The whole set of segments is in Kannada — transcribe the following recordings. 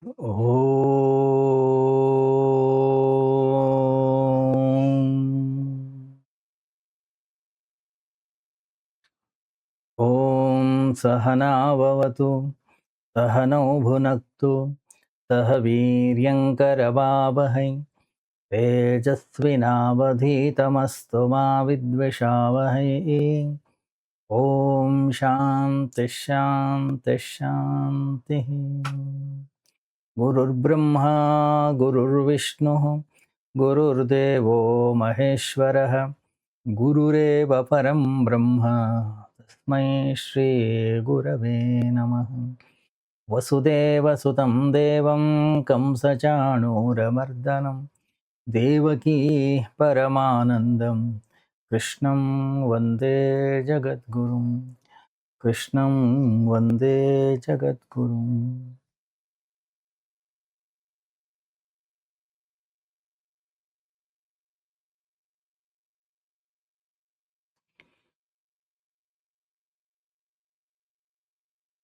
ಓಂ ಓಂ ಸಹನಾವವತು ಸಹನೌ ಭುನಕ್ತು ಸಹ ವೀರ್ಯಂಕರವಾವಹೈ ತೇಜಸ್ವಿನಾವಧೀತಮಸ್ತು ಮಾ ವಿದ್ವಿಷಾವಹೈ. ಓಂ ಶಾಂತಿ ಶಾಂತಿ ಶಾಂತಿ. ಗುರುರ್ಬ್ರಹ್ಮ ಗುರುರ್ವಿಷ್ಣು ಗುರುರ್ದೇವೋ ಮಹೇಶ್ವರಃ ಗುರುರೇವ ಪರಂ ಬ್ರಹ್ಮ ತಸ್ಮೈ ಶ್ರೀ ಗುರವೇ ನಮಃ. ವಸುದೇವಸುತಂ ದೇವಂ ಕಂಸಚಾಣೂರಮರ್ದನಂ ದೇವಕೀ ಪರಮಾನಂದಂ ಕೃಷ್ಣಂ ವಂದೇ ಜಗದ್ಗುರುಂ. ಕೃಷ್ಣಂ ವಂದೇ ಜಗದ್ಗುರುಂ.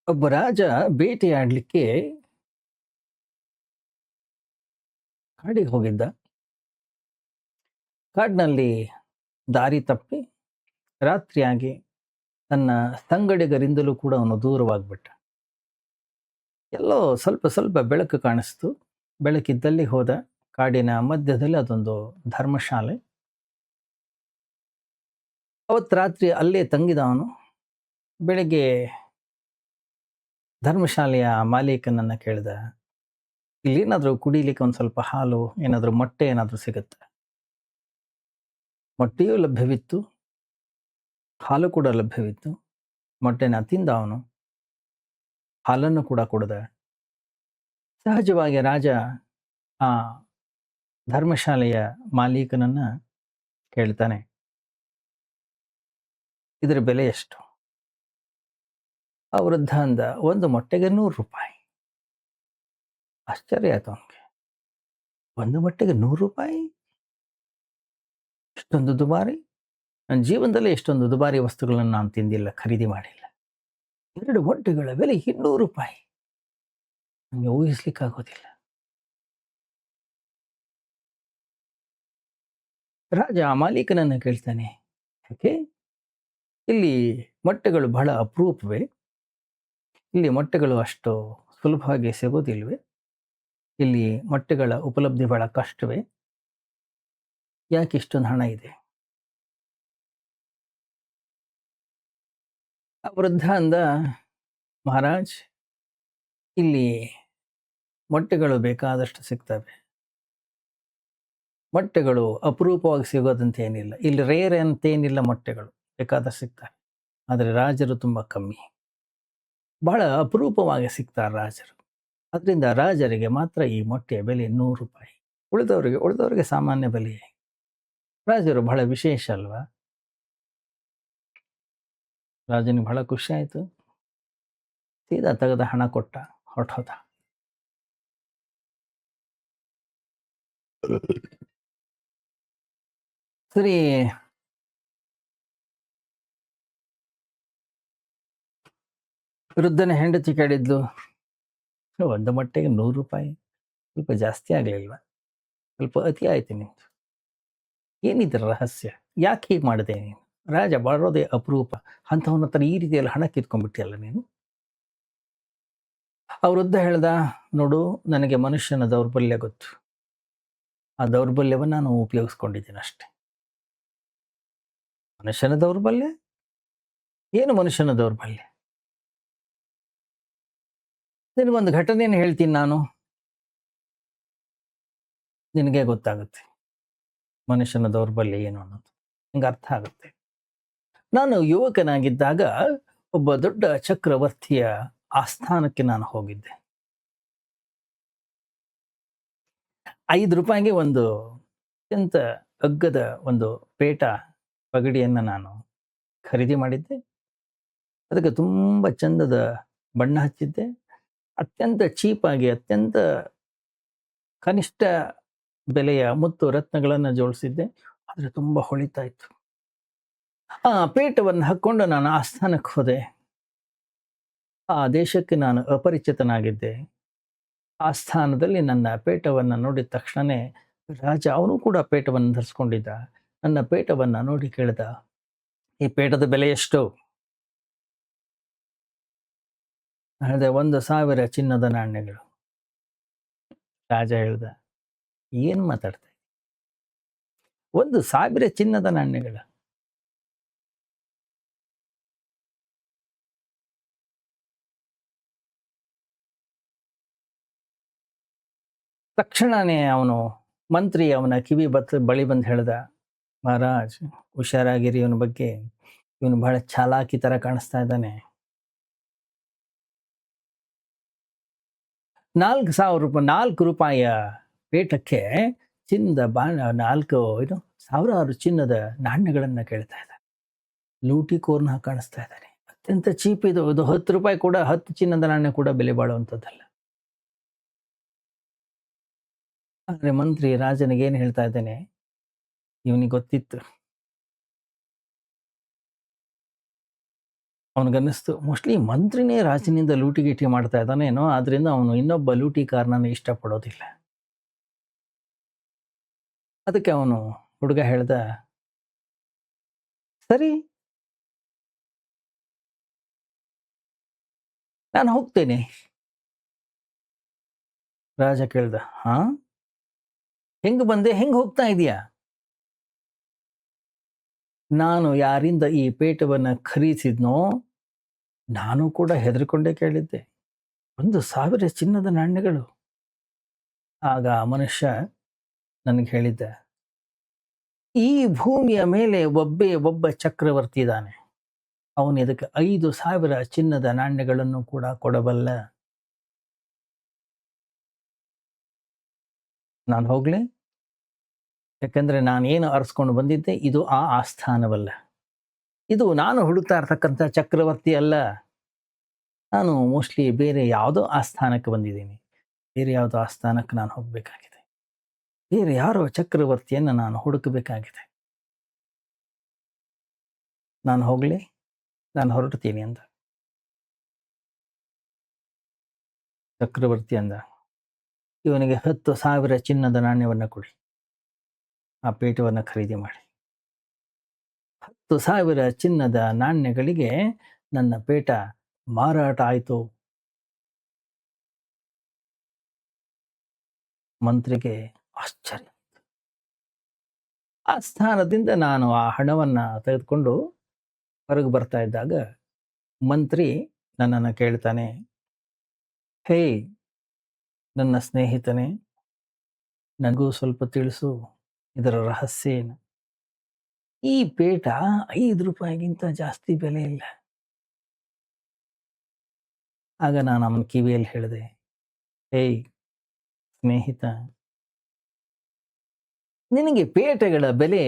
ಒಬ್ಬ ರಾಜ ಬೇಟೆಯಾಡಲಿಕ್ಕೆ ಕಾಡಿಗೆ ಹೋಗಿದ್ದ. ಕಾಡಿನಲ್ಲಿ ದಾರಿ ತಪ್ಪಿ ರಾತ್ರಿಯಾಗಿ ತನ್ನ ಸಂಗಡಿಗರಿಂದಲೂ ಕೂಡ ಅವನು ದೂರವಾಗ್ಬಿಟ್ಟ. ಎಲ್ಲೋ ಸ್ವಲ್ಪ ಸ್ವಲ್ಪ ಬೆಳಕು ಕಾಣಿಸ್ತು. ಬೆಳಕಿದ್ದಲ್ಲಿ ಹೋದ. ಕಾಡಿನ ಮಧ್ಯದಲ್ಲಿ ಅದೊಂದು ಧರ್ಮಶಾಲೆ. ಅವತ್ತು ರಾತ್ರಿ ಅಲ್ಲೇ ತಂಗಿದ ಅವನು. ಬೆಳಗ್ಗೆ ಧರ್ಮಶಾಲೆಯ ಮಾಲೀಕನನ್ನ ಕೇಳಿದ, ಇಲ್ಲೇನಾದರೂ ಕುಡಿಲಿಕ್ಕೆ ಒಂದು ಸ್ವಲ್ಪ ಹಾಲು, ಏನಾದರೂ ಮೊಟ್ಟೆ ಏನಾದರೂ ಸಿಗುತ್ತೆ? ಮೊಟ್ಟೆಯೂ ಲಭ್ಯವಿತ್ತು, ಹಾಲು ಕೂಡ ಲಭ್ಯವಿತ್ತು. ಮೊಟ್ಟೆನ ತಿಂದ ಅವನು, ಹಾಲನ್ನು ಕೂಡ ಕುಡಿದ. ಸಹಜವಾಗಿ ರಾಜ ಆ ಧರ್ಮಶಾಲೆಯ ಮಾಲೀಕನನ್ನ ಕೇಳ್ತಾನೆ, ಇದರ ಬೆಲೆ ಎಷ್ಟು? ಆ ವೃದ್ಧ ಅಂದ, ಒಂದು ಮೊಟ್ಟೆಗೆ 100 ರೂಪಾಯಿ. ಆಶ್ಚರ್ಯ ಆಯ್ತು ಅವನಿಗೆ. ಒಂದು ಮೊಟ್ಟೆಗೆ 100 ರೂಪಾಯಿ? ಇಷ್ಟೊಂದು ದುಬಾರಿ? ನನ್ನ ಜೀವನದಲ್ಲಿ ಎಷ್ಟೊಂದು ದುಬಾರಿ ವಸ್ತುಗಳನ್ನು ನಾನು ತಿಂದಿಲ್ಲ, ಖರೀದಿ ಮಾಡಿಲ್ಲ. 2 ಮೊಟ್ಟೆಗಳ ಬೆಲೆ 200 ರೂಪಾಯಿ. ನನಗೆ ಊಹಿಸ್ಲಿಕ್ಕಾಗೋದಿಲ್ಲ. ರಾಜ ಆ ಮಾಲೀಕನನ್ನ ಕೇಳ್ತಾನೆ, ಯಾಕೆ? ಇಲ್ಲಿ ಮೊಟ್ಟೆಗಳು ಬಹಳ ಅಪರೂಪವೇ? ಇಲ್ಲಿ ಮೊಟ್ಟೆಗಳು ಅಷ್ಟು ಸುಲಭವಾಗಿ ಸಿಗೋದಿಲ್ವೇ? ಇಲ್ಲಿ ಮೊಟ್ಟೆಗಳ ಉಪಲಬ್ಧಿ ಬಹಳ ಕಷ್ಟವೇ? ಯಾಕೆ ಇಷ್ಟೊಂದು ಹಣ ಇದೆ? ಆ ವೃದ್ಧ ಅಂದ, ಮಹಾರಾಜ್, ಇಲ್ಲಿ ಮೊಟ್ಟೆಗಳು ಬೇಕಾದಷ್ಟು ಸಿಗ್ತವೆ. ಮೊಟ್ಟೆಗಳು ಅಪರೂಪವಾಗಿ ಸಿಗೋದಂತ ಏನಿಲ್ಲ. ಇಲ್ಲಿ ರೇರ್ ಅಂತೇನಿಲ್ಲ, ಮೊಟ್ಟೆಗಳು ಬೇಕಾದಷ್ಟು ಸಿಗ್ತವೆ. ಆದರೆ ರಾಜರು ತುಂಬ ಕಮ್ಮಿ, ಬಹಳ ಅಪರೂಪವಾಗಿ ಸಿಗ್ತಾರೆ ರಾಜರು. ಅದರಿಂದ ರಾಜರಿಗೆ ಮಾತ್ರ ಈ ಮೊಟ್ಟೆಯ ಬೆಲೆ 100 ರೂಪಾಯಿ. ಉಳಿದವರಿಗೆ ಸಾಮಾನ್ಯ ಬೆಲೆ. ರಾಜರು ಬಹಳ ವಿಶೇಷ ಅಲ್ವಾ? ರಾಜನಿಗೆ ಬಹಳ ಖುಷಿ ಆಯಿತು. ಸೀದಾ ತೆಗೆದ ಹಣ ಕೊಟ್ಟ, ಹೊರಟೋದ. ಸರಿ, ವೃದ್ಧನ ಹೆಂಡತಿ ಕೇಳಿದ್ಲು, ಒಂದು ಮೊಟ್ಟೆಗೆ 100 ರೂಪಾಯಿ, ಸ್ವಲ್ಪ ಜಾಸ್ತಿ ಆಗಲಿಲ್ವಾ? ಸ್ವಲ್ಪ ಅತಿ ಆಯ್ತು ನಿಮ್ದು. ಏನಿದ್ರ ರಹಸ್ಯ? ಯಾಕೆ ಹೀಗೆ ಮಾಡಿದೆ ನೀನು? ರಾಜ ಬರೋದೇ ಅಪರೂಪ, ಅಂಥವನ ಹತ್ರ ಈ ರೀತಿಯಲ್ಲಿ ಹಣ ಕಿತ್ಕೊಂಡ್ಬಿಟ್ಟಿಯಲ್ಲ ನೀನು. ಆ ವೃದ್ಧ ಹೇಳ್ದ, ನೋಡು, ನನಗೆ ಮನುಷ್ಯನ ದೌರ್ಬಲ್ಯ ಗೊತ್ತು. ಆ ದೌರ್ಬಲ್ಯವನ್ನು ನಾನು ಉಪಯೋಗಿಸ್ಕೊಂಡಿದ್ದೀನಿ ಅಷ್ಟೆ. ಮನುಷ್ಯನ ದೌರ್ಬಲ್ಯ? ಏನು ಮನುಷ್ಯನ ದೌರ್ಬಲ್ಯ? ನಿನಗೊಂದು ಘಟನೆಯನ್ನು ಹೇಳ್ತೀನಿ ನಾನು, ನಿನಗೆ ಗೊತ್ತಾಗುತ್ತೆ ಮನುಷ್ಯನ ದೌರ್ಬಲ್ಯ ಏನು ಅನ್ನೋದು. ನಿಂಗೆ ಅರ್ಥ ಆಗುತ್ತೆ. ನಾನು ಯುವಕನಾಗಿದ್ದಾಗ ಒಬ್ಬ ದೊಡ್ಡ ಚಕ್ರವರ್ತಿಯ ಆಸ್ಥಾನಕ್ಕೆ ನಾನು ಹೋಗಿದ್ದೆ. 5 ರೂಪಾಯಿಗೆ ಒಂದು ಅತ್ಯಂತ ಅಗ್ಗದ ಒಂದು ಪೇಟ ಪಗಡಿಯನ್ನು ನಾನು ಖರೀದಿ ಮಾಡಿದ್ದೆ. ಅದಕ್ಕೆ ತುಂಬ ಚಂದದ ಬಣ್ಣ ಹಚ್ಚಿದ್ದೆ. ಅತ್ಯಂತ ಚೀಪಾಗಿ, ಅತ್ಯಂತ ಕನಿಷ್ಠ ಬೆಲೆಯ ಮುತ್ತು ರತ್ನಗಳನ್ನು ಜೋಡಿಸಿದ್ದೆ. ಆದರೆ ತುಂಬ ಹೊಳಿತಾ ಇತ್ತು. ಆ ಪೇಟವನ್ನು ಹಾಕ್ಕೊಂಡು ನಾನು ಆಸ್ಥಾನಕ್ಕೆ ಹೋದೆ. ಆ ದೇಶಕ್ಕೆ ನಾನು ಅಪರಿಚಿತನಾಗಿದ್ದೆ. ಆ ಸ್ಥಾನದಲ್ಲಿ ನನ್ನ ಪೇಟವನ್ನು ನೋಡಿದ ತಕ್ಷಣನೇ ರಾಜ ಅವನು ಕೂಡ ಪೇಟವನ್ನು ಧರಿಸ್ಕೊಂಡಿದ್ದ. ನನ್ನ ಪೇಟವನ್ನು ನೋಡಿ ಕೇಳಿದ, "ಈ ಪೇಟದ ಬೆಲೆ ಎಷ್ಟು?" ಹೇಳಿದೆ, "1,000 ಚಿನ್ನದ ನಾಣ್ಯಗಳು." ರಾಜ ಹೇಳ್ದ, "ಏನ್ ಮಾತಾಡ್ತಾ ಇದ್ದೀಯ? 1,000 ಚಿನ್ನದ ನಾಣ್ಯಗಳು?" ತಕ್ಷಣನೇ ಅವನು ಮಂತ್ರಿ ಅವನ ಬಳಿ ಬಂದು ಹೇಳ್ದ, "ಮಹಾರಾಜ್, ಹುಷಾರಾಗಿರಿ, ಇವನ ಬಗ್ಗೆ. ಇವನು ಬಹಳ ಚಾಲಾಕಿ ತರ ಕಾಣಿಸ್ತಾ ಇದ್ದಾನೆ. ₹4,000 ಪೇಟಕ್ಕೆ ಚಿನ್ನದ ಸಾವಿರಾರು ಚಿನ್ನದ ನಾಣ್ಯಗಳನ್ನ ಕೇಳ್ತಾ ಇದ್ದಾನೆ. ಲೂಟಿಕೋರ್ನ ಕಾಣಿಸ್ತಾ ಇದ್ದಾನೆ. ಅತ್ಯಂತ ಚೀಪ್ ಇದು. ಇದು ₹10 ಕೂಡ, 10 ಚಿನ್ನದ ನಾಣ್ಯ ಕೂಡ ಬೆಲೆ ಬಾಳುವಂಥದ್ದಲ್ಲ." ಆದ್ರೆ ಮಂತ್ರಿ ರಾಜನಿಗೆ ಏನ್ ಹೇಳ್ತಾ ಇದ್ದೇನೆ, ಇವನಿಗೆ ಗೊತ್ತಿತ್ತು. ಅವನಿಗನ್ನಿಸ್ತು, ಮೋಸ್ಟ್ಲಿ ಮಂತ್ರಿನೇ ರಾಜನಿಂದ ಲೂಟಿ ಗೀಟಿ ಮಾಡ್ತಾ ಇದ್ದಾನೇನೋ, ಆದ್ರಿಂದ ಅವನು ಇನ್ನೊಬ್ಬ ಲೂಟಿಕಾರನನ್ನು ಇಷ್ಟಪಡೋದಿಲ್ಲ. ಅದಕ್ಕೆ ಅವನು ಹುಡುಗ ಹೇಳ್ದ, "ಸರಿ, ನಾನು ಹೋಗ್ತೇನೆ." ರಾಜ ಕೇಳ್ದ, "ಹಾ, ಹೆಂಗ್ ಬಂದೆ? ಹೆಂಗ್ ಹೋಗ್ತಾ ಇದೀಯಾ?" "ನಾನು ಯಾರಿಂದ ಈ ಪೇಟವನ್ನು ಖರೀದಿಸಿದ್ನೋ, ನಾನು ಕೂಡ ಹೆದರಿಕೊಂಡೇ ಕೇಳಿದ್ದೆ. 1,000 ಚಿನ್ನದ ನಾಣ್ಯಗಳು." ಆಗ ಆ ಮನುಷ್ಯ ನನಗೆ ಹೇಳಿದ್ದ, "ಈ ಭೂಮಿಯ ಮೇಲೆ ಒಬ್ಬ ಚಕ್ರವರ್ತಿ ಇದ್ದಾನೆ. ಅವನು ಇದಕ್ಕೆ 5,000 ಚಿನ್ನದ ನಾಣ್ಯಗಳನ್ನು ಕೂಡ ಕೊಡಬಲ್ಲ. ನಾನು ಹೋಗ್ಲಿ? ಯಾಕಂದ್ರೆ ನಾನೇನು ಅರಸ್ಕೊಂಡು ಬಂದಿದ್ದೆ, ಇದು ಆ ಆಸ್ಥಾನವಲ್ಲ. ಇದು ನಾನು ಹುಡುಕ್ತಾ ಇರ್ತಕ್ಕಂಥ ಚಕ್ರವರ್ತಿ ಅಲ್ಲ. ನಾನು ಮೋಸ್ಟ್ಲಿ ಬೇರೆ ಯಾವುದೋ ಆಸ್ಥಾನಕ್ಕೆ ಬಂದಿದ್ದೀನಿ. ಬೇರೆ ಯಾವುದೋ ಆಸ್ಥಾನಕ್ಕೆ ನಾನು ಹೋಗಬೇಕಾಗಿದೆ. ಬೇರೆ ಯಾರೋ ಚಕ್ರವರ್ತಿಯನ್ನು ನಾನು ಹುಡುಕಬೇಕಾಗಿದೆ. ನಾನು ಹೋಗ್ಲಿ? ನಾನು ಹೊರಡ್ತೀನಿ" ಅಂದ. ಚಕ್ರವರ್ತಿ ಅಂದ, "ಇವನಿಗೆ 10,000 ಚಿನ್ನದ ನಾಣ್ಯವನ್ನು ಕೊಡಿ. ಆ ಪೇಟವನ್ನು ಖರೀದಿ ಮಾಡಿ." 10,000 ಚಿನ್ನದ ನಾಣ್ಯಗಳಿಗೆ ನನ್ನ ಪೇಟ ಮಾರಾಟ ಆಯಿತು. ಮಂತ್ರಿಗೆ ಆಶ್ಚರ್ಯ. ಆ ಸ್ಥಾನದಿಂದ ನಾನು ಆ ಹಣವನ್ನು ತೆಗೆದುಕೊಂಡು ಹೊರಗೆ ಬರ್ತಾ ಇದ್ದಾಗ ಮಂತ್ರಿ ನನ್ನನ್ನು ಕೇಳ್ತಾನೆ, "ಹೇ ನನ್ನ ಸ್ನೇಹಿತನೇ, ನನಗೂ ಸ್ವಲ್ಪ ತಿಳಿಸು, ಇದರ ರಹಸ್ಯ ಏನು? ಈ ಪೇಟ ₹5ಗಿಂತ ಜಾಸ್ತಿ ಬೆಲೆ ಇಲ್ಲ." ಆಗ ನಾನು ಅವನ ಕಿವಿಯಲ್ಲಿ ಹೇಳಿದೆ, "ಹೇ ಸ್ನೇಹಿತ, ನಿನಗೆ ಪೇಟೆಗಳ ಬೆಲೆ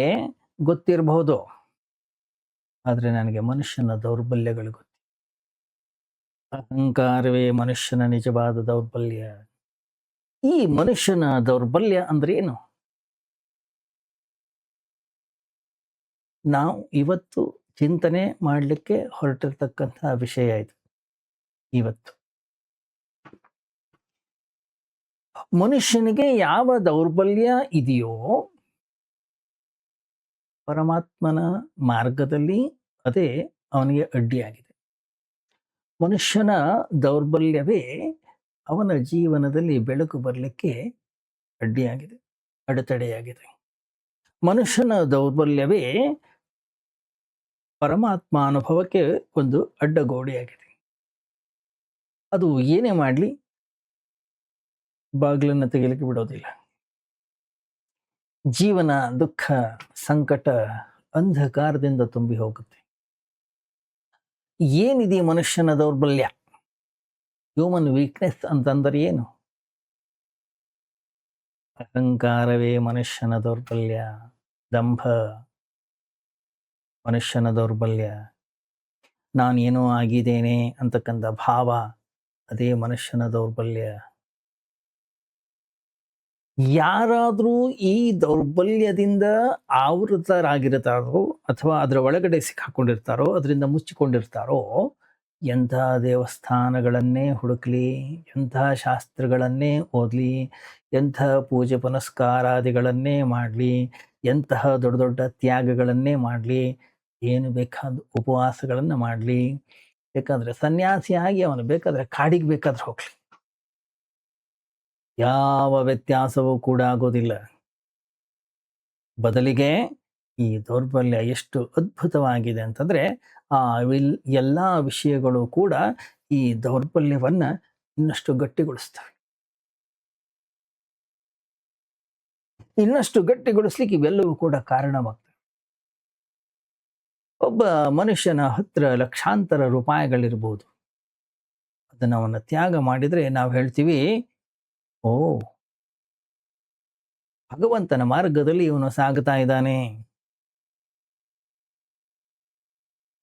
ಗೊತ್ತಿರಬಹುದು, ಆದರೆ ನನಗೆ ಮನುಷ್ಯನ ದೌರ್ಬಲ್ಯಗಳು ಗೊತ್ತು. ಅಹಂಕಾರವೇ ಮನುಷ್ಯನ ನಿಜವಾದ ದೌರ್ಬಲ್ಯ. ಈ ಮನುಷ್ಯನ ದೌರ್ಬಲ್ಯ ಅಂದ್ರೆ ಏನು? ನಾವು ಇವತ್ತು ಚಿಂತನೆ ಮಾಡಲಿಕ್ಕೆ ಹೊರಟಿರ್ತಕ್ಕಂತಹ ವಿಷಯ ಇದು. ಇವತ್ತು ಮನುಷ್ಯನಿಗೆ ಯಾವ ದೌರ್ಬಲ್ಯ ಇದೆಯೋ, ಪರಮಾತ್ಮನ ಮಾರ್ಗದಲ್ಲಿ ಅದೇ ಅವನಿಗೆ ಅಡ್ಡಿಯಾಗಿದೆ. ಮನುಷ್ಯನ ದೌರ್ಬಲ್ಯವೇ ಅವನ ಜೀವನದಲ್ಲಿ ಬೆಳಕು ಬರಲಿಕ್ಕೆ ಅಡ್ಡಿಯಾಗಿದೆ, ಅಡೆತಡೆಯಾಗಿದೆ. ಮನುಷ್ಯನ ದೌರ್ಬಲ್ಯವೇ ಪರಮಾತ್ಮ ಅನುಭವಕ್ಕೆ ಒಂದು ಅಡ್ಡಗೋಡೆಯಾಗಿದೆ. ಅದು ಏನೇ ಮಾಡಲಿ ಬಾಗಿಲನ್ನು ತೆಗೆಯಲಿಕ್ಕೆ ಬಿಡೋದಿಲ್ಲ. ಜೀವನ ದುಃಖ, ಸಂಕಟ, ಅಂಧಕಾರದಿಂದ ತುಂಬಿ ಹೋಗುತ್ತೆ. ಏನಿದೆ ಮನುಷ್ಯನ ದೌರ್ಬಲ್ಯ? ಹ್ಯೂಮನ್ ವೀಕ್ನೆಸ್ ಅಂತಂದರೆ ಏನು? ಅಹಂಕಾರವೇ ಮನುಷ್ಯನ ದೌರ್ಬಲ್ಯ. ದಂಭ ಮನುಷ್ಯನ ದೌರ್ಬಲ್ಯ. ನಾನೇನೋ ಆಗಿದ್ದೇನೆ ಅಂತಕ್ಕಂಥ ಭಾವ, ಅದೇ ಮನುಷ್ಯನ ದೌರ್ಬಲ್ಯ. ಯಾರಾದರೂ ಈ ದೌರ್ಬಲ್ಯದಿಂದ ಆವೃತರಾಗಿರ್ತಾರೋ ಅಥವಾ ಅದರ ಒಳಗಡೆ ಸಿಕ್ಕಾಕೊಂಡಿರ್ತಾರೋ, ಅದರಿಂದ ಮುಚ್ಚಿಕೊಂಡಿರ್ತಾರೋ, ಎಂತಹ ದೇವಸ್ಥಾನಗಳನ್ನೇ ಹುಡುಕ್ಲಿ, ಎಂತಹ ಶಾಸ್ತ್ರಗಳನ್ನೇ ಓದಲಿ, ಎಂತಹ ಪೂಜೆ ಪುನಸ್ಕಾರಾದಿಗಳನ್ನೇ ಮಾಡಲಿ, ಎಂತಹ ದೊಡ್ಡ ದೊಡ್ಡ ತ್ಯಾಗಗಳನ್ನೇ ಮಾಡಲಿ, ಏನು ಬೇಕಾದ ಉಪವಾಸಗಳನ್ನು ಮಾಡಲಿ, ಬೇಕಾದರೆ ಸನ್ಯಾಸಿಯಾಗಿ ಅವನು ಬೇಕಾದರೆ ಕಾಡಿಗೆ ಬೇಕಾದ್ರೆ ಹೋಗ್ಲಿ, ಯಾವ ವ್ಯತ್ಯಾಸವೂ ಕೂಡ ಆಗೋದಿಲ್ಲ. ಬದಲಿಗೆ ಈ ದೌರ್ಬಲ್ಯ ಎಷ್ಟು ಅದ್ಭುತವಾಗಿದೆ ಅಂತಂದ್ರೆ ಆ ಎಲ್ಲ ವಿಷಯಗಳು ಕೂಡ ಈ ದೌರ್ಬಲ್ಯವನ್ನ ಇನ್ನಷ್ಟು ಗಟ್ಟಿಗೊಳಿಸ್ತವೆ. ಇನ್ನಷ್ಟು ಗಟ್ಟಿಗೊಳಿಸ್ಲಿಕ್ಕೆ ಇವೆಲ್ಲವೂ ಕೂಡ ಕಾರಣವಾಗ್ತವೆ. ಒಬ್ಬ ಮನುಷ್ಯನ ಹತ್ರ ಲಕ್ಷಾಂತರ ರೂಪಾಯಿಗಳಿರ್ಬೋದು. ಅದನ್ನ ಅವನ್ನ ತ್ಯಾಗ ಮಾಡಿದ್ರೆ ನಾವು ಹೇಳ್ತೀವಿ, ಓ, ಭಗವಂತನ ಮಾರ್ಗದಲ್ಲಿ ಇವನು ಸಾಗ್ತಾ ಇದ್ದಾನೆ.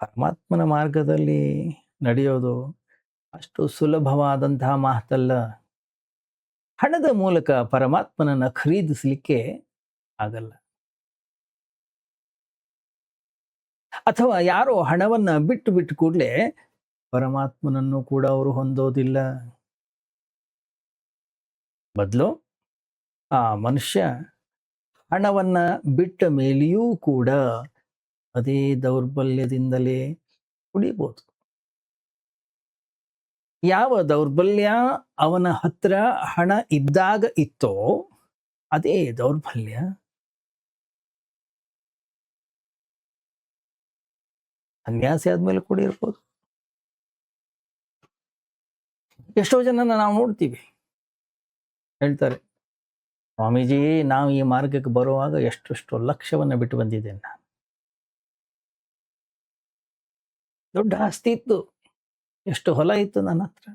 ಪರಮಾತ್ಮನ ಮಾರ್ಗದಲ್ಲಿ ನಡೆಯೋದು ಅಷ್ಟು ಸುಲಭವಾದಂತಹ ಮಾತಲ್ಲ. ಹಣದ ಮೂಲಕ ಪರಮಾತ್ಮನನ್ನ ಖರೀದಿಸಲಿಕ್ಕೆ ಆಗಲ್ಲ. ಅಥವಾ ಯಾರೋ ಹಣವನ್ನ ಬಿಟ್ಟು ಕೂಡಲೇ ಪರಮಾತ್ಮನನ್ನು ಕೂಡ ಅವರು ಹೊಂದೋದಿಲ್ಲ. ಬದಲು ಆ ಮನುಷ್ಯ ಹಣವನ್ನ ಬಿಟ್ಟ ಮೇಲೆಯೂ ಕೂಡ ಅದೇ ದೌರ್ಬಲ್ಯದಿಂದಲೇ ಉಳಿಬಹುದು. ಯಾವ ದೌರ್ಬಲ್ಯ ಅವನ ಹತ್ರ ಹಣ ಇದ್ದಾಗ ಇತ್ತೋ ಅದೇ ದೌರ್ಬಲ್ಯ ಸನ್ಯಾಸಿ ಆದ್ಮೇಲೆ ಕೂಡ ಇರ್ಬೋದು. ಎಷ್ಟೋ ಜನನ ನಾವು ನೋಡ್ತೀವಿ, ಹೇಳ್ತಾರೆ, ಸ್ವಾಮೀಜಿ, ನಾವು ಈ ಮಾರ್ಗಕ್ಕೆ ಬರುವಾಗ ಎಷ್ಟೆಷ್ಟು ಲಕ್ಷವನ್ನ ಬಿಟ್ಟು ಬಂದಿದ್ದೇನೆ. ನಾನು ದೊಡ್ಡ ಆಸ್ತಿ ಇತ್ತು, ಎಷ್ಟು ಹೊಲ ಇತ್ತು ನನ್ನ ಹತ್ರ.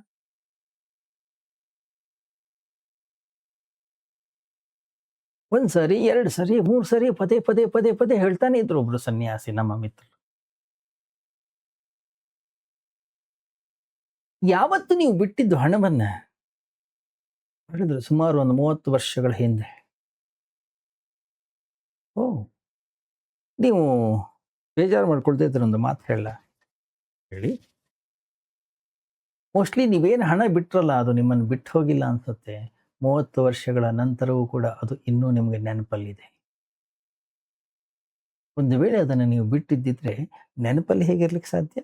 ಒಂದ್ಸರಿ, 2 ಸರಿ, 3 ಸರಿ ಪದೇ ಹೇಳ್ತಾನೆ ಇದ್ರು ಒಬ್ರು ಸನ್ಯಾಸಿ, ನಮ್ಮ ಮಿತ್ರರು. ಯಾವತ್ತು ನೀವು ಬಿಟ್ಟಿದ್ದು ಹಣವನ್ನ ಹೇಳಿದ್ರು, ಸುಮಾರು ಒಂದು 30 ವರ್ಷಗಳ ಹಿಂದೆ. ಓ, ನೀವು ಬೇಜಾರು ಮಾಡ್ಕೊಳ್ತಾ ಇದ್ರೆ ಒಂದು ಮಾತು ಹೇಳಿ. ಮೋಸ್ಟ್ಲಿ ನೀವೇನು ಹಣ ಬಿಟ್ರಲ್ಲ, ಅದು ನಿಮ್ಮನ್ನು ಬಿಟ್ಟು ಹೋಗಿಲ್ಲ ಅನ್ಸುತ್ತೆ. 30 ವರ್ಷಗಳ ನಂತರವೂ ಕೂಡ ಅದು ಇನ್ನೂ ನಿಮಗೆ ನೆನಪಲ್ಲಿದೆ. ಒಂದು ವೇಳೆ ಅದನ್ನು ನೀವು ಬಿಟ್ಟಿದ್ದಿದ್ರೆ ನೆನಪಲ್ಲಿ ಹೇಗಿರ್ಲಿಕ್ಕೆ ಸಾಧ್ಯ?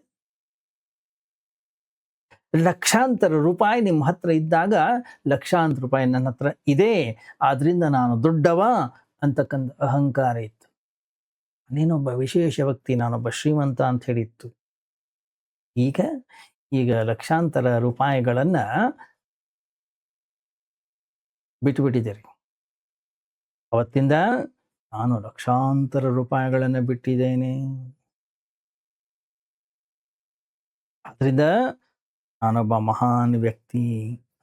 ಲಕ್ಷಾಂತರ ರೂಪಾಯಿ ನಿಮ್ಮ ಹತ್ರ ಇದ್ದಾಗ, ಲಕ್ಷಾಂತರ ರೂಪಾಯಿ ನನ್ನ ಹತ್ರ ಇದೆ, ಆದ್ರಿಂದ ನಾನು ದೊಡ್ಡವ ಅಂತಕ್ಕಂಥ ಅಹಂಕಾರ ಇತ್ತು. ನೀನೊಬ್ಬ ವಿಶೇಷ ವ್ಯಕ್ತಿ, ನಾನೊಬ್ಬ ಶ್ರೀಮಂತ ಅಂತ ಹೇಳಿತ್ತು. ಈಗ ಲಕ್ಷಾಂತರ ರೂಪಾಯಿಗಳನ್ನ ಬಿಟ್ಟುಬಿಟ್ಟಿದ್ದೀರಿ. ಅವತ್ತಿಂದ ನಾನು ಲಕ್ಷಾಂತರ ರೂಪಾಯಿಗಳನ್ನ ಬಿಟ್ಟಿದ್ದೇನೆ, ಆದ್ರಿಂದ ನಾನೊಬ್ಬ ಮಹಾನ್ ವ್ಯಕ್ತಿ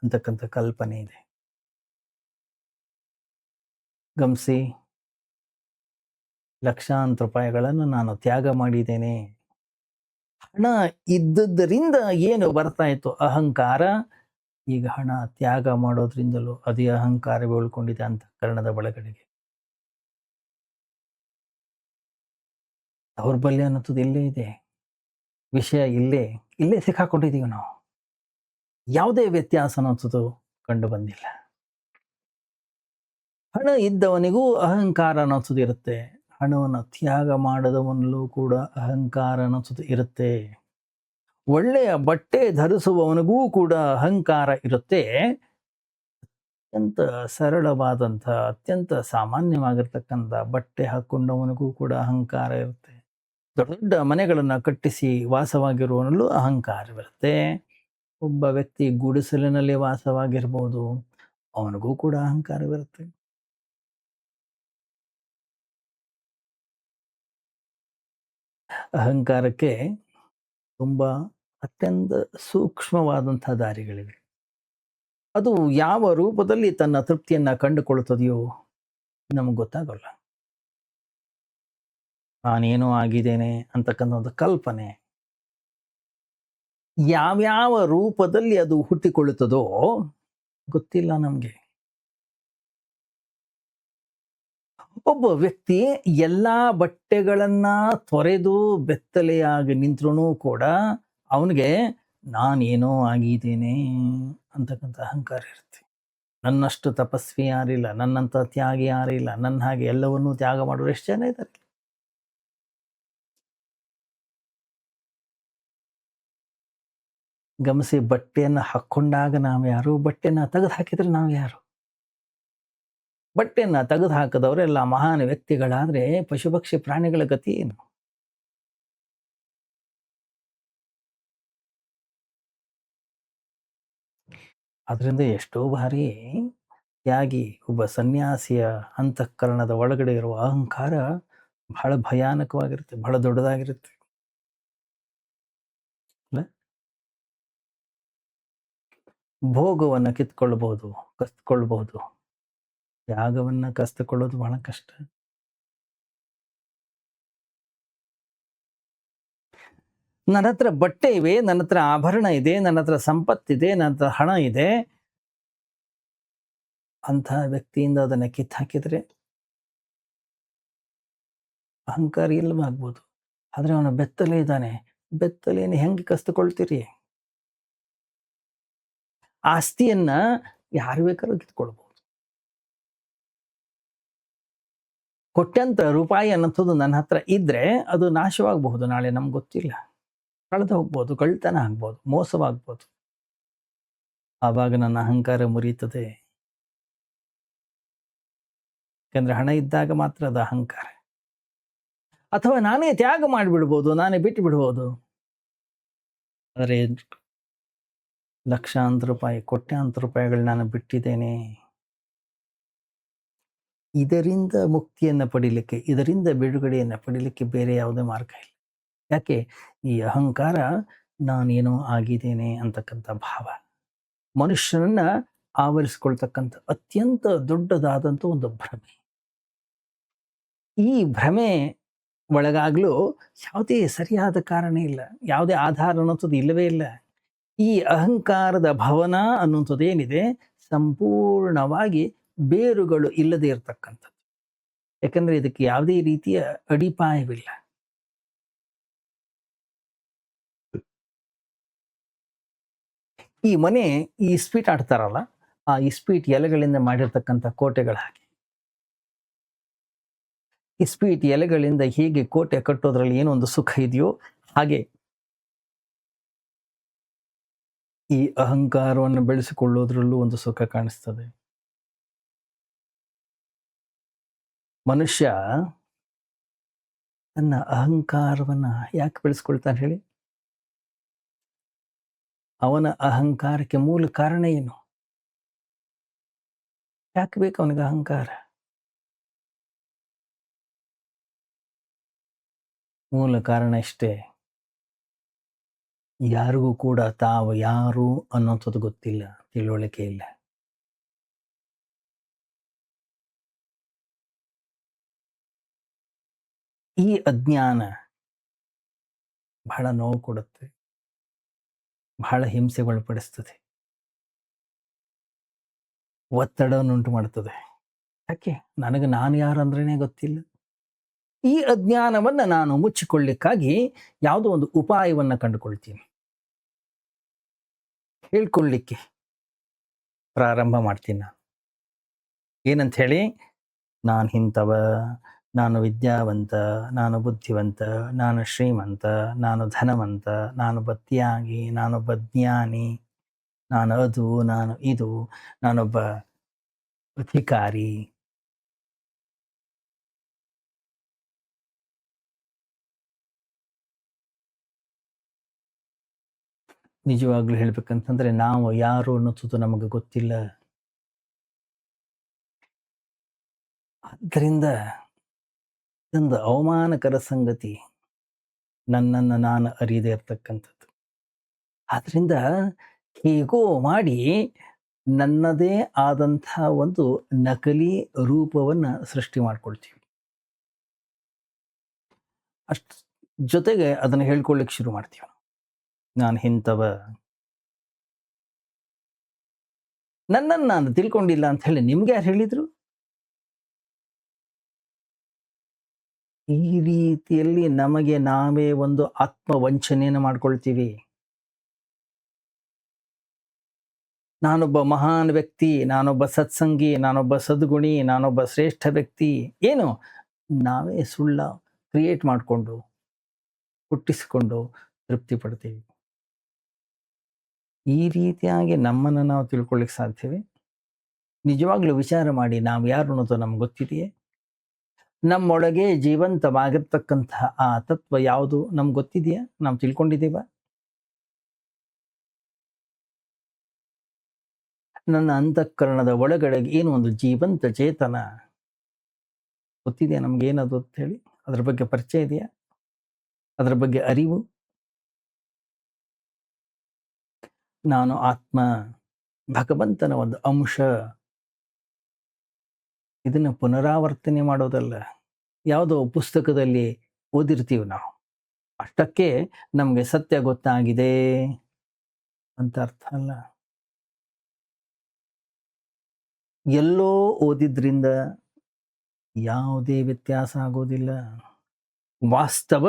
ಅಂತಕ್ಕಂಥ ಕಲ್ಪನೆ ಇದೆ. ಗಮನಿಸಿ, ಲಕ್ಷಾಂತರ ರೂಪಾಯಿಗಳನ್ನು ನಾನು ತ್ಯಾಗ ಮಾಡಿದ್ದೇನೆ. ಹಣ ಇದ್ದದ್ದರಿಂದ ಏನು ಬರ್ತಾ ಇತ್ತು ಅಹಂಕಾರ, ಈಗ ಹಣ ತ್ಯಾಗ ಮಾಡೋದ್ರಿಂದಲೂ ಅದೇ ಅಹಂಕಾರವೇ ಉಳ್ಕೊಂಡಿದೆ ಅಂತಃಕರಣದ ಒಳಗಡೆಗೆ. ದೌರ್ಬಲ್ಯ ಅನ್ನೋದು ಇಲ್ಲೇ ಇದೆ, ವಿಷಯ ಇಲ್ಲೇ ಸಿಕ್ಕಾಕೊಂಡಿದ್ದೀವಿ ನಾವು. ಯಾವುದೇ ವ್ಯತ್ಯಾಸ ಅನ್ನೋದು ಕಂಡು ಬಂದಿಲ್ಲ. ಹಣ ಇದ್ದವನಿಗೂ ಅಹಂಕಾರ ಅನ್ನೋದು ಇರುತ್ತೆ, ಹಣವನ್ನು ತ್ಯಾಗ ಮಾಡದವನಲ್ಲೂ ಕೂಡ ಅಹಂಕಾರ ಅನ್ನೋದು ಇರುತ್ತೆ. ಒಳ್ಳೆಯ ಬಟ್ಟೆ ಧರಿಸುವವನಿಗೂ ಕೂಡ ಅಹಂಕಾರ ಇರುತ್ತೆ. ಅತ್ಯಂತ ಸರಳವಾದಂಥ, ಅತ್ಯಂತ ಸಾಮಾನ್ಯವಾಗಿರ್ತಕ್ಕಂಥ ಬಟ್ಟೆ ಹಾಕೊಂಡವನಿಗೂ ಕೂಡ ಅಹಂಕಾರ ಇರುತ್ತೆ. ದೊಡ್ಡ ದೊಡ್ಡ ಮನೆಗಳನ್ನು ಕಟ್ಟಿಸಿ ವಾಸವಾಗಿರುವವನಲ್ಲೂ ಅಹಂಕಾರವಿರುತ್ತೆ. ಒಬ್ಬ ವ್ಯಕ್ತಿ ಗುಡಿಸಲಿನಲ್ಲಿ ವಾಸವಾಗಿರ್ಬೋದು, ಅವನಿಗೂ ಕೂಡ ಅಹಂಕಾರವಿರುತ್ತೆ. ಅಹಂಕಾರಕ್ಕೆ ತುಂಬಾ ಅತ್ಯಂತ ಸೂಕ್ಷ್ಮವಾದಂತಹ ದಾರಿಗಳಿವೆ. ಅದು ಯಾವ ರೂಪದಲ್ಲಿ ತನ್ನ ತೃಪ್ತಿಯನ್ನ ಕಂಡುಕೊಳ್ಳುತ್ತದೆಯೋ ನಮಗೆ ಗೊತ್ತಾಗಲ್ಲ. ನಾನೇನೋ ಆಗಿದ್ದೇನೆ ಅಂತಕ್ಕಂಥ ಒಂದು ಕಲ್ಪನೆ ಯಾವ್ಯಾವ ರೂಪದಲ್ಲಿ ಅದು ಹುಟ್ಟಿಕೊಳ್ಳುತ್ತದೋ ಗೊತ್ತಿಲ್ಲ ನಮ್ಗೆ. ಒಬ್ಬ ವ್ಯಕ್ತಿ ಎಲ್ಲಾ ಬಟ್ಟೆಗಳನ್ನ ತೊರೆದು ಬೆತ್ತಲೆಯಾಗಿ ನಿಂತ್ರೂ ಕೂಡ ಅವನಿಗೆ ನಾನೇನೋ ಆಗಿದ್ದೇನೆ ಅಂತಕ್ಕಂಥ ಅಹಂಕಾರ ಇರುತ್ತೆ. ನನ್ನಷ್ಟು ತಪಸ್ವಿ ಯಾರಿಲ್ಲ, ನನ್ನಂಥ ತ್ಯಾಗಿ ಯಾರಿಲ್ಲ, ನನ್ನ ಹಾಗೆ ಎಲ್ಲವನ್ನೂ ತ್ಯಾಗ ಮಾಡೋರು ಎಷ್ಟು ಜನ ಇದ್ದಾರೆ. ಗಮನಿಸಿ, ಬಟ್ಟೆಯನ್ನು ಹಾಕ್ಕೊಂಡಾಗ ನಾವು ಯಾರು, ಬಟ್ಟೆನ ತೆಗೆದು ಹಾಕಿದ್ರೆ ನಾವು ಯಾರು? ಬಟ್ಟೆಯನ್ನು ತೆಗೆದು ಹಾಕಿದವರೆಲ್ಲ ಮಹಾನ್ ವ್ಯಕ್ತಿಗಳಾದ್ರೆ ಪಶುಪಕ್ಷಿ ಪ್ರಾಣಿಗಳ ಗತಿ ಏನು? ಅದರಿಂದ ಎಷ್ಟೋ ಬಾರಿ ತ್ಯಾಗಿ ಒಬ್ಬ ಸನ್ಯಾಸಿಯ ಅಂತಃಕರಣದ ಒಳಗಡೆ ಇರುವ ಅಹಂಕಾರ ಬಹಳ ಭಯಾನಕವಾಗಿರುತ್ತೆ, ಬಹಳ ದೊಡ್ಡದಾಗಿರುತ್ತೆ. ಅಲ್ಲ? ಭೋಗವನ್ನು ಕಿತ್ಕೊಳ್ಬಹುದು, ಕಸ್ಕೊಳ್ಬಹುದು. ತ್ಯಾಗವನ್ನ ಕಸ್ದುಕೊಳ್ಳೋದು ಬಹಳ ಕಷ್ಟ. ನನ್ನ ಹತ್ರ ಬಟ್ಟೆ ಇವೆ, ನನ್ನ ಹತ್ರ ಆಭರಣ ಇದೆ, ನನ್ನ ಹತ್ರ ಸಂಪತ್ತಿದೆ, ನನ್ನ ಹತ್ರ ಹಣ ಇದೆ, ಅಂತಹ ವ್ಯಕ್ತಿಯಿಂದ ಅದನ್ನ ಕಿತ್ತಾಕಿದ್ರೆ ಅಹಂಕಾರ ಇಲ್ಲವಾಗ್ಬೋದು. ಆದ್ರೆ ಅವನ ಬೆತ್ತಲೆ ಇದ್ದಾನೆ, ಬೆತ್ತಲೆಯನ್ನು ಹೆಂಗೆ ಕಸ್ದುಕೊಳ್ತೀರಿ? ಆಸ್ತಿಯನ್ನ ಯಾರು ಬೇಕಾದ್ರೂ ಕಿತ್ಕೊಳ್ಬಹುದು. ಕೋಟ್ಯಂತರ ರೂಪಾಯಿ ಅನ್ನೋದು ನನ್ನ ಹತ್ರ ಇದ್ರೆ ಅದು ನಾಶವಾಗಬಹುದು, ನಾಳೆ ನಮ್ಗೆ ಗೊತ್ತಿಲ್ಲ. ಕಳೆದು ಹೋಗ್ಬೋದು, ಕಳ್ತನ ಆಗ್ಬೋದು, ಮೋಸವಾಗ್ಬೋದು. ಆವಾಗ ನನ್ನ ಅಹಂಕಾರ ಮುರಿಯುತ್ತದೆ. ಯಾಕಂದ್ರೆ ಹಣ ಇದ್ದಾಗ ಮಾತ್ರ ಅದು ಅಹಂಕಾರ. ಅಥವಾ ನಾನೇ ತ್ಯಾಗ ಮಾಡಿಬಿಡ್ಬೋದು, ನಾನೇ ಬಿಟ್ಟು ಬಿಡ್ಬೋದು. ಆದರೆ ಲಕ್ಷಾಂತರ ರೂಪಾಯಿ, ಕೋಟ್ಯಾಂತರ ರೂಪಾಯಿಗಳು ನಾನು ಬಿಟ್ಟಿದ್ದೇನೆ. ಇದರಿಂದ ಮುಕ್ತಿಯನ್ನು ಪಡಿಲಿಕ್ಕೆ, ಇದರಿಂದ ಬಿಡುಗಡೆಯನ್ನು ಪಡಿಲಿಕ್ಕೆ ಬೇರೆ ಯಾವುದೇ ಮಾರ್ಗ ಇಲ್ಲ. ಯಾಕೆ? ಈ ಅಹಂಕಾರ ನಾನೇನೋ ಆಗಿದ್ದೇನೆ ಅಂತಕ್ಕಂಥ ಭಾವ ಮನುಷ್ಯನನ್ನ ಆವರಿಸಿಕೊಳ್ತಕ್ಕಂಥ ಅತ್ಯಂತ ದೊಡ್ಡದಾದಂಥ ಒಂದು ಭ್ರಮೆ. ಈ ಭ್ರಮೆ ಒಳಗಾಗಲು ಯಾವುದೇ ಸರಿಯಾದ ಕಾರಣ ಇಲ್ಲ, ಯಾವುದೇ ಆಧಾರ ಅನ್ನೋಂಥದ್ದು ಇಲ್ಲವೇ ಇಲ್ಲ. ಈ ಅಹಂಕಾರದ ಭವನ ಅನ್ನುವಂಥದ್ದು ಏನಿದೆ, ಸಂಪೂರ್ಣವಾಗಿ ಬೇರುಗಳು ಇಲ್ಲದೆ ಇರತಕ್ಕಂಥದ್ದು. ಯಾಕಂದ್ರೆ ಇದಕ್ಕೆ ಯಾವುದೇ ರೀತಿಯ ಅಡಿಪಾಯವಿಲ್ಲ. ಈ ಮನೆ, ಈ ಇಸ್ಪೀಟ್ ಆಡ್ತಾರಲ್ಲ, ಆ ಇಸ್ಪೀಟ್ ಎಲೆಗಳಿಂದ ಮಾಡಿರ್ತಕ್ಕಂಥ ಕೋಟೆಗಳ ಹಾಗೆ. ಇಸ್ಪೀಟ್ ಎಲೆಗಳಿಂದ ಹೇಗೆ ಕೋಟೆ ಕಟ್ಟೋದ್ರಲ್ಲಿ ಏನೋ ಒಂದು ಸುಖ ಇದೆಯೋ, ಹಾಗೆ ಈ ಅಹಂಕಾರವನ್ನು ಬೆಳೆಸಿಕೊಳ್ಳೋದ್ರಲ್ಲೂ ಒಂದು ಸುಖ ಕಾಣಿಸ್ತದೆ. ಮನುಷ್ಯ ತನ್ನ ಅಹಂಕಾರವನ್ನ ಯಾಕೆ ಬೆಳೆಸ್ಕೊಳ್ತಾನೆ ಹೇಳಿ? ಅವನ ಅಹಂಕಾರಕ್ಕೆ ಮೂಲ ಕಾರಣ ಏನು? ಯಾಕೆ ಬೇಕು ಅವನಿಗೆ ಅಹಂಕಾರ? ಮೂಲ ಕಾರಣ ಇಷ್ಟೇ, ಯಾರಿಗೂ ಕೂಡ ತಾವು ಯಾರು ಅನ್ನೋಂಥದ್ದು ಗೊತ್ತಿಲ್ಲ, ತಿಳುವಳಿಕೆ ಇಲ್ಲ. ಈ ಅಜ್ಞಾನ ಬಹಳ ನೋವು ಕೊಡುತ್ತೆ, ಬಹಳ ಹಿಂಸೆಗೊಳಪಡಿಸ್ತದೆ, ಒತ್ತಡವನ್ನುಂಟು ಮಾಡ್ತದೆ. ಯಾಕೆ? ನನಗೆ ನಾನು ಯಾರು ಅಂದ್ರೇನೆ ಗೊತ್ತಿಲ್ಲ. ಈ ಅಜ್ಞಾನವನ್ನ ನಾನು ಮುಚ್ಚಿಕೊಳ್ಳಿಕ್ಕಾಗಿ ಯಾವುದೋ ಒಂದು ಉಪಾಯವನ್ನ ಕಂಡುಕೊಳ್ತೀನಿ, ಹೇಳ್ಕೊಳ್ಳಿಕ್ಕೆ ಪ್ರಾರಂಭ ಮಾಡ್ತೀನಿ. ನಾನು ಏನಂತ ಹೇಳಿ, ನಾನು ಇಂಥವ, ನಾನು ವಿದ್ಯಾವಂತ, ನಾನು ಬುದ್ಧಿವಂತ, ನಾನು ಶ್ರೀಮಂತ, ನಾನು ಧನವಂತ, ನಾನು ತ್ಯಾಗಿ, ನಾನೊಬ್ಬ ಜ್ಞಾನಿ, ನಾನು ಅದು, ನಾನು ಇದು, ನಾನೊಬ್ಬ ಅಧಿಕಾರಿ. ನಿಜವಾಗ್ಲೂ ಹೇಳ್ಬೇಕಂತಂದ್ರೆ ನಾವು ಯಾರು ಅನ್ನೋದು ನಮಗೆ ಗೊತ್ತಿಲ್ಲ. ಆದ್ದರಿಂದ ಇದೊಂದು ಅವಮಾನಕರ ಸಂಗತಿ, ನನ್ನನ್ನು ನಾನು ಅರಿಯದೇ ಇರ್ತಕ್ಕಂಥದ್ದು. ಆದ್ರಿಂದ ಹೇಗೋ ಮಾಡಿ ನನ್ನದೇ ಆದಂಥ ಒಂದು ನಕಲಿ ರೂಪವನ್ನ ಸೃಷ್ಟಿ ಮಾಡ್ಕೊಳ್ತೀವಿ. ಅಷ್ಟು ಜೊತೆಗೆ ಅದನ್ನು ಹೇಳ್ಕೊಳ್ಳಿಕ್ಕೆ ಶುರು ಮಾಡ್ತೀವಿ. ನಾನು ಇಂಥವ, ನನ್ನನ್ನು ನಾನು ತಿಳ್ಕೊಂಡಿಲ್ಲ ಅಂತ ಹೇಳಿ ನಿಮ್ಗೆ ಯಾರು ಹೇಳಿದ್ರು? ಈ ರೀತಿಯಲ್ಲಿ ನಮಗೆ ನಾವೇ ಒಂದು ಆತ್ಮವಂಚನೆಯನ್ನು ಮಾಡ್ಕೊಳ್ತೀವಿ. ನಾನೊಬ್ಬ ಮಹಾನ್ ವ್ಯಕ್ತಿ, ನಾನೊಬ್ಬ ಸತ್ಸಂಗಿ, ನಾನೊಬ್ಬ ಸದ್ಗುಣಿ, ನಾನೊಬ್ಬ ಶ್ರೇಷ್ಠ ವ್ಯಕ್ತಿ. ಏನು ನಾವೇ ಸುಳ್ಳ ಕ್ರಿಯೇಟ್ ಮಾಡಿಕೊಂಡು ಹುಟ್ಟಿಸಿಕೊಂಡು ತೃಪ್ತಿ ಪಡ್ತೀವಿ. ಈ ರೀತಿಯಾಗಿ ನಮ್ಮನ್ನು ನಾವು ತಿಳ್ಕೊಳ್ಳಿಕ್ಕೆ ಸಾಧ್ಯವೇ? ನಿಜವಾಗ್ಲೂ ವಿಚಾರ ಮಾಡಿ, ನಾವು ಯಾರು ಅನ್ನೋದು ನಮ್ಗೆ ಗೊತ್ತಿದೆಯೇ? ನಮ್ಮೊಳಗೆ ಜೀವಂತವಾಗಿರ್ತಕ್ಕಂತಹ ಆ ತತ್ವ ಯಾವುದು ನಮ್ಗೆ ಗೊತ್ತಿದೆಯಾ? ನಾವು ತಿಳ್ಕೊಂಡಿದ್ದೀವ? ನನ್ನ ಅಂತಃಕರಣದ ಒಳಗಡೆ ಏನು ಒಂದು ಜೀವಂತ ಚೇತನ ಗೊತ್ತಿದೆಯಾ ನಮ್ಗೇನದು ಅಂತ ಹೇಳಿ? ಅದ್ರ ಬಗ್ಗೆ ಪರಿಚಯ ಇದೆಯಾ? ಅದರ ಬಗ್ಗೆ ಅರಿವು? ನಾನು ಆತ್ಮ, ಭಗವಂತನ ಒಂದು ಅಂಶ. ಇದನ್ನು ಪುನರಾವರ್ತನೆ ಮಾಡೋದಲ್ಲ, ಯಾವುದೋ ಪುಸ್ತಕದಲ್ಲಿ ಓದಿರ್ತೀವಿ ನಾವು, ಅಷ್ಟಕ್ಕೆ ನಮಗೆ ಸತ್ಯ ಗೊತ್ತಾಗಿದೆ ಅಂತ ಅರ್ಥ ಅಲ್ಲ. ಎಲ್ಲೋ ಓದಿದ್ರಿಂದ ಯಾವುದೇ ವ್ಯತ್ಯಾಸ ಆಗೋದಿಲ್ಲ. ವಾಸ್ತವ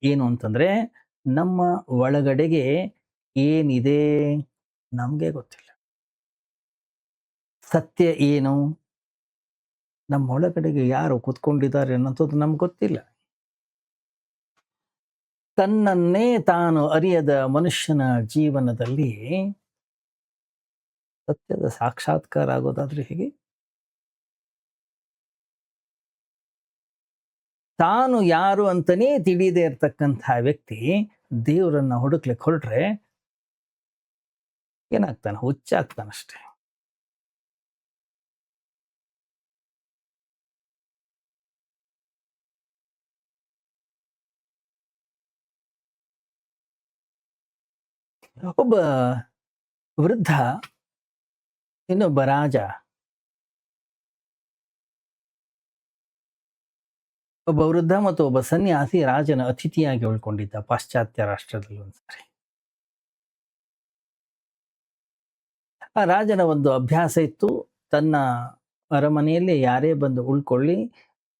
ಏನು ಅಂತಂದ್ರೆ, ನಮ್ಮ ಒಳಗಡೆಗೆ ಏನಿದೆ ನಮಗೆ ಗೊತ್ತಿಲ್ಲ. ಸತ್ಯ ಏನು, ನಮ್ಮ ಒಳಗಡೆಗೆ ಯಾರು ಕೂತ್ಕೊಂಡಿದ್ದಾರೆ ಅನ್ನೋದು ನಮ್ಗೆ ಗೊತ್ತಿಲ್ಲ. ತನ್ನನ್ನೇ ತಾನು ಅರಿಯದ ಮನುಷ್ಯನ ಜೀವನದಲ್ಲಿ ಸತ್ಯದ ಸಾಕ್ಷಾತ್ಕಾರ ಆಗೋದಾದ್ರೆ ಹೇಗೆ? ತಾನು ಯಾರು ಅಂತನೇ ತಿಳಿಯದೇ ಇರತಕ್ಕಂತಹ ವ್ಯಕ್ತಿ ದೇವರನ್ನ ಹುಡುಕ್ಲಿಕ್ಕೆ ಹೊರಟ್ರೆ ಏನಾಗ್ತಾನೆ? ಹುಚ್ಚಾಗ್ತಾನಷ್ಟೆ. ಒಬ್ಬ ವೃದ್ಧ ಇನ್ನೊಬ್ಬ ರಾಜ, ಒಬ್ಬ ವೃದ್ಧ ಮತ್ತು ಒಬ್ಬ ಸನ್ಯಾಸಿ ರಾಜನ ಅತಿಥಿಯಾಗಿ ಉಳ್ಕೊಂಡಿದ್ದ ಪಾಶ್ಚಾತ್ಯ ರಾಷ್ಟ್ರದಲ್ಲಿ ಒಂದ್ಸರಿ. ಆ ರಾಜನ ಒಂದು ಅಭ್ಯಾಸ ಇತ್ತು, ತನ್ನ ಅರಮನೆಯಲ್ಲಿ ಯಾರೇ ಬಂದು ಉಳ್ಕೊಳ್ಳಿ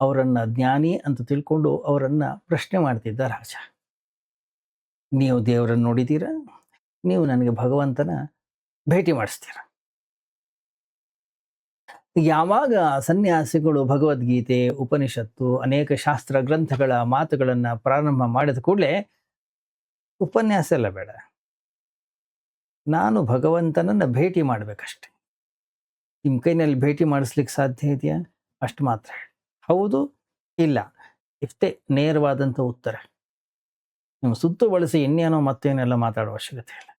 ಅವರನ್ನ ಜ್ಞಾನಿ ಅಂತ ತಿಳ್ಕೊಂಡು ಅವರನ್ನ ಪ್ರಶ್ನೆ ಮಾಡ್ತಿದ್ದ ರಾಜ. ನೀವು ದೇವರನ್ನು ನೋಡಿದ್ದೀರಾ? ನೀವು ನನಗೆ ಭಗವಂತನ ಭೇಟಿ ಮಾಡಿಸ್ತೀರಾ? ಯಾವಾಗ ಸನ್ಯಾಸಿಗಳು ಭಗವದ್ಗೀತೆ, ಉಪನಿಷತ್ತು, ಅನೇಕ ಶಾಸ್ತ್ರ ಗ್ರಂಥಗಳ ಮಾತುಗಳನ್ನ ಪ್ರಾರಂಭ ಮಾಡಿದ ಕೂಡಲೇ ಉಪನ್ಯಾಸ ಎಲ್ಲ ಬೇಡ, ನಾನು ಭಗವಂತನನ್ನ ಭೇಟಿ ಮಾಡಬೇಕಷ್ಟೆ. ನಿಮ್ಮ ಕೈನಲ್ಲಿ ಭೇಟಿ ಮಾಡಿಸ್ಲಿಕ್ಕೆ ಸಾಧ್ಯ ಇದೆಯಾ? ಅಷ್ಟು ಮಾತ್ರ ಹೇಳಿ. ಹೌದು, ಇಲ್ಲ, ಇಷ್ಟೇ ನೇರವಾದಂಥ ಉತ್ತರ. ನಿಮ್ಮ ಸುತ್ತು ಬಳಸಿ ಇನ್ನೇನೋ ಮತ್ತೇನೆಲ್ಲ ಮಾತಾಡುವ ಅವಶ್ಯಕತೆ ಇಲ್ಲ.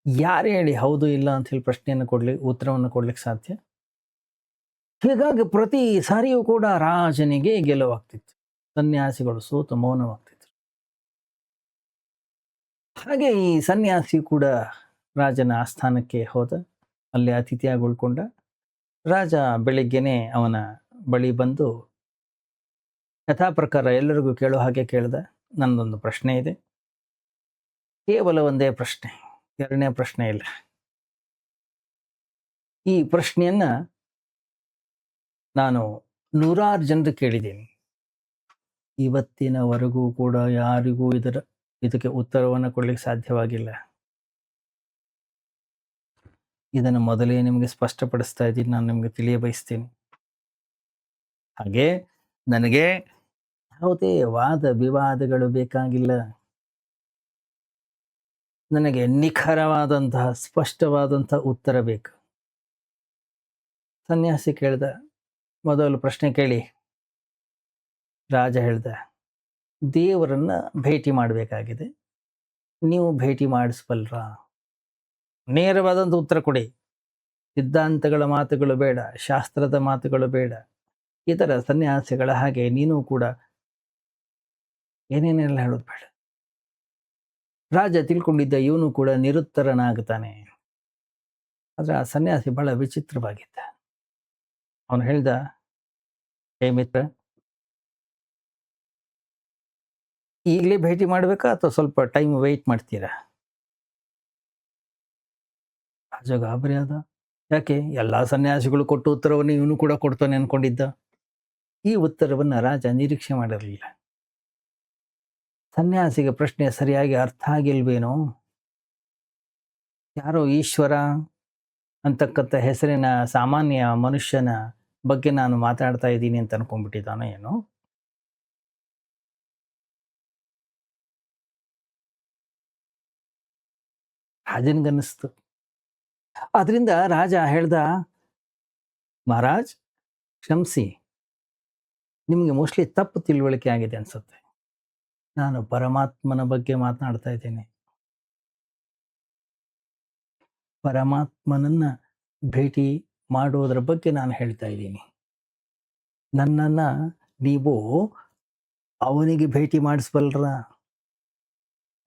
ಯಾರು ಹೇಳಿ ಹೌದು ಇಲ್ಲ ಅಂತ ಹೇಳಿ ಪ್ರಶ್ನೆಯನ್ನು ಉತ್ತರವನ್ನು ಕೊಡ್ಲಿಕ್ಕೆ ಸಾಧ್ಯ? ಹೀಗಾಗಿ ಪ್ರತಿ ಸಾರಿಯೂ ಕೂಡ ರಾಜನಿಗೆ ಗೆಲುವಾಗ್ತಿತ್ತು, ಸನ್ಯಾಸಿಗಳು ಸೋತು ಮೌನವಾಗ್ತಿತ್ತು. ಹಾಗೆ ಈ ಸನ್ಯಾಸಿ ಕೂಡ ರಾಜನ ಆಸ್ಥಾನಕ್ಕೆ ಹೋದ, ಅಲ್ಲಿ ಅತಿಥಿಯಾಗಿ ಉಳ್ಕೊಂಡ. ರಾಜ ಬೆಳಿಗ್ಗೆನೆ ಅವನ ಬಳಿ ಬಂದು ಯಥಾ ಪ್ರಕಾರ ಎಲ್ಲರಿಗೂ ಕೇಳೋ ಹಾಗೆ ಕೇಳ್ದ, ನನ್ನದೊಂದು ಪ್ರಶ್ನೆ ಇದೆ, ಕೇವಲ ಒಂದೇ ಪ್ರಶ್ನೆ, ಎರಡನೇ ಪ್ರಶ್ನೆ ಇಲ್ಲ. ಈ ಪ್ರಶ್ನೆಯನ್ನ ನಾನು ನೂರಾರು ಜನರು ಕೇಳಿದ್ದೀನಿ, ಇವತ್ತಿನವರೆಗೂ ಕೂಡ ಯಾರಿಗೂ ಇದಕ್ಕೆ ಉತ್ತರವನ್ನು ಕೊಡ್ಲಿಕ್ಕೆ ಸಾಧ್ಯವಾಗಿಲ್ಲ. ಇದನ್ನು ಮೊದಲೇ ನಿಮಗೆ ಸ್ಪಷ್ಟಪಡಿಸ್ತಾ ಇದ್ದೀನಿ, ನಾನು ನಿಮಗೆ ತಿಳಿಯ ಬಯಸ್ತೀನಿ. ಹಾಗೆ ನನಗೆ ಯಾವುದೇ ವಾದ ವಿವಾದಗಳು ಬೇಕಾಗಿಲ್ಲ, ನನಗೆ ನಿಖರವಾದಂತಹ ಸ್ಪಷ್ಟವಾದಂತಹ ಉತ್ತರ ಬೇಕು. ಸನ್ಯಾಸಿ ಕೇಳ್ದ, ಮೊದಲು ಪ್ರಶ್ನೆ ಕೇಳಿ. ರಾಜ ಹೇಳ್ದ, ದೇವರನ್ನ ಭೇಟಿ ಮಾಡಬೇಕಾಗಿದೆ, ನೀವು ಭೇಟಿ ಮಾಡಿಸ್ಬಲ್ರಾ? ನೇರವಾದಂಥ ಉತ್ತರ ಕೊಡಿ. ಸಿದ್ಧಾಂತಗಳ ಮಾತುಗಳು ಬೇಡ, ಶಾಸ್ತ್ರದ ಮಾತುಗಳು ಬೇಡ. ಇತರ ಸನ್ಯಾಸಿಗಳ ಹಾಗೆ ನೀನು ಕೂಡ ಏನೇನೆಲ್ಲ ಹೇಳೋದು ಬೇಡ. ರಾಜ ತಿಳ್ಕೊಂಡಿದ್ದ ಇವನು ಕೂಡ ನಿರುತ್ತರನಾಗ್ತಾನೆ. ಆದ್ರೆ ಆ ಸನ್ಯಾಸಿ ಬಹಳ ವಿಚಿತ್ರವಾಗಿದ್ದ. ಅವನು ಹೇಳ್ದ, ಹೇ ಮಿತ್ರ, ಈಗಲೇ ಭೇಟಿ ಮಾಡ್ಬೇಕಾ ಅಥವಾ ಸ್ವಲ್ಪ ಟೈಮ್ ವೆಯ್ಟ್ ಮಾಡ್ತೀರಾ? ರಾಜ ಗಾಬರಿ ಆದ. ಯಾಕೆ? ಎಲ್ಲಾ ಸನ್ಯಾಸಿಗಳು ಕೊಟ್ಟ ಉತ್ತರವನ್ನು ಇವನು ಕೂಡ ಕೊಡ್ತಾನೆ ಅನ್ಕೊಂಡಿದ್ದ. ಈ ಉತ್ತರವನ್ನ ರಾಜ ನಿರೀಕ್ಷೆ ಮಾಡಿರಲಿಲ್ಲ. ಸನ್ಯಾಸಿಗೆ ಪ್ರಶ್ನೆ ಸರಿಯಾಗಿ ಅರ್ಥ ಆಗಿಲ್ವೇನೋ, ಯಾರೋ ಈಶ್ವರ ಅಂತಕ್ಕಂಥ ಹೆಸರಿನ ಸಾಮಾನ್ಯ ಮನುಷ್ಯನ ಬಗ್ಗೆ ನಾನು ಮಾತಾಡ್ತಾ ಇದ್ದೀನಿ ಅಂತ ಅನ್ಕೊಂಡ್ಬಿಟ್ಟಿದ್ದಾನೋ ಏನೋ. ರಾಜನಿಗನ್ನಿಸ್ತು. ಆದ್ರಿಂದ ರಾಜ ಹೇಳ್ದ, ಮಹಾರಾಜ್ ಕ್ಷಮಿಸಿ, ನಿಮಗೆ ಮೋಸ್ಟ್ಲಿ ತಪ್ಪು ತಿಳುವಳಿಕೆ ಆಗಿದೆ ಅನ್ಸುತ್ತೆ. ನಾನು ಪರಮಾತ್ಮನ ಬಗ್ಗೆ ಮಾತನಾಡ್ತಾ ಇದ್ದೇನೆ. ಪರಮಾತ್ಮನನ್ನ ಭೇಟಿ ಮಾಡೋದ್ರ ಬಗ್ಗೆ ನಾನು ಹೇಳ್ತಾ ಇದ್ದೀನಿ. ನನ್ನನ್ನ ನೀವು ಅವನಿಗೆ ಭೇಟಿ ಮಾಡಿಸ್ಬಲ್ರ?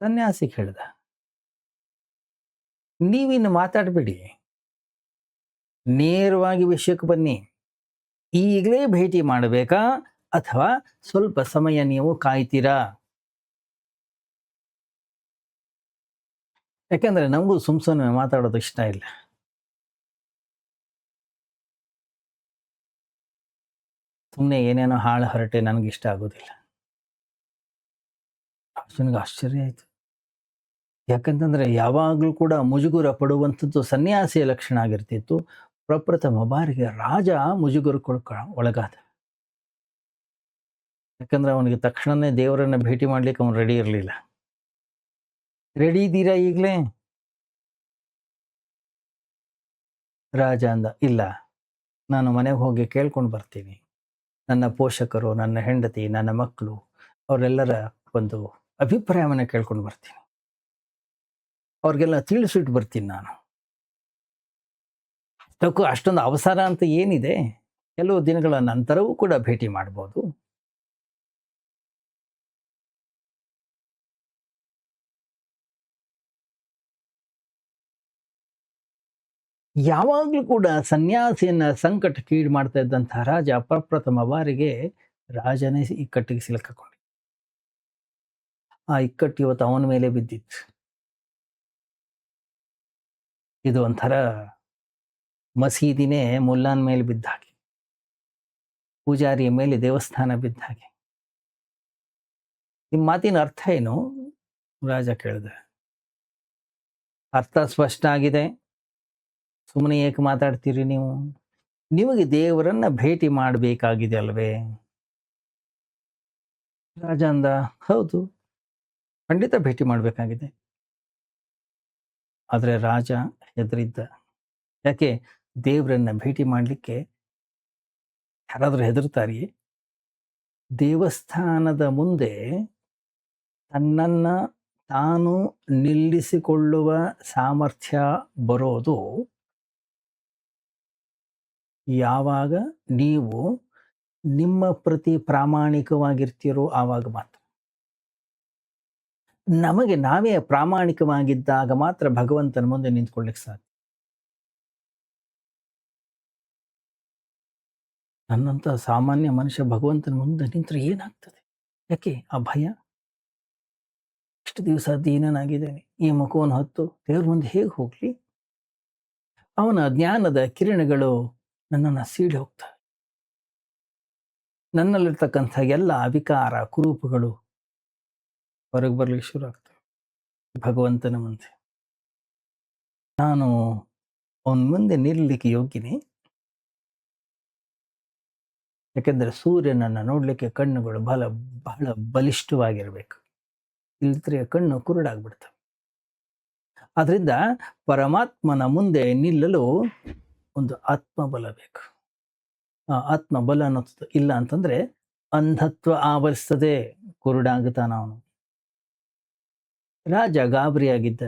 ಸನ್ಯಾಸಿ ಹೇಳ್ದ, ನೀವಿನ್ನು ಮಾತಾಡಬೇಡಿ, ನೇರವಾಗಿ ವಿಷಯಕ್ಕೆ ಬನ್ನಿ. ಈಗಲೇ ಭೇಟಿ ಮಾಡಬೇಕಾ ಅಥವಾ ಸ್ವಲ್ಪ ಸಮಯ ನೀವು ಕಾಯ್ತೀರಾ? ಯಾಕೆಂದ್ರೆ ನಮಗೂ ಸುಮ್ಮನೆ ಮಾತಾಡೋದು ಇಷ್ಟ ಇಲ್ಲ. ಸುಮ್ಮನೆ ಏನೇನೋ ಹಾಳು ಹರಟೆ ನನಗೆ ಇಷ್ಟ ಆಗೋದಿಲ್ಲ. ನನಗೆ ಆಶ್ಚರ್ಯ ಆಯ್ತು. ಯಾಕಂತಂದ್ರೆ ಯಾವಾಗಲೂ ಕೂಡ ಮುಜುಗುರ ಪಡುವಂಥದ್ದು ಸನ್ಯಾಸಿಯ ಲಕ್ಷಣ ಆಗಿರ್ತಿತ್ತು. ಪ್ರಪ್ರಥಮ ಬಾರಿಗೆ ರಾಜ ಮುಜುಗುರಕ್ಕೆ ಒಳಗಾದ. ಯಾಕಂದ್ರೆ ಅವನಿಗೆ ತಕ್ಷಣನೇ ದೇವರನ್ನ ಭೇಟಿ ಮಾಡ್ಲಿಕ್ಕೆ ಅವನು ರೆಡಿ ಇರಲಿಲ್ಲ. ರೆಡಿ ಇದ್ದೀರಾ ಈಗಲೇ? ರಾಜ ಅಂದ, ಇಲ್ಲ, ನಾನು ಮನೆಗೆ ಹೋಗಿ ಕೇಳ್ಕೊಂಡು ಬರ್ತೀನಿ. ನನ್ನ ಪೋಷಕರು, ನನ್ನ ಹೆಂಡತಿ, ನನ್ನ ಮಕ್ಕಳು, ಅವರೆಲ್ಲರ ಒಂದು ಅಭಿಪ್ರಾಯವನ್ನು ಕೇಳ್ಕೊಂಡು ಬರ್ತೀನಿ. ಅವ್ರಿಗೆಲ್ಲ ತಿಳಿಸಿಟ್ಟು ಬರ್ತೀನಿ ನಾನು. ಅಷ್ಟೊಂದು ಅವಸರ ಅಂತ ಏನಿದೆ? ಕೆಲವು ದಿನಗಳ ನಂತರವೂ ಕೂಡ ಭೇಟಿ ಮಾಡ್ಬೋದು. ಯಾವಾಗಲೂ ಕೂಡ ಸನ್ಯಾಸಿಯನ್ನ ಸಂಕಟಕ್ಕೀಡು ಮಾಡ್ತಾ ಇದ್ದಂತಹ ರಾಜ ಪ್ರಪ್ರಥಮ ಬಾರಿಗೆ ರಾಜನೇ ಇಕ್ಕಟ್ಟಿಗೆ ಸಿಲುಕಿಕೊಂಡ. ಆ ಇಕ್ಕಟ್ಟು ಇವತ್ತು ಅವನ ಮೇಲೆ ಬಿದ್ದಿತ್ತು. ಇದು ಒಂಥರ ಮಸೀದಿನೇ ಮುಲ್ಲಾನ್ ಮೇಲೆ ಬಿದ್ದ ಹಾಗೆ, ಪೂಜಾರಿಯ ಮೇಲೆ ದೇವಸ್ಥಾನ ಬಿದ್ದ ಹಾಗೆ. ನಿಮ್ಮ ಮಾತಿನ ಅರ್ಥ ಏನು? ರಾಜ ಕೇಳಿದ. ಅರ್ಥ ಸ್ಪಷ್ಟ ಆಗಿದೆ, ಸುಮ್ಮನೆ ಏಕೆ ಮಾತಾಡ್ತೀರಿ ನೀವು? ನಿಮಗೆ ದೇವರನ್ನ ಭೇಟಿ ಮಾಡಬೇಕಾಗಿದೆ ಅಲ್ವೇ? ರಾಜ ಅಂದ, ಹೌದು, ಖಂಡಿತ ಭೇಟಿ ಮಾಡಬೇಕಾಗಿದೆ. ಆದರೆ ರಾಜ ಹೆದರಿದ್ದ. ಯಾಕೆ? ದೇವರನ್ನ ಭೇಟಿ ಮಾಡಲಿಕ್ಕೆ ಯಾರಾದರೂ ಹೆದರ್ತಾರಿಯೇ? ದೇವಸ್ಥಾನದ ಮುಂದೆ ತನ್ನನ್ನ ತಾನು ನಿಲ್ಲಿಸಿಕೊಳ್ಳುವ ಸಾಮರ್ಥ್ಯ ಬರೋದು ಯಾವಾಗ ನೀವು ನಿಮ್ಮ ಪ್ರತಿ ಪ್ರಾಮಾಣಿಕವಾಗಿರ್ತೀರೋ ಆವಾಗ ಮಾತ್ರ. ನಮಗೆ ನಾವೇ ಪ್ರಾಮಾಣಿಕವಾಗಿದ್ದಾಗ ಮಾತ್ರ ಭಗವಂತನ ಮುಂದೆ ನಿಂತ್ಕೊಳ್ಳಿಕ್ಕೆ ಸಾಧ್ಯ. ನನ್ನಂಥ ಸಾಮಾನ್ಯ ಮನುಷ್ಯ ಭಗವಂತನ ಮುಂದೆ ನಿಂತರೆ ಏನಾಗ್ತದೆ? ಯಾಕೆ ಆ ಭಯ? ಇಷ್ಟು ದಿವಸ ದೀನನಾಗಿದ್ದೇನೆ, ಈ ಮುಖವನ್ನು ಹೊತ್ತು ದೇವ್ರ ಮುಂದೆ ಹೇಗೆ ಹೋಗ್ಲಿ? ಅವನ ಜ್ಞಾನದ ಕಿರಣಗಳು ನನ್ನನ್ನು ಸೀಳಿ ಹೋಗ್ತವೆ. ನನ್ನಲ್ಲಿರ್ತಕ್ಕಂಥ ಎಲ್ಲ ಅವಿಕಾರ ಕುರೂಪಗಳು ಹೊರಗೆ ಬರ್ಲಿಕ್ಕೆ ಶುರು ಆಗ್ತವೆ ಭಗವಂತನ ಮುಂದೆ. ನಾನು ಅವನ ಮುಂದೆ ನಿಲ್ಲಲಿಕ್ಕೆ ಯೋಗ್ಯನೇ? ಯಾಕೆಂದ್ರೆ ಸೂರ್ಯನನ್ನು ನೋಡ್ಲಿಕ್ಕೆ ಕಣ್ಣುಗಳು ಬಹಳ ಬಲಿಷ್ಠವಾಗಿರ್ಬೇಕು, ಇಲ್ದ್ರೆ ಕಣ್ಣು ಕುರುಡಾಗ್ಬಿಡ್ತವೆ. ಆದ್ರಿಂದ ಪರಮಾತ್ಮನ ಮುಂದೆ ನಿಲ್ಲಲು ಒಂದು ಆತ್ಮಬಲ ಬೇಕು. ಆ ಆತ್ಮಬಲ ಅನ್ನೋದು ಇಲ್ಲ ಅಂತಂದ್ರೆ ಅಂಧತ್ವ ಆವರಿಸ್ತದೆ, ಕುರುಡಾಗುತ್ತಾನ ಅವನು. ರಾಜ ಗಾಬರಿಯಾಗಿದ್ದ.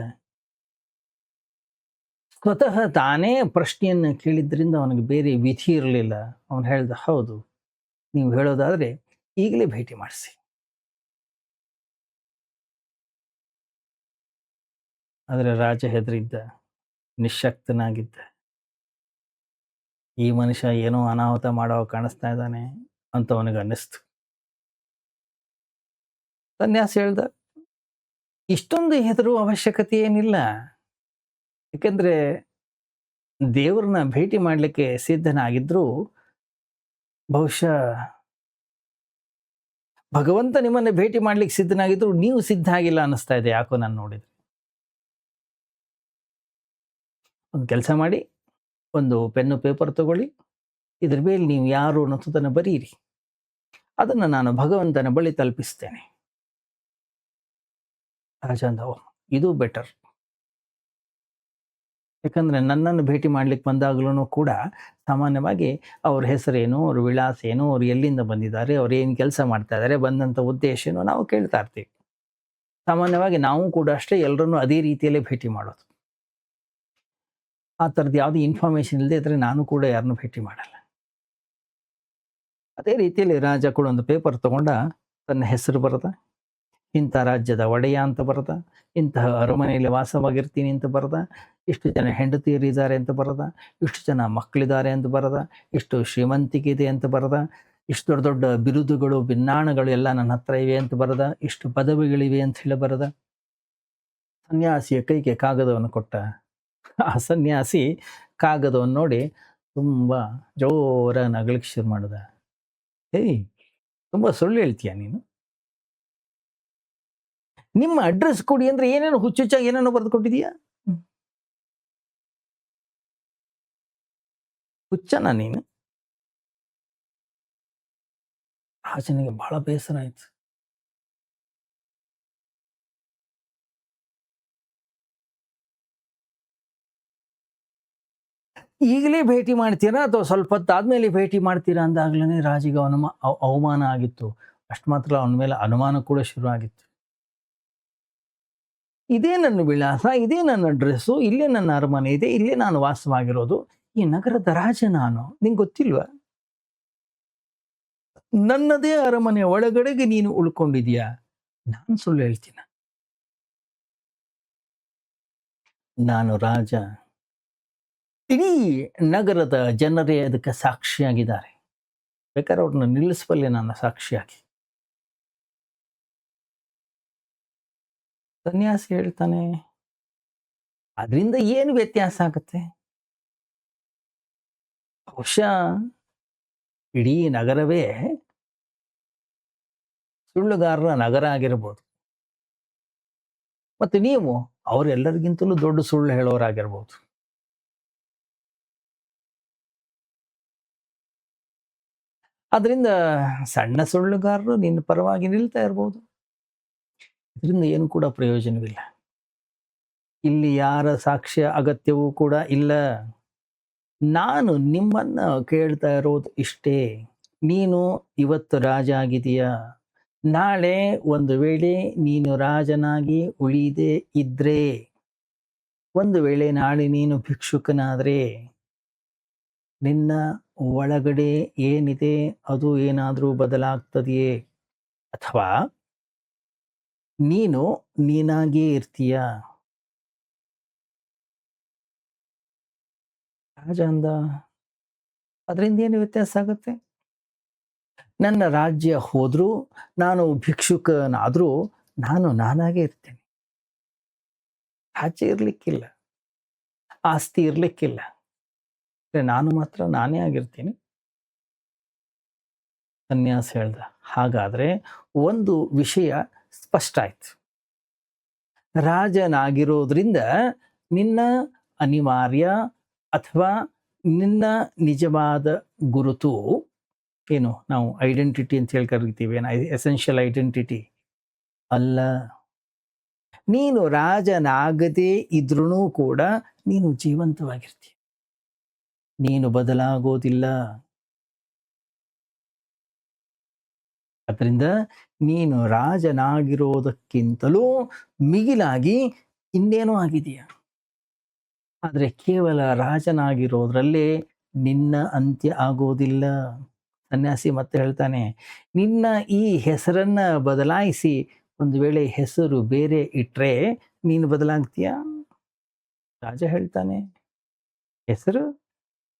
ಸ್ವತಃ ತಾನೇ ಪ್ರಶ್ನೆಯನ್ನು ಕೇಳಿದ್ರಿಂದ ಅವನಿಗೆ ಬೇರೆ ವಿಧಿ ಇರಲಿಲ್ಲ. ಅವನು ಹೇಳ್ದ, ಹೌದು, ನೀವು ಹೇಳೋದಾದ್ರೆ ಈಗಲೇ ಭೇಟಿ ಮಾಡಿಸಿ. ಆದರೆ ರಾಜ ಹೆದರಿದ್ದ, ನಿಶ್ಶಕ್ತನಾಗಿದ್ದ. ಈ ಮನುಷ್ಯ ಏನೋ ಅನಾಹುತ ಮಾಡೋ ಕಾಣಿಸ್ತಾ ಇದ್ದಾನೆ ಅಂತ ಅವನಿಗೆ ಅನ್ನಿಸ್ತು. ಸನ್ಯಾಸಿ ಹೇಳ್ದ, ಇಷ್ಟೊಂದು ಹೆದರುವ ಅವಶ್ಯಕತೆ ಏನಿಲ್ಲ. ಯಾಕೆಂದ್ರೆ ದೇವ್ರನ್ನ ಭೇಟಿ ಮಾಡಲಿಕ್ಕೆ ಸಿದ್ಧನಾಗಿದ್ರು ಬಹುಶಃ ಭಗವಂತ ನಿಮ್ಮನ್ನ ಭೇಟಿ ಮಾಡ್ಲಿಕ್ಕೆ ಸಿದ್ಧನಾಗಿದ್ರು ನೀವು ಸಿದ್ಧ ಆಗಿಲ್ಲ ಅನ್ನಿಸ್ತಾ ಇದೆ ಯಾಕೋ ನಾನು ನೋಡಿದ್ರೆ. ಒಂದು ಕೆಲಸ ಮಾಡಿ, ಒಂದು ಪೆನ್ನು ಪೇಪರ್ ತಗೊಳ್ಳಿ, ಇದ್ರ ಮೇಲೆ ನೀವು ಯಾರು ಅನ್ನೋದನ್ನು ಬರೀರಿ. ಅದನ್ನು ನಾನು ಭಗವಂತನ ಬಳಿ ತಲುಪಿಸ್ತೇನೆ. ರಾಜ ಅಂದ, ಓಹ್, ಇದು ಬೆಟರ್. ಯಾಕಂದ್ರೆ ನನ್ನನ್ನು ಭೇಟಿ ಮಾಡ್ಲಿಕ್ಕೆ ಬಂದಾಗಲೂ ಕೂಡ ಸಾಮಾನ್ಯವಾಗಿ ಅವ್ರ ಹೆಸರೇನು, ಅವ್ರ ವಿಳಾಸ ಏನು, ಅವ್ರು ಎಲ್ಲಿಂದ ಬಂದಿದ್ದಾರೆ, ಅವ್ರು ಏನು ಕೆಲಸ ಮಾಡ್ತಾ ಇದ್ದಾರೆ, ಬಂದಂಥ ಉದ್ದೇಶ ಏನು ನಾವು ಕೇಳ್ತಾ ಇರ್ತೀವಿ. ಸಾಮಾನ್ಯವಾಗಿ ನಾವು ಕೂಡ ಅಷ್ಟೇ ಎಲ್ಲರನ್ನೂ ಅದೇ ರೀತಿಯಲ್ಲೇ ಭೇಟಿ ಮಾಡೋದು. ಆ ಥರದ್ದು ಯಾವುದೇ ಇನ್ಫಾರ್ಮೇಷನ್ ಇಲ್ಲದೆ ಇದ್ರೆ ನಾನು ಕೂಡ ಯಾರನ್ನೂ ಭೇಟಿ ಮಾಡಲ್ಲ. ಅದೇ ರೀತಿಯಲ್ಲಿ ರಾಜ ಕೂಡ ಒಂದು ಪೇಪರ್ ತಗೊಂಡ, ತನ್ನ ಹೆಸರು ಬರದ, ಇಂಥ ರಾಜ್ಯದ ಒಡೆಯ ಅಂತ ಬರದ, ಇಂತಹ ಅರಮನೆಯಲ್ಲಿ ವಾಸವಾಗಿರ್ತೀನಿ ಅಂತ ಬರದ, ಇಷ್ಟು ಜನ ಹೆಂಡತಿಯರಿದ್ದಾರೆ ಅಂತ ಬರದ, ಇಷ್ಟು ಜನ ಮಕ್ಕಳಿದ್ದಾರೆ ಅಂತ ಬರದ, ಇಷ್ಟು ಶ್ರೀಮಂತಿಕೆ ಇದೆ ಅಂತ ಬರದ, ಇಷ್ಟು ದೊಡ್ಡ ದೊಡ್ಡ ಬಿರುದುಗಳು ಭಿನ್ನಾಣಗಳು ಎಲ್ಲ ನನ್ನ ಹತ್ರ ಇವೆ ಅಂತ ಬರದ, ಇಷ್ಟು ಪದವಿಗಳಿವೆ ಅಂತ ಹೇಳಿ ಬರದ. ಸನ್ಯಾಸಿಯ ಕೈಗೆ ಕಾಗದವನ್ನು ಕೊಟ್ಟ. ಆ ಸನ್ಯಾಸಿ ಕಾಗದವನ್ನು ನೋಡಿ ತುಂಬ ಜೋರ ನಗಲಿಕ್ಕೆ ಶುರು ಮಾಡಿದ. ಏಯ್, ತುಂಬ ಸುಳ್ಳು ಹೇಳ್ತೀಯ ನೀನು? ನಿಮ್ಮ ಅಡ್ರೆಸ್ ಕೊಡಿ ಅಂದ್ರೆ ಏನೇನು ಹುಚ್ಚುಚ್ಚಾಗಿ ಏನೇನೋ ಬರೆದು ಕೊಟ್ಟಿದೀಯಾ? ಹುಚ್ಚನ ನೀನು? ರಾಜನಿಗೆ ಬಹಳ ಬೇಸರ ಆಯ್ತು. ಈಗಲೇ ಭೇಟಿ ಮಾಡ್ತೀರಾ ಅಥವಾ ಸ್ವಲ್ಪ ಹೊತ್ತಾದ್ಮೇಲೆ ಭೇಟಿ ಮಾಡ್ತೀರಾ ಅಂದಾಗ್ಲೇ ರಾಜಿಗೆ ಅವಮಾನ ಆಗಿತ್ತು. ಅಷ್ಟು ಮಾತ್ರ ಅವನ ಮೇಲೆ ಅನುಮಾನ ಕೂಡ ಶುರು ಆಗಿತ್ತು. ಇದೇ ನನ್ನ ವಿಳಾಸ, ಇದೇ ನನ್ನ ಡ್ರೆಸ್ಸು, ಇಲ್ಲೇ ನನ್ನ ಅರಮನೆ ಇದೆ, ಇಲ್ಲೇ ನಾನು ವಾಸವಾಗಿರೋದು, ಈ ನಗರದ ರಾಜ ನಾನು, ನಿಂಗೆ ಗೊತ್ತಿಲ್ವಾ? ನನ್ನದೇ ಅರಮನೆ ಒಳಗಡೆಗೆ ನೀನು ಉಳ್ಕೊಂಡಿದೀಯಾ? ನಾನು ಸುಳ್ಳು ಹೇಳ್ತೀನ? ನಾನು ರಾಜ. ಇಡೀ ನಗರದ ಜನರೇ ಅದಕ್ಕೆ ಸಾಕ್ಷಿಯಾಗಿದ್ದಾರೆ. ಬೇಕಾದ್ರೆ ಅವ್ರನ್ನ ನಿಲ್ಲಿಸಬಲ್ಲೆ ನನ್ನ ಸಾಕ್ಷಿಯಾಗಿ. ಸನ್ಯಾಸಿ ಹೇಳ್ತಾನೆ, ಅದರಿಂದ ಏನು ವ್ಯತ್ಯಾಸ ಆಗುತ್ತೆ? ಬಹುಶಃ ಇಡೀ ನಗರವೇ ಸುಳ್ಳುಗಾರರ ನಗರ ಆಗಿರ್ಬೋದು, ಮತ್ತು ನೀವು ಅವರೆಲ್ಲರಿಗಿಂತಲೂ ದೊಡ್ಡ ಸುಳ್ಳು ಹೇಳೋರಾಗಿರ್ಬೋದು. ಅದರಿಂದ ಸಣ್ಣ ಸುಳ್ಳುಗಾರರು ನಿನ್ನ ಪರವಾಗಿ ನಿಲ್ತಾ ಇರ್ಬೋದು. ಇದರಿಂದ ಏನು ಕೂಡ ಪ್ರಯೋಜನವಿಲ್ಲ. ಇಲ್ಲಿ ಯಾರ ಸಾಕ್ಷ್ಯ ಅಗತ್ಯವೂ ಕೂಡ ಇಲ್ಲ. ನಾನು ನಿಮ್ಮನ್ನ ಕೇಳ್ತಾ ಇರೋದು ಇಷ್ಟೇ. ನೀನು ಇವತ್ತು ರಾಜ ಆಗಿದೀಯಾ? ನಾಳೆ ಒಂದು ವೇಳೆ ನೀನು ರಾಜನಾಗಿ ಉಳಿದೇ ಇದ್ರೆ, ಒಂದು ವೇಳೆ ನಾಳೆ ನೀನು ಭಿಕ್ಷುಕನಾದ್ರೆ, ನಿನ್ನ ಒಳಗಡೆ ಏನಿದೆ ಅದು ಏನಾದರೂ ಬದಲಾಗ್ತದೆಯೇ? ಅಥವಾ ನೀನು ನೀನಾಗಿಯೇ ಇರ್ತೀಯ? ರಾಜ ಅಂದ, ಅದರಿಂದ ಏನು ವ್ಯತ್ಯಾಸ ಆಗುತ್ತೆ? ನನ್ನ ರಾಜ್ಯ ಹೋದ್ರೂ, ನಾನು ಭಿಕ್ಷುಕನಾದ್ರೂ ನಾನು ನಾನಾಗೇ ಇರ್ತೇನೆ. ರಾಜ್ಯ ಇರ್ಲಿಕ್ಕಿಲ್ಲ, ಆಸ್ತಿ ಇರ್ಲಿಕ್ಕಿಲ್ಲ, ನಾನು ಮಾತ್ರ ನಾನೇ ಆಗಿರ್ತೀನಿ. ಸನ್ಯಾಸಿ ಹೇಳ್ದ, ಹಾಗಾದ್ರೆ ಒಂದು ವಿಷಯ ಸ್ಪಷ್ಟ ಆಯ್ತು. ರಾಜನಾಗಿರೋದ್ರಿಂದ ನಿನ್ನ ಅನಿವಾರ್ಯ ಅಥವಾ ನಿನ್ನ ನಿಜವಾದ ಗುರುತು ಏನು, ನಾವು ಐಡೆಂಟಿಟಿ ಅಂತ ಹೇಳಿ ಕರಿತೀವಿ, ಎಸೆನ್ಷಿಯಲ್ ಐಡೆಂಟಿಟಿ ಅಲ್ಲ. ನೀನು ರಾಜನಾಗದೇ ಇದ್ರೂ ಕೂಡ ನೀನು ಜೀವಂತವಾಗಿರ್ತೀಯ. ನೀನು ಬದಲಾಗೋದಿಲ್ಲ. ಅದರಿಂದ ನೀನು ರಾಜನಾಗಿರೋದಕ್ಕಿಂತಲೂ ಮಿಗಿಲಾಗಿ ಇನ್ನೇನೋ ಆಗಿದೆಯಾ. ಆದರೆ ಕೇವಲ ರಾಜನಾಗಿರೋದ್ರಲ್ಲೇ ನಿನ್ನ ಅಂತ್ಯ ಆಗೋದಿಲ್ಲ. ಸನ್ಯಾಸಿ ಮತ್ತೆ ಹೇಳ್ತಾನೆ, ನಿನ್ನ ಈ ಹೆಸರನ್ನ ಬದಲಾಯಿಸಿ ಒಂದು ವೇಳೆ ಹೆಸರು ಬೇರೆ ಇಟ್ರೆ ನೀನು ಬದಲಾಗ್ತೀಯಾ? ರಾಜ ಹೇಳ್ತಾನೆ, ಹೆಸರು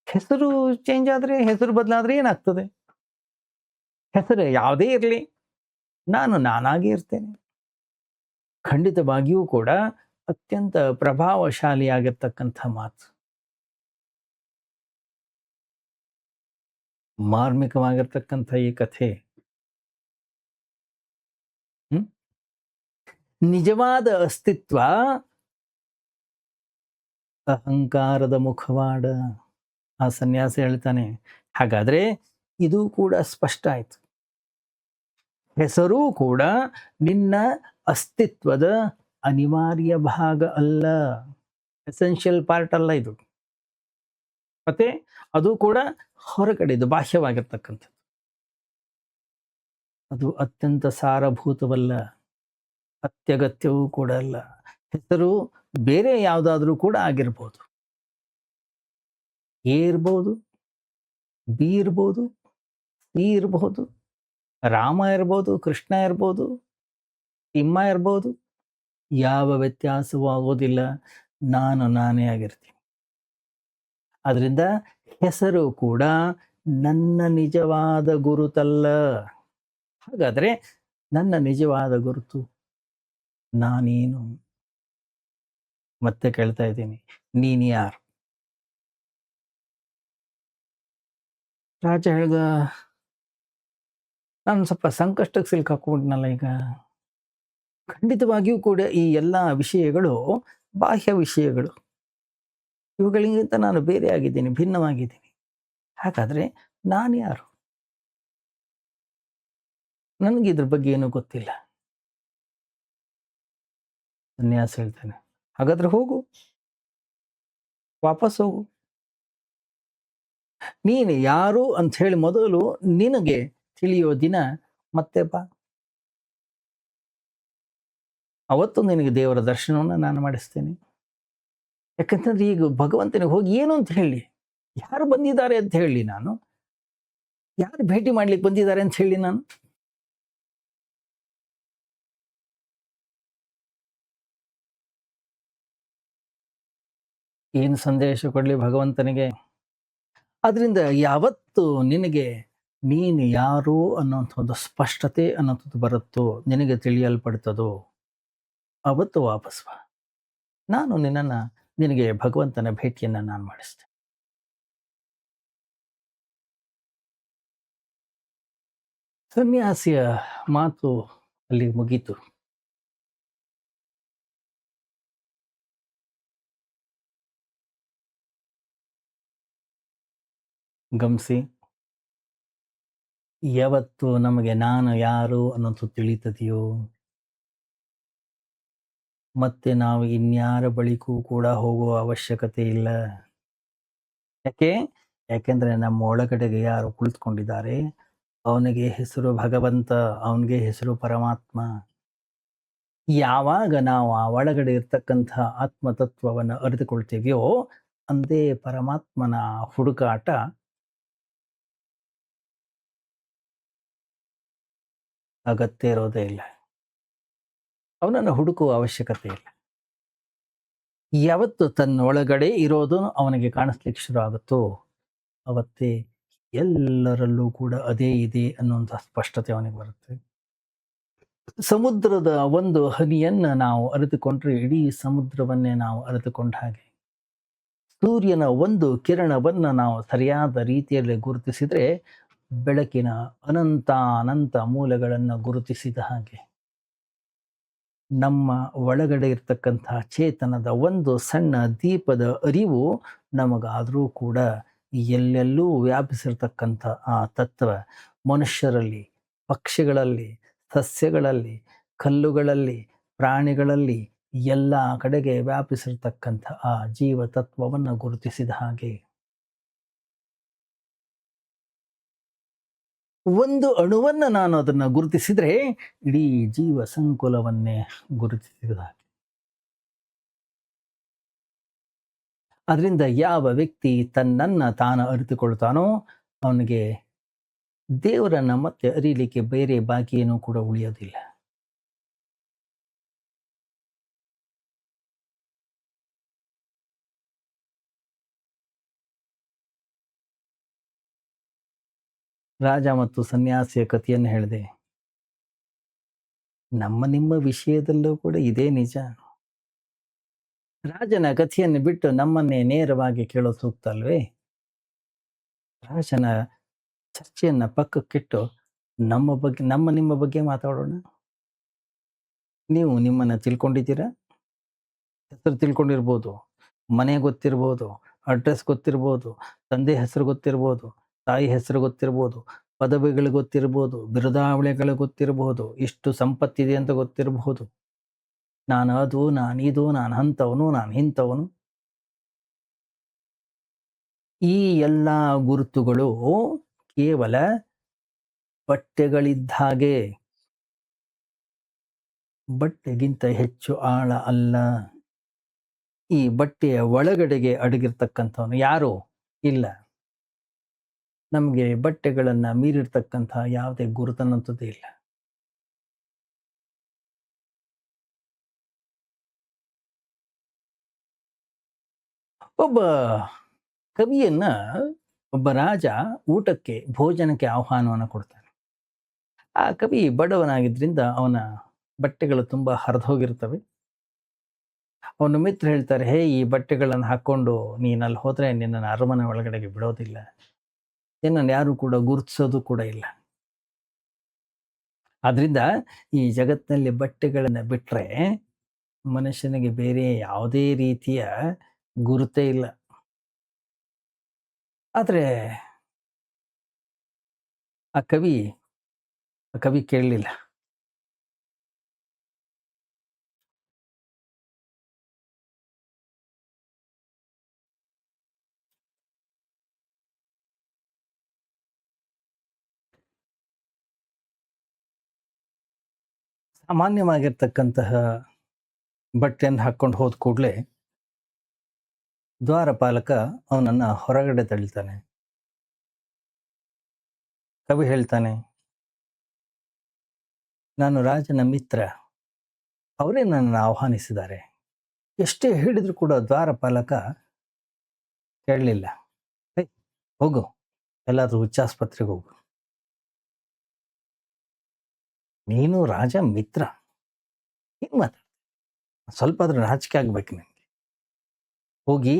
ಹೆಸರು ಚೇಂಜ್ ಆದ್ರೆ, ಹೆಸರು ಬದಲಾದ್ರೆ ಏನಾಗ್ತದೆ? ಹೆಸರು ಯಾವುದೇ ಇರಲಿ, ನಾನು ನಾನಾಗಿ ಇರ್ತೇನೆ. ಖಂಡಿತವಾಗಿಯೂ ಕೂಡ ಅತ್ಯಂತ ಪ್ರಭಾವಶಾಲಿಯಾಗಿರ್ತಕ್ಕಂಥ ಮಾತು. ಮಾರ್ಮಿಕವಾಗಿರ್ತಕ್ಕಂಥ ಈ ಕಥೆ ನಿಜವಾದ ಅಸ್ತಿತ್ವ ಅಹಂಕಾರದ ಮುಖವಾಡ. ಆ ಸನ್ಯಾಸಿ ಹೇಳ್ತಾನೆ, ಹಾಗಾದ್ರೆ ಇದು ಕೂಡ ಸ್ಪಷ್ಟ ಆಯ್ತು. ಹೆಸರೂ ಕೂಡ ನಿನ್ನ ಅಸ್ತಿತ್ವದ ಅನಿವಾರ್ಯ ಭಾಗ ಅಲ್ಲ, ಎಸೆನ್ಷಿಯಲ್ ಪಾರ್ಟ್ ಅಲ್ಲ ಇದು. ಮತ್ತೆ ಅದು ಕೂಡ ಹೊರಗಡೆದು, ಬಾಹ್ಯವಾಗಿರ್ತಕ್ಕಂಥದ್ದು. ಅದು ಅತ್ಯಂತ ಸಾರಭೂತವಲ್ಲ, ಅತ್ಯಗತ್ಯವೂ ಕೂಡ ಅಲ್ಲ. ಹೆಸರು ಬೇರೆ ಯಾವುದಾದ್ರೂ ಕೂಡ ಆಗಿರ್ಬೋದು. ಎ ಇರ್ಬೋದು, ಬಿ ಇರ್ಬೋದು, ಸಿ ಇರ್ಬೋದು, ರಾಮ ಇರ್ಬೋದು, ಕೃಷ್ಣ ಇರ್ಬೋದು, ತಿಮ್ಮ ಇರ್ಬೋದು. ಯಾವ ವ್ಯತ್ಯಾಸವೂ ಆಗೋದಿಲ್ಲ. ನಾನು ನಾನೇ ಆಗಿರ್ತೀನಿ. ಅದರಿಂದ ಹೆಸರು ಕೂಡ ನನ್ನ ನಿಜವಾದ ಗುರುತಲ್ಲ. ಹಾಗಾದ್ರೆ ನನ್ನ ನಿಜವಾದ ಗುರುತು ನಾನೇನು? ಮತ್ತೆ ಕೇಳ್ತಾ ಇದ್ದೀನಿ, ನೀನು ಯಾರು? ರಾಜ ಹೇಳ್ದ, ನಾನು ಸ್ವಲ್ಪ ಸಂಕಷ್ಟಕ್ಕೆ ಸಿಲುಕಾಕೊಂಡ್ನಲ್ಲ ಈಗ. ಖಂಡಿತವಾಗಿಯೂ ಕೂಡ ಈ ಎಲ್ಲ ವಿಷಯಗಳು ಬಾಹ್ಯ ವಿಷಯಗಳು. ಇವುಗಳಿಗಿಂತ ನಾನು ಬೇರೆ ಆಗಿದ್ದೀನಿ, ಭಿನ್ನವಾಗಿದ್ದೀನಿ. ಹಾಗಾದ್ರೆ ನಾನು ಯಾರು? ನನಗೆ ಇದ್ರ ಬಗ್ಗೆ ಏನೂ ಗೊತ್ತಿಲ್ಲ. ಸನ್ಯಾಸ ಹೇಳ್ತಾನೆ, ಹಾಗಾದ್ರೆ ಹೋಗು, ವಾಪಸ್ ಹೋಗು. ನೀನು ಯಾರು ಅಂತ ಹೇಳಿ ಮೊದಲು ನಿನಗೆ ತಿಳಿಯೋ ದಿನ ಮತ್ತೆ ಬಾ. ಅವತ್ತು ನಿನಗೆ ದೇವರ ದರ್ಶನವನ್ನು ನಾನು ಮಾಡಿಸ್ತೇನೆ. ಯಾಕಂತಂದ್ರೆ ಈಗ ಭಗವಂತನಿಗೆ ಹೋಗಿ ಏನು ಅಂತ ಹೇಳಿ, ಯಾರು ಬಂದಿದ್ದಾರೆ ಅಂತ ಹೇಳಿ, ನಾನು ಯಾರು ಭೇಟಿ ಮಾಡ್ಲಿಕ್ಕೆ ಬಂದಿದ್ದಾರೆ ಅಂತ ಹೇಳಿ, ನಾನು ಏನು ಸಂದೇಶ ಕೊಡಲಿ ಭಗವಂತನಿಗೆ? ಅದರಿಂದ ಯಾವತ್ತು ನಿನಗೆ ನೀನು ಯಾರು ಅನ್ನೋಂಥದ್ದು ಸ್ಪಷ್ಟತೆ ಅನ್ನೋಂಥದ್ದು ಬರುತ್ತೋ, ನಿನಗೆ ತಿಳಿಯಲ್ಪಡ್ತದೋ, ಅವತ್ತು ವಾಪಸ್ ಬಾ. ನಾನು ನಿನಗೆ ಭಗವಂತನ ಭೇಟಿಯನ್ನು ನಾನು ಮಾಡಿಸ್ತೇನೆ. ಸನ್ಯಾಸಿಯ ಮಾತು ಅಲ್ಲಿ ಮುಗೀತು. ಗಮನಿಸಿ, ಯಾವತ್ತು ನಮಗೆ ನಾನು ಯಾರು ಅನ್ನೋದು ತಿಳಿತದೆಯೋ, ಮತ್ತೆ ನಾವು ಇನ್ಯಾರ ಬಳಿಗೂ ಕೂಡ ಹೋಗುವ ಅವಶ್ಯಕತೆ ಇಲ್ಲ. ಯಾಕೆ? ಯಾಕೆಂದ್ರೆ ನಮ್ಮ ಒಳಗಡೆಗೆ ಯಾರು ಕುಳಿತುಕೊಂಡಿದ್ದಾರೆ, ಅವನಿಗೆ ಹೆಸರು ಭಗವಂತ, ಅವನಿಗೆ ಹೆಸರು ಪರಮಾತ್ಮ. ಯಾವಾಗ ನಾವು ಆ ಒಳಗಡೆ ಇರ್ತಕ್ಕಂಥ ಆತ್ಮತತ್ವವನ್ನು ಅರಿತುಕೊಳ್ತೀವಿಯೋ, ಅಂದೇ ಪರಮಾತ್ಮನ ಹುಡುಕಾಟ ಅಗತ್ಯ ಇರೋದೇ ಇಲ್ಲ. ಅವನನ್ನು ಹುಡುಕುವ ಅವಶ್ಯಕತೆ ಇಲ್ಲ. ಯಾವತ್ತು ತನ್ನೊಳಗಡೆ ಇರೋದು ಅವನಿಗೆ ಕಾಣಿಸ್ಲಿಕ್ಕೆ ಶುರು ಆಗುತ್ತೋ, ಅವತ್ತೇ ಎಲ್ಲರಲ್ಲೂ ಕೂಡ ಅದೇ ಇದೆ ಅನ್ನುವಂಥ ಸ್ಪಷ್ಟತೆ ಅವನಿಗೆ ಬರುತ್ತೆ. ಸಮುದ್ರದ ಒಂದು ಹನಿಯನ್ನು ನಾವು ಅರಿತುಕೊಂಡ್ರೆ ಇಡೀ ಸಮುದ್ರವನ್ನೇ ನಾವು ಅರಿತುಕೊಂಡ ಹಾಗೆ. ಸೂರ್ಯನ ಒಂದು ಕಿರಣವನ್ನು ನಾವು ಸರಿಯಾದ ರೀತಿಯಲ್ಲಿ ಗುರುತಿಸಿದರೆ ಬೆಳಕಿನ ಅನಂತ ಮೂಲಗಳನ್ನು ಗುರುತಿಸಿದ ಹಾಗೆ. ನಮ್ಮ ಒಳಗಡೆ ಇರ್ತಕ್ಕಂತಹ ಚೇತನದ ಒಂದು ಸಣ್ಣ ದೀಪದ ಅರಿವು ನಮಗಾದರೂ ಕೂಡ ಎಲ್ಲೆಲ್ಲೂ ವ್ಯಾಪಿಸಿರ್ತಕ್ಕಂಥ ಆ ತತ್ವ ಮನುಷ್ಯರಲ್ಲಿ, ಪಕ್ಷಿಗಳಲ್ಲಿ, ಸಸ್ಯಗಳಲ್ಲಿ, ಕಲ್ಲುಗಳಲ್ಲಿ, ಪ್ರಾಣಿಗಳಲ್ಲಿ ಎಲ್ಲ ಕಡೆಗೆ ವ್ಯಾಪಿಸಿರ್ತಕ್ಕಂಥ ಆ ಜೀವ ತತ್ವವನ್ನು ಗುರುತಿಸಿದ ಹಾಗೆ. ಒಂದು ಅಣುವನ್ನು ನಾನು ಅದನ್ನು ಗುರುತಿಸಿದರೆ ಇಡೀ ಜೀವ ಸಂಕುಲವನ್ನೇ ಗುರುತಿಸಿದ ಹಾಗೆ. ಅದರಿಂದ ಯಾವ ವ್ಯಕ್ತಿ ತನ್ನನ್ನು ತಾನು ಅರಿತುಕೊಳ್ತಾನೋ ಅವನಿಗೆ ದೇವರನ್ನ ಮತ್ತೆ ಅರಿಯಲಿಕ್ಕೆ ಬೇರೆ ಬಾಕಿ ಏನೂ ಕೂಡ ಉಳಿಯೋದಿಲ್ಲ. ರಾಜ ಮತ್ತು ಸನ್ಯಾಸಿಯ ಕಥೆಯನ್ನು ಹೇಳಿದೆ. ನಿಮ್ಮ ವಿಷಯದಲ್ಲೂ ಕೂಡ ಇದೇ ನಿಜ. ರಾಜನ ಕಥೆಯನ್ನು ಬಿಟ್ಟು ನಮ್ಮನ್ನೇ ನೇರವಾಗಿ ಕೇಳೋದು ಸೂಕ್ತ ಅಲ್ವೇ? ರಾಜನ ಚರ್ಚೆಯನ್ನ ಪಕ್ಕಕ್ಕಿಟ್ಟು ನಿಮ್ಮ ಬಗ್ಗೆ ಮಾತಾಡೋಣ. ನೀವು ನಿಮ್ಮನ್ನ ತಿಳ್ಕೊಂಡಿದ್ದೀರಾ? ಹೆಸರು ತಿಳ್ಕೊಂಡಿರ್ಬೋದು, ಮನೆ ಗೊತ್ತಿರ್ಬೋದು, ಅಡ್ರೆಸ್ ಗೊತ್ತಿರ್ಬೋದು, ತಂದೆ ಹೆಸರು ಗೊತ್ತಿರ್ಬೋದು, ತಾಯಿ ಹೆಸರು ಗೊತ್ತಿರ್ಬೋದು, ಪದವಿಗಳು ಗೊತ್ತಿರ್ಬೋದು, ಬಿರುದಾವಳಿಗಳು ಗೊತ್ತಿರ್ಬೋದು, ಇಷ್ಟು ಸಂಪತ್ತಿದೆ ಅಂತ ಗೊತ್ತಿರಬಹುದು. ನಾನು ಅದು, ನಾನಿದು, ನಾನು ಅಂಥವನು, ನಾನು ಇಂಥವನು. ಈ ಎಲ್ಲ ಗುರುತುಗಳು ಕೇವಲ ಬಟ್ಟೆಗಳಿದ್ದ ಹಾಗೆ. ಬಟ್ಟೆಗಿಂತ ಹೆಚ್ಚು ಆಳ ಅಲ್ಲ. ಈ ಬಟ್ಟೆಯ ಒಳಗಡೆಗೆ ಅಡಗಿರ್ತಕ್ಕಂಥವನು ಯಾರು? ಇಲ್ಲ. ನಮಗೆ ಬಟ್ಟೆಗಳನ್ನ ಮೀರಿರ್ತಕ್ಕಂತಹ ಯಾವುದೇ ಗುರುತನ್ನಂಥದ್ದು ಇಲ್ಲ. ಒಬ್ಬ ಕವಿಯನ್ನ ಒಬ್ಬ ರಾಜ ಊಟಕ್ಕೆ, ಭೋಜನಕ್ಕೆ ಆಹ್ವಾನವನ್ನು ಕೊಡ್ತಾನೆ. ಆ ಕವಿ ಬಡವನಾಗಿದ್ರಿಂದ ಅವನ ಬಟ್ಟೆಗಳು ತುಂಬಾ ಹರಿದೋಗಿರ್ತವೆ. ಅವನ ಮಿತ್ರ ಹೇಳ್ತಾರೆ, ಹೇ, ಈ ಬಟ್ಟೆಗಳನ್ನು ಹಾಕೊಂಡು ನೀನಲ್ಲಿ ಹೋದ್ರೆ ನಿನ್ನನ್ನು ಅರಮನೆ ಒಳಗಡೆಗೆ ಬಿಡೋದಿಲ್ಲ. ನಿನ್ನನ್ನು ಯಾರು ಕೂಡ ಗುರುತಿಸೋದು ಕೂಡ ಇಲ್ಲ. ಆದ್ರಿಂದ ಈ ಜಗತ್ತಿನಲ್ಲಿ ಬಟ್ಟೆಗಳನ್ನ ಬಿಟ್ರೆ ಮನುಷ್ಯನಿಗೆ ಬೇರೆ ಯಾವುದೇ ರೀತಿಯ ಗುರುತೇ ಇಲ್ಲ. ಆದ್ರೆ ಆ ಕವಿ ಕೇಳಲಿಲ್ಲ. ಸಾಮಾನ್ಯವಾಗಿರ್ತಕ್ಕಂತಹ ಬಟ್ಟೆಯನ್ನು ಹಾಕೊಂಡು ಹೋದ ಕೂಡಲೇ ದ್ವಾರಪಾಲಕ ಅವನನ್ನ ಹೊರಗಡೆ ತಳ್ತಾನೆ. ಕವಿ ಹೇಳ್ತಾನೆ, ನಾನು ರಾಜನ ಮಿತ್ರ, ಅವರೇ ನನ್ನನ್ನು ಆಹ್ವಾನಿಸಿದ್ದಾರೆ. ಎಷ್ಟೇ ಹೇಳಿದ್ರು ಕೂಡ ದ್ವಾರಪಾಲಕ ಕೇಳಲಿಲ್ಲ. ಹೋಗು, ಎಲ್ಲಾದ್ರೂ ಹುಚ್ಚಾಸ್ಪತ್ರೆಗೆ ಹೋಗು. ನೀನು ರಾಜ ಮಿತ್ರ, ಏನ್ ಮಾತಾಡ, ಸ್ವಲ್ಪ ಆದ್ರೂ ನಾಚಿಕೆ ಆಗ್ಬೇಕು ನಿನ್ಗೆ. ಹೋಗಿ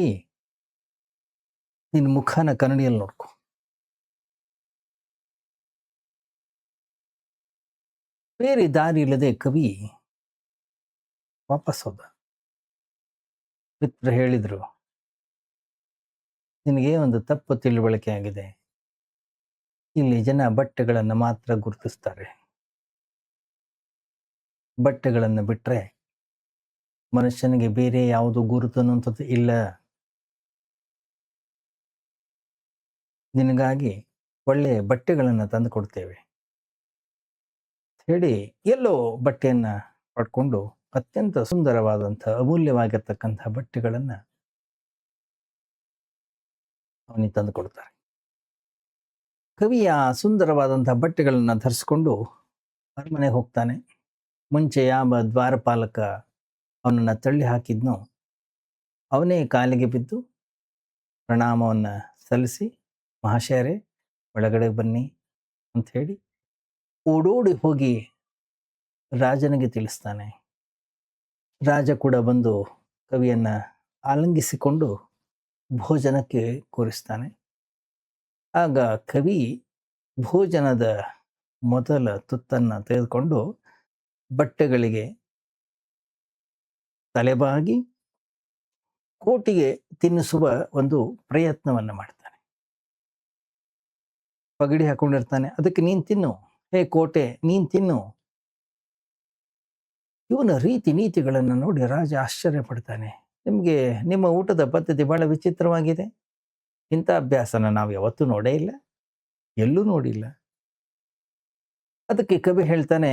ನಿನ್ನ ಮುಖನ ಕನ್ನಡಿಯಲ್ಲಿ ನೋಡ್ಕೊ. ಬೇರೆ ದಾರಿ ಇಲ್ಲದೆ ಕವಿ ವಾಪಸ್ ಹೋದ. ಮಿತ್ರ ಹೇಳಿದ್ರು, ನಿನಗೆ ಒಂದು ತಪ್ಪು ತಿಳುವಳಿಕೆ ಆಗಿದೆ. ಇಲ್ಲಿ ಜನ ಬಟ್ಟೆಗಳನ್ನು ಮಾತ್ರ ಗುರುತಿಸ್ತಾರೆ. ಬಟ್ಟೆಗಳನ್ನು ಬಿಟ್ರೆ ಮನುಷ್ಯನಿಗೆ ಬೇರೆ ಯಾವುದು ಗುರುತು ಅನ್ನುವಂಥದ್ದು ಇಲ್ಲ. ನಿನಗಾಗಿ ಒಳ್ಳೆಯ ಬಟ್ಟೆಗಳನ್ನು ತಂದು ಕೊಡ್ತೇವೆ ಹೇಳಿ ಎಲ್ಲೋ ಬಟ್ಟೆಯನ್ನ ಪಡ್ಕೊಂಡು ಅತ್ಯಂತ ಸುಂದರವಾದಂತಹ ಅಮೂಲ್ಯವಾಗಿರ್ತಕ್ಕಂತಹ ಬಟ್ಟೆಗಳನ್ನ ಅವನಿಗೆ ತಂದು ಕೊಡ್ತಾರೆ. ಕವಿಯ ಸುಂದರವಾದಂತಹ ಬಟ್ಟೆಗಳನ್ನ ಧರಿಸಿಕೊಂಡು ಅರಮನೆಗೆ ಹೋಗ್ತಾನೆ. ಮುಂಚೆ ಯಾವ ದ್ವಾರಪಾಲಕ ಅವನನ್ನ ತಳ್ಳಿ ಹಾಕಿದ್ನೋ ಅವನೇ ಕಾಲಿಗೆ ಬಿದ್ದು ಪ್ರಣಾಮವನ್ನ ಸಲ್ಲಿಸಿ, ಮಹಾಶಯರೇ ಒಳಗಡೆ ಬನ್ನಿ ಅಂತ ಹೇಳಿ ಓಡೋಡಿ ಹೋಗಿ ರಾಜನಿಗೆ ತಿಳಿಸ್ತಾನೆ. ರಾಜ ಕೂಡ ಬಂದು ಕವಿಯನ್ನ ಆಲಿಂಗಿಸಿಕೊಂಡು ಭೋಜನಕ್ಕೆ ಕೂರಿಸ್ತಾನೆ. ಆಗ ಕವಿ ಭೋಜನದ ಮೊದಲ ತುತ್ತನ್ನ ತೆಗೆದುಕೊಂಡು ಬಟ್ಟೆಗಳಿಗೆ ತಲೆಬಾಗಿ ಕೋಟಿಗೆ ತಿನ್ನಿಸುವ ಒಂದು ಪ್ರಯತ್ನವನ್ನ ಮಾಡ್ತಾನೆ. ಪಗಡಿ ಹಾಕೊಂಡಿರ್ತಾನೆ, ಅದಕ್ಕೆ ನೀನ್ ತಿನ್ನು, ಹೇ ಕೋಟೆ ನೀನ್ ತಿನ್ನು. ಇವನ ರೀತಿ ನೀತಿಗಳನ್ನು ನೋಡಿ ರಾಜ ಆಶ್ಚರ್ಯ ಪಡ್ತಾನೆ. ನಿಮಗೆ ನಿಮ್ಮ ಊಟದ ಪದ್ಧತಿ ಬಹಳ ವಿಚಿತ್ರವಾಗಿದೆ. ಇಂಥ ಅಭ್ಯಾಸನ ನಾವು ಯಾವತ್ತೂ ನೋಡೇ ಇಲ್ಲ, ಎಲ್ಲೂ ನೋಡಿಲ್ಲ. ಅದಕ್ಕೆ ಕವಿ ಹೇಳ್ತಾನೆ,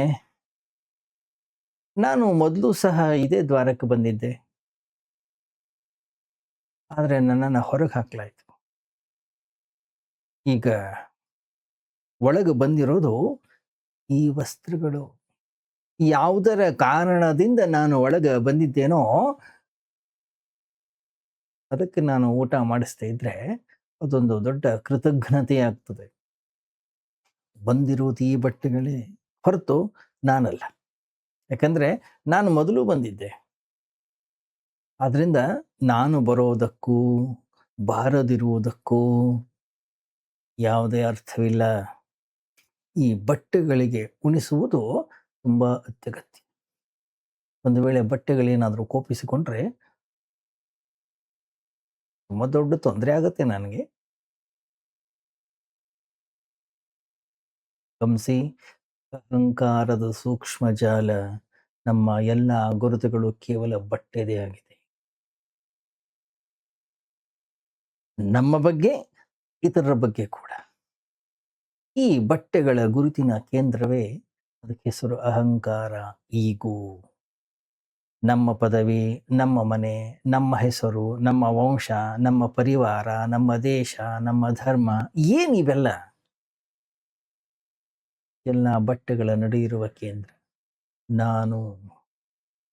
ನಾನು ಮೊದಲು ಸಹ ಇದೇ ದ್ವಾರಕ್ಕೆ ಬಂದಿದ್ದೆ, ಆದರೆ ನನ್ನನ್ನು ಹೊರಗೆ ಹಾಕಲಾಯಿತು. ಈಗ ಒಳಗೆ ಬಂದಿರೋದು ಈ ವಸ್ತ್ರಗಳು. ಯಾವುದರ ಕಾರಣದಿಂದ ನಾನು ಒಳಗೆ ಬಂದಿದ್ದೇನೋ ಅದಕ್ಕೆ ನಾನು ಊಟ ಮಾಡಿಸ್ತಾ ಇದ್ರೆ ಅದೊಂದು ದೊಡ್ಡ ಕೃತಜ್ಞತೆ ಆಗ್ತದೆ. ಬಂದಿರುವುದು ಈ ಬಟ್ಟೆಗಳೇ ಹೊರತು ನಾನಲ್ಲ. ಯಾಕಂದ್ರೆ ನಾನು ಮೊದಲು ಬಂದಿದ್ದೆ. ಆದ್ರಿಂದ ನಾನು ಬರೋದಕ್ಕೂ ಬಾರದಿರುವುದಕ್ಕೂ ಯಾವುದೇ ಅರ್ಥವಿಲ್ಲ. ಈ ಬಟ್ಟೆಗಳಿಗೆ ಉಣಿಸುವುದು ತುಂಬಾ ಅತ್ಯಗತ್ಯ. ಒಂದು ವೇಳೆ ಬಟ್ಟೆಗಳೇನಾದರೂ ಕೋಪಿಸಿಕೊಂಡ್ರೆ ತುಂಬ ದೊಡ್ಡ ತೊಂದರೆ ಆಗುತ್ತೆ ನನಗೆ. ಗಮನಿಸಿ, ಅಹಂಕಾರದ ಸೂಕ್ಷ್ಮ ಜಾಲ ನಮ್ಮ ಎಲ್ಲ ಗುರುತುಗಳು ಕೇವಲ ಬಟ್ಟೆದೇ ಆಗಿದೆ. ನಮ್ಮ ಬಗ್ಗೆ, ಇತರರ ಬಗ್ಗೆ ಕೂಡ. ಈ ಬಟ್ಟೆಗಳ ಗುರುತಿನ ಕೇಂದ್ರವೇ ಅದಕ್ಕೆ ಹೆಸರು ಅಹಂಕಾರ, ಈಗೋ. ನಮ್ಮ ಪದವಿ, ನಮ್ಮ ಮನೆ, ನಮ್ಮ ಹೆಸರು, ನಮ್ಮ ವಂಶ, ನಮ್ಮ ಪರಿವಾರ, ನಮ್ಮ ದೇಶ, ನಮ್ಮ ಧರ್ಮ, ಏನಿವೆಲ್ಲ ಎಲ್ಲ ಬಟ್ಟೆಗಳ ನಡೆಯಿರುವ ಕೇಂದ್ರ ನಾನು.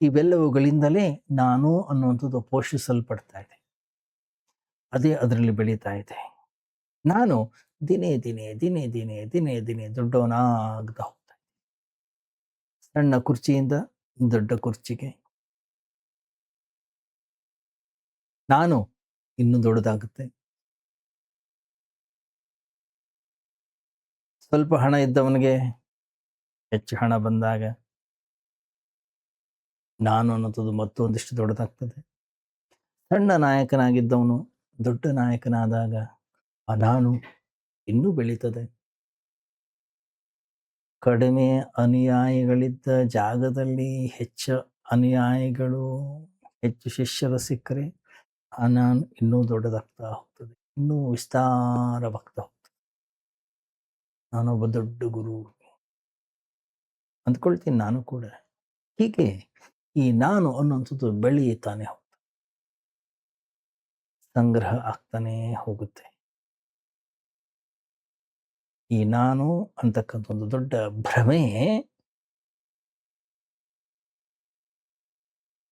ಇವೆಲ್ಲವುಗಳಿಂದಲೇ ನಾನು ಅನ್ನುವಂಥದ್ದು ಪೋಷಿಸಲ್ಪಡ್ತಾ ಇದೆ. ಅದೇ ಅದರಲ್ಲಿ ಬೆಳೀತಾ ಇದೆ. ನಾನು ದಿನೇ ದಿನೇ ದಿನೇ ದಿನೇ ದಿನೇ ದಿನೇ ದೊಡ್ಡವನಾಗ್ತಾ ಹೋಗ್ತಾ ಇದ್ದೆ. ಸಣ್ಣ ಕುರ್ಚಿಯಿಂದ ದೊಡ್ಡ ಕುರ್ಚಿಗೆ. ನಾನು ಇನ್ನೂ ದೊಡ್ಡದಾಗುತ್ತೆ. ಸ್ವಲ್ಪ ಹಣ ಇದ್ದವನಿಗೆ ಹೆಚ್ಚು ಹಣ ಬಂದಾಗ ನಾನು ಅನ್ನೋದು ಮತ್ತೊಂದಿಷ್ಟು ದೊಡ್ಡದಾಗ್ತದೆ. ಸಣ್ಣ ನಾಯಕನಾಗಿದ್ದವನು ದೊಡ್ಡ ನಾಯಕನಾದಾಗ ಆ ನಾನು ಇನ್ನೂ ಬೆಳೀತದೆ. ಕಡಿಮೆ ಅನುಯಾಯಿಗಳಿದ್ದ ಜಾಗದಲ್ಲಿ ಹೆಚ್ಚು ಅನುಯಾಯಿಗಳು, ಹೆಚ್ಚು ಶಿಷ್ಯರು ಸಿಕ್ಕರೆ ಆ ನಾನು ಇನ್ನೂ ದೊಡ್ಡದಾಗ್ತಾ ಹೋಗ್ತದೆ, ಇನ್ನೂ ವಿಸ್ತಾರವಾಗ್ತಾ ಹೋಗ್ತದೆ. ನಾನೊಬ್ಬ ದೊಡ್ಡ ಗುರು ಅಂದ್ಕೊಳ್ತೀನಿ ನಾನು ಕೂಡ. ಹೀಗೆ ಈ ನಾನು ಅನ್ನುವಂಥದ್ದು ಬೆಳೆಯುತ್ತಾನೆ ಹೋಗ್ತದೆ, ಸಂಗ್ರಹ ಆಗ್ತಾನೇ ಹೋಗುತ್ತೆ. ಈ ನಾನು ಅಂತಕ್ಕಂಥ ಒಂದು ದೊಡ್ಡ ಭ್ರಮೆ,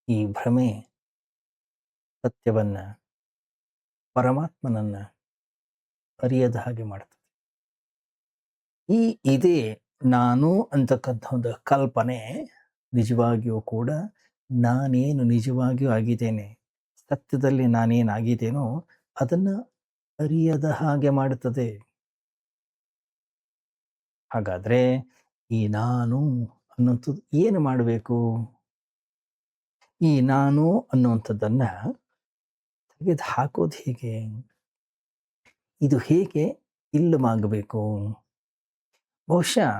ಈ ಭ್ರಮೆ ಸತ್ಯವನ್ನ, ಪರಮಾತ್ಮನನ್ನ ಅರಿಯದ ಹಾಗೆ ಮಾಡ್ತದೆ. ಈ ಇದೇ ನಾನು ಅಂತಕ್ಕಂಥ ಒಂದು ಕಲ್ಪನೆ ನಿಜವಾಗಿಯೂ ಕೂಡ ನಾನೇನು ನಿಜವಾಗಿಯೂ ಆಗಿದ್ದೇನೆ, ಸತ್ಯದಲ್ಲಿ ನಾನೇನಾಗಿದ್ದೇನೋ ಅದನ್ನು ಅರಿಯದ ಹಾಗೆ ಮಾಡುತ್ತದೆ. ಹಾಗಾದ್ರೆ ಈ ನಾನು ಅನ್ನುವಂಥದ್ದು ಏನು ಮಾಡಬೇಕು? ಈ ನಾನು ಅನ್ನುವಂಥದ್ದನ್ನ ತೆಗೆದು ಹಾಕೋದು ಹೇಗೆ? ಇದು ಹೇಗೆ ಇಲ್ಲವಾಗಬೇಕು? ಬಹುಶಃ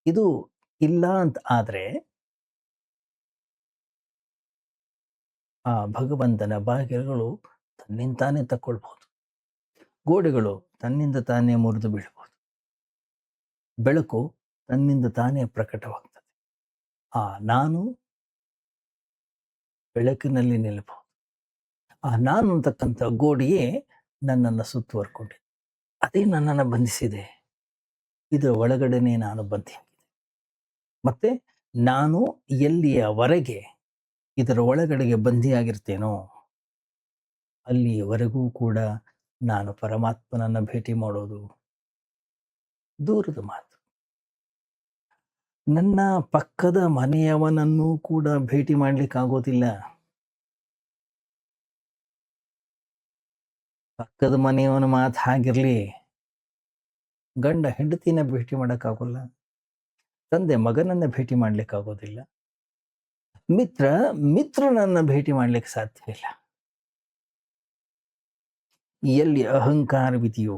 ಇದು ಇಲ್ಲ ಅಂತ ಆದರೆ ಆ ಭಗವಂತನ ಬಾಗಿಲುಗಳು ತನ್ನಿಂತಾನೇ ತಕ್ಕೊಳ್ಬಹುದು. ಗೋಡೆಗಳು ತನ್ನಿಂದ ತಾನೇ ಮುರಿದು ಬೀಳಬಹುದು. ಬೆಳಕು ತನ್ನಿಂದ ತಾನೇ ಪ್ರಕಟವಾಗ್ತದೆ. ಆ ನಾನು ಬೆಳಕಿನಲ್ಲಿ ನಿಲ್ಲಬಹುದು. ಆ ನಾನು ಅಂತಕ್ಕಂಥ ಗೋಡೆಯೇ ನನ್ನನ್ನು ಸುತ್ತುವರ್ಕೊಂಡಿದೆ. ಅದೇ ನನ್ನನ್ನು ಬಂಧಿಸಿದೆ. ಇದರ ಒಳಗಡೆನೆ ನಾನು ಬಂಧಿಯಾಗಿದೆ. ಮತ್ತೆ ನಾನು ಎಲ್ಲಿಯವರೆಗೆ ಇದರ ಒಳಗಡೆಗೆ ಬಂಧಿಯಾಗಿರ್ತೇನೋ ಅಲ್ಲಿಯವರೆಗೂ ಕೂಡ ನಾನು ಪರಮಾತ್ಮನನ್ನ ಭೇಟಿ ಮಾಡೋದು ದೂರದ ಮಾತು. ನನ್ನ ಪಕ್ಕದ ಮನೆಯವನನ್ನು ಕೂಡ ಭೇಟಿ ಮಾಡ್ಲಿಕ್ಕಾಗೋದಿಲ್ಲ. ಪಕ್ಕದ ಮನೆಯವನ ಮಾತು ಹಾಗಿರ್ಲಿ, ಗಂಡ ಹೆಂಡತಿನ ಭೇಟಿ ಮಾಡೋಕ್ಕಾಗೋಲ್ಲ, ತಂದೆ ಮಗನನ್ನ ಭೇಟಿ ಮಾಡ್ಲಿಕ್ಕಾಗೋದಿಲ್ಲ, ಮಿತ್ರ ಮಿತ್ರನನ್ನ ಭೇಟಿ ಮಾಡ್ಲಿಕ್ಕೆ ಸಾಧ್ಯವಿಲ್ಲ. ಎಲ್ಲಿ ಅಹಂಕಾರವಿದೆಯೋ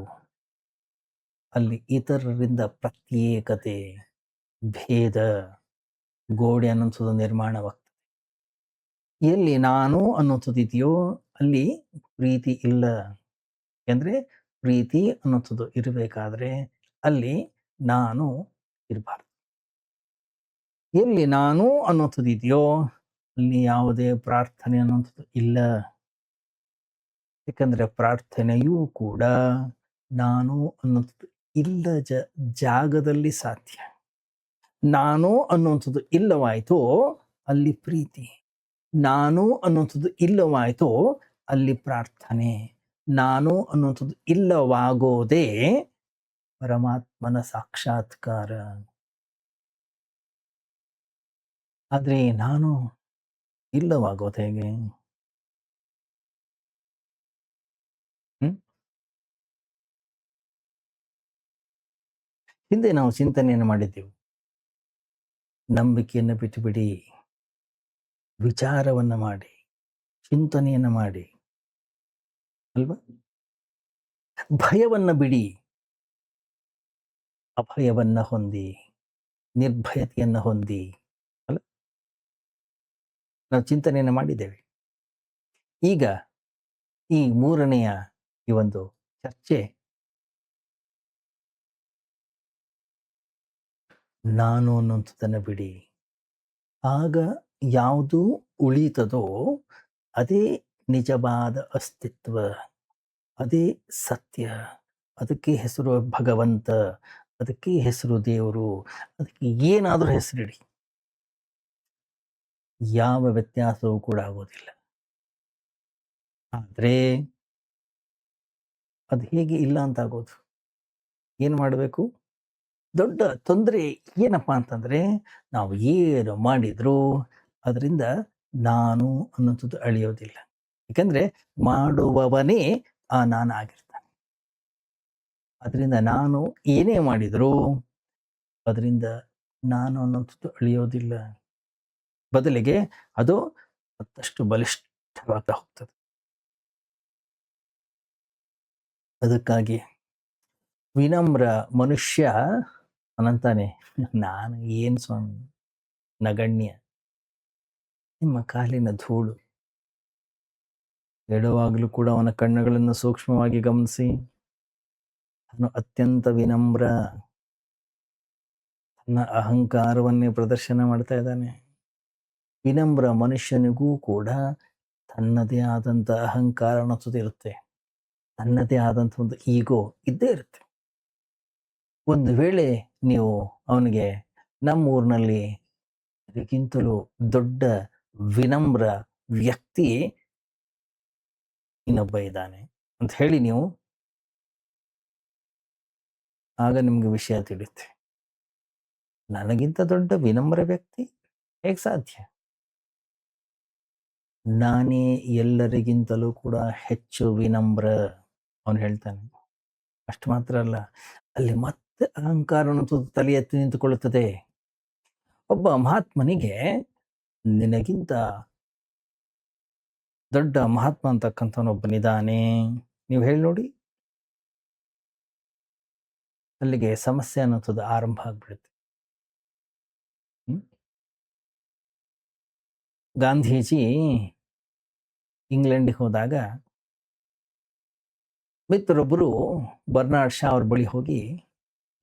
ಅಲ್ಲಿ ಇತರರಿಂದ ಪ್ರತ್ಯೇಕತೆ, ಭೇದ, ಗೋಡೆ ಅನ್ನುವಂಥದ್ದು ನಿರ್ಮಾಣವಾಗ್ತದೆ. ಎಲ್ಲಿ ನಾನು ಅನ್ನುವಂಥದ್ದು ಇದೆಯೋ ಅಲ್ಲಿ ಪ್ರೀತಿ ಇಲ್ಲ. ಯಾಕಂದ್ರೆ ಪ್ರೀತಿ ಅನ್ನುವಂಥದ್ದು ಇರಬೇಕಾದ್ರೆ ಅಲ್ಲಿ ನಾನು ಇರಬಾರ್ದು. ಎಲ್ಲಿ ನಾನು ಅನ್ನುವಂಥದ್ದು ಇದೆಯೋ ಅಲ್ಲಿ ಯಾವುದೇ ಪ್ರಾರ್ಥನೆ ಅನ್ನುವಂಥದ್ದು ಇಲ್ಲ. ಯಾಕಂದ್ರೆ ಪ್ರಾರ್ಥನೆಯೂ ಕೂಡ ನಾನು ಅನ್ನುವಂಥದ್ದು ಇಲ್ಲ ಜಾಗದಲ್ಲಿ ಸಾಧ್ಯ. ನಾನು ಅನ್ನುವಂಥದ್ದು ಇಲ್ಲವಾಯಿತೋ ಅಲ್ಲಿ ಪ್ರೀತಿ, ನಾನು ಅನ್ನುವಂಥದ್ದು ಇಲ್ಲವಾಯಿತೋ ಅಲ್ಲಿ ಪ್ರಾರ್ಥನೆ, ನಾನು ಅನ್ನುವಂಥದ್ದು ಇಲ್ಲವಾಗೋದೇ ಪರಮಾತ್ಮನ ಸಾಕ್ಷಾತ್ಕಾರ. ಆದ್ರೆ ನಾನು ಇಲ್ಲವಾಗೋದು ಹೇಗೆ? ಹಿಂದೆ ನಾವು ಚಿಂತನೆಯನ್ನು ಮಾಡಿದ್ದೆವು. ನಂಬಿಕೆಯನ್ನು ಬಿಟ್ಟುಬಿಡಿ, ವಿಚಾರವನ್ನು ಮಾಡಿ, ಚಿಂತನೆಯನ್ನು ಮಾಡಿ, ಅಲ್ವಾ? ಭಯವನ್ನ ಬಿಡಿ, ಅಭಯವನ್ನ ಹೊಂದಿ, ನಿರ್ಭಯತೆಯನ್ನ ಹೊಂದಿ. ಅಲ್ಲ? ನಾವು ಚಿಂತನೆಯನ್ನ ಮಾಡಿದ್ದೇವೆ. ಈಗ ಈ 3ನೆಯ ಈ ಒಂದು ಚರ್ಚೆ ನಾನು ಅನ್ನುವಂಥದ್ದನ್ನು ಬಿಡಿ. ಆಗ ಯಾವುದು ಉಳಿತದೋ ಅದೇ ನಿಜವಾದ ಅಸ್ತಿತ್ವ, ಅದೇ ಸತ್ಯ. ಅದಕ್ಕೆ ಹೆಸರು ಭಗವಂತ, ಅದಕ್ಕೆ ಹೆಸರು ದೇವರು, ಅದಕ್ಕೆ ಏನಾದರೂ ಹೆಸರಿಡಿ. ಯಾವ ವ್ಯತ್ಯಾಸವೂ ಕೂಡ ಆಗೋದಿಲ್ಲ. ಆದರೆ ಅದು ಹೇಗೆ ಇಲ್ಲ ಅಂತ ಆಗೋದು? ಏನು ಮಾಡಬೇಕು? ದೊಡ್ಡ ತೊಂದರೆ ಏನಪ್ಪಾ ಅಂತಂದ್ರೆ, ನಾವು ಏನು ಮಾಡಿದ್ರೂ ಅದರಿಂದ ನಾನು ಅನ್ನುವಂಥದ್ದು ಅಳಿಯೋದಿಲ್ಲ. ಯಾಕಂದ್ರೆ ಮಾಡುವವನೇ ಆ ನಾನಾಗಿರ್ತಾನೆ. ಅದರಿಂದ ನಾನು ಏನೇ ಮಾಡಿದರೂ ಅದರಿಂದ ನಾನು ಅನ್ನುವಂಥದ್ದು ಅಳಿಯೋದಿಲ್ಲ. ಬದಲಿಗೆ ಅದು ಮತ್ತಷ್ಟು ಬಲಿಷ್ಠವಾಗ್ತಾ ಹೋಗ್ತದೆ. ಅದಕ್ಕಾಗಿ ವಿನಮ್ರ ಮನುಷ್ಯ ಅವನಂತಾನೆ, ನಾನು ಏನು ಸ್ವಾಮಿ ನಗಣ್ಯ, ನಿಮ್ಮ ಕಾಲಿನ ಧೂಳು. ಹೇಳುವಾಗಲೂ ಕೂಡ ಅವನ ಕಣ್ಣುಗಳನ್ನು ಸೂಕ್ಷ್ಮವಾಗಿ ಗಮನಿಸಿ. ಅವನು ಅತ್ಯಂತ ವಿನಮ್ರ, ತನ್ನ ಅಹಂಕಾರವನ್ನೇ ಪ್ರದರ್ಶನ ಮಾಡ್ತಾ ಇದ್ದಾನೆ. ವಿನಮ್ರ ಮನುಷ್ಯನಿಗೂ ಕೂಡ ತನ್ನದೇ ಆದಂಥ ಅಹಂಕಾರ ಅನ್ನೋದು ಇರುತ್ತೆ. ತನ್ನದೇ ಆದಂಥ ಒಂದು ಈಗೋ ಇದ್ದೇ ಇರುತ್ತೆ. ಒಂದು ವೇಳೆ ನೀವು ಅವನಿಗೆ ನಮ್ಮೂರಿನಲ್ಲಿ ಇದಕ್ಕಿಂತಲೂ ದೊಡ್ಡ ವಿನಮ್ರ ವ್ಯಕ್ತಿ ಇನ್ನೊಬ್ಬ ಇದ್ದಾನೆ ಅಂತ ಹೇಳಿ ನೀವು, ಆಗ ನಿಮ್ಗೆ ವಿಷಯ ತಿಳಿಯುತ್ತೆ. ನನಗಿಂತ ದೊಡ್ಡ ವಿನಮ್ರ ವ್ಯಕ್ತಿ ಹೇಗೆ ಸಾಧ್ಯ? ನಾನೇ ಎಲ್ಲರಿಗಿಂತಲೂ ಕೂಡ ಹೆಚ್ಚು ವಿನಮ್ರ ಅವನು ಹೇಳ್ತಾನೆ. ಅಷ್ಟು ಮಾತ್ರ ಅಲ್ಲ, ಅಲ್ಲಿ ಮತ್ತೆ ಅಹಂಕಾರ ಅನ್ನೋದು ತಲೆ ಎತ್ತಿ ನಿಂತುಕೊಳ್ಳುತ್ತದೆ. ಒಬ್ಬ ಮಹಾತ್ಮನಿಗೆ ನಿನಗಿಂತ ದೊಡ್ಡ ಮಹಾತ್ಮ ಅಂತಕ್ಕಂಥವನೊಬ್ಬನಿದ್ದಾನೆ, ನೀವು ಹೇಳಿ ನೋಡಿ. ಅಲ್ಲಿಗೆ ಸಮಸ್ಯೆ ಅನ್ನೋದು ಆರಂಭ ಆಗ್ಬಿಡುತ್ತೆ. ಗಾಂಧೀಜಿ ಇಂಗ್ಲೆಂಡಿಗೆ ಹೋದಾಗ ಮಿತ್ರರೊಬ್ಬರು ಬರ್ನಾರ್ಡ್ ಶಾ ಅವ್ರ ಬಳಿ ಹೋಗಿ,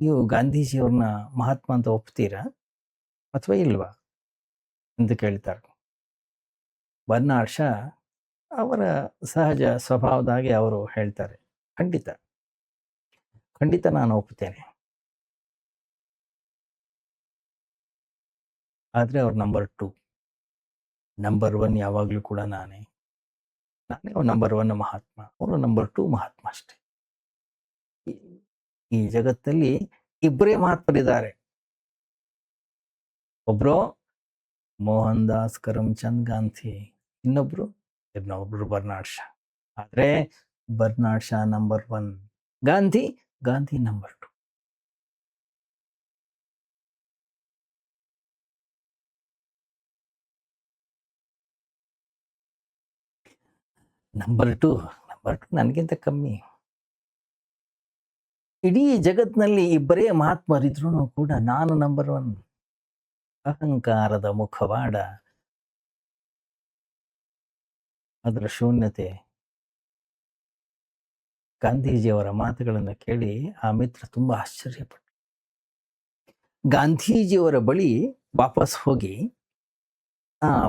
ನೀವು ಗಾಂಧೀಜಿಯವ್ರನ್ನ ಮಹಾತ್ಮ ಅಂತ ಒಪ್ತೀರಾ ಅಥವಾ ಇಲ್ವಾ ಅಂತ ಕೇಳ್ತಾರೆ. ಬರ್ನಾರ್ಡ್ ಶಾ ಅವರ ಸಹಜ ಸ್ವಭಾವದಾಗೆ ಅವರು ಹೇಳ್ತಾರೆ, ಖಂಡಿತ ಖಂಡಿತ ನಾನು ಒಪ್ತೇನೆ. ಆದರೆ ಅವ್ರು ನಂಬರ್ 2, ನಂಬರ್ 1 ಯಾವಾಗಲೂ ಕೂಡ ನಾನೇ ನಂಬರ್ 1 ಮಹಾತ್ಮ, ಅವರು ನಂಬರ್ 2 ಮಹಾತ್ಮ ಅಷ್ಟೇ. ಈ ಜಗತ್ತಲ್ಲಿ ಇಬ್ಬರೇ ಮಹಾತ್ಮರಿದ್ದಾರೆ. ಒಬ್ರು ಮೋಹನ್ ದಾಸ್ ಕರಮ್ಚಂದ್ ಗಾಂಧಿ, ಇನ್ನೊಬ್ರು ಬರ್ನಾರ್ಡ್ ಶಾ. ಆದ್ರೆ Bernard Shah number 1, Gandhi number 2. Number 2 ನನಗಿಂತ ಕಮ್ಮಿ. ಇಡೀ ಜಗತ್ನಲ್ಲಿ ಇಬ್ಬರೇ ಮಹಾತ್ಮರಿದ್ರು ಕೂಡ ನಾನು ನಂಬರ್ 1. ಅಹಂಕಾರದ ಮುಖವಾಡ, ಅದರ ಶೂನ್ಯತೆ. ಗಾಂಧೀಜಿಯವರ ಮಾತುಗಳನ್ನು ಕೇಳಿ ಆ ಮಿತ್ರ ತುಂಬಾ ಆಶ್ಚರ್ಯಪಟ್ಟ. ಗಾಂಧೀಜಿಯವರ ಬಳಿ ವಾಪಸ್ ಹೋಗಿ,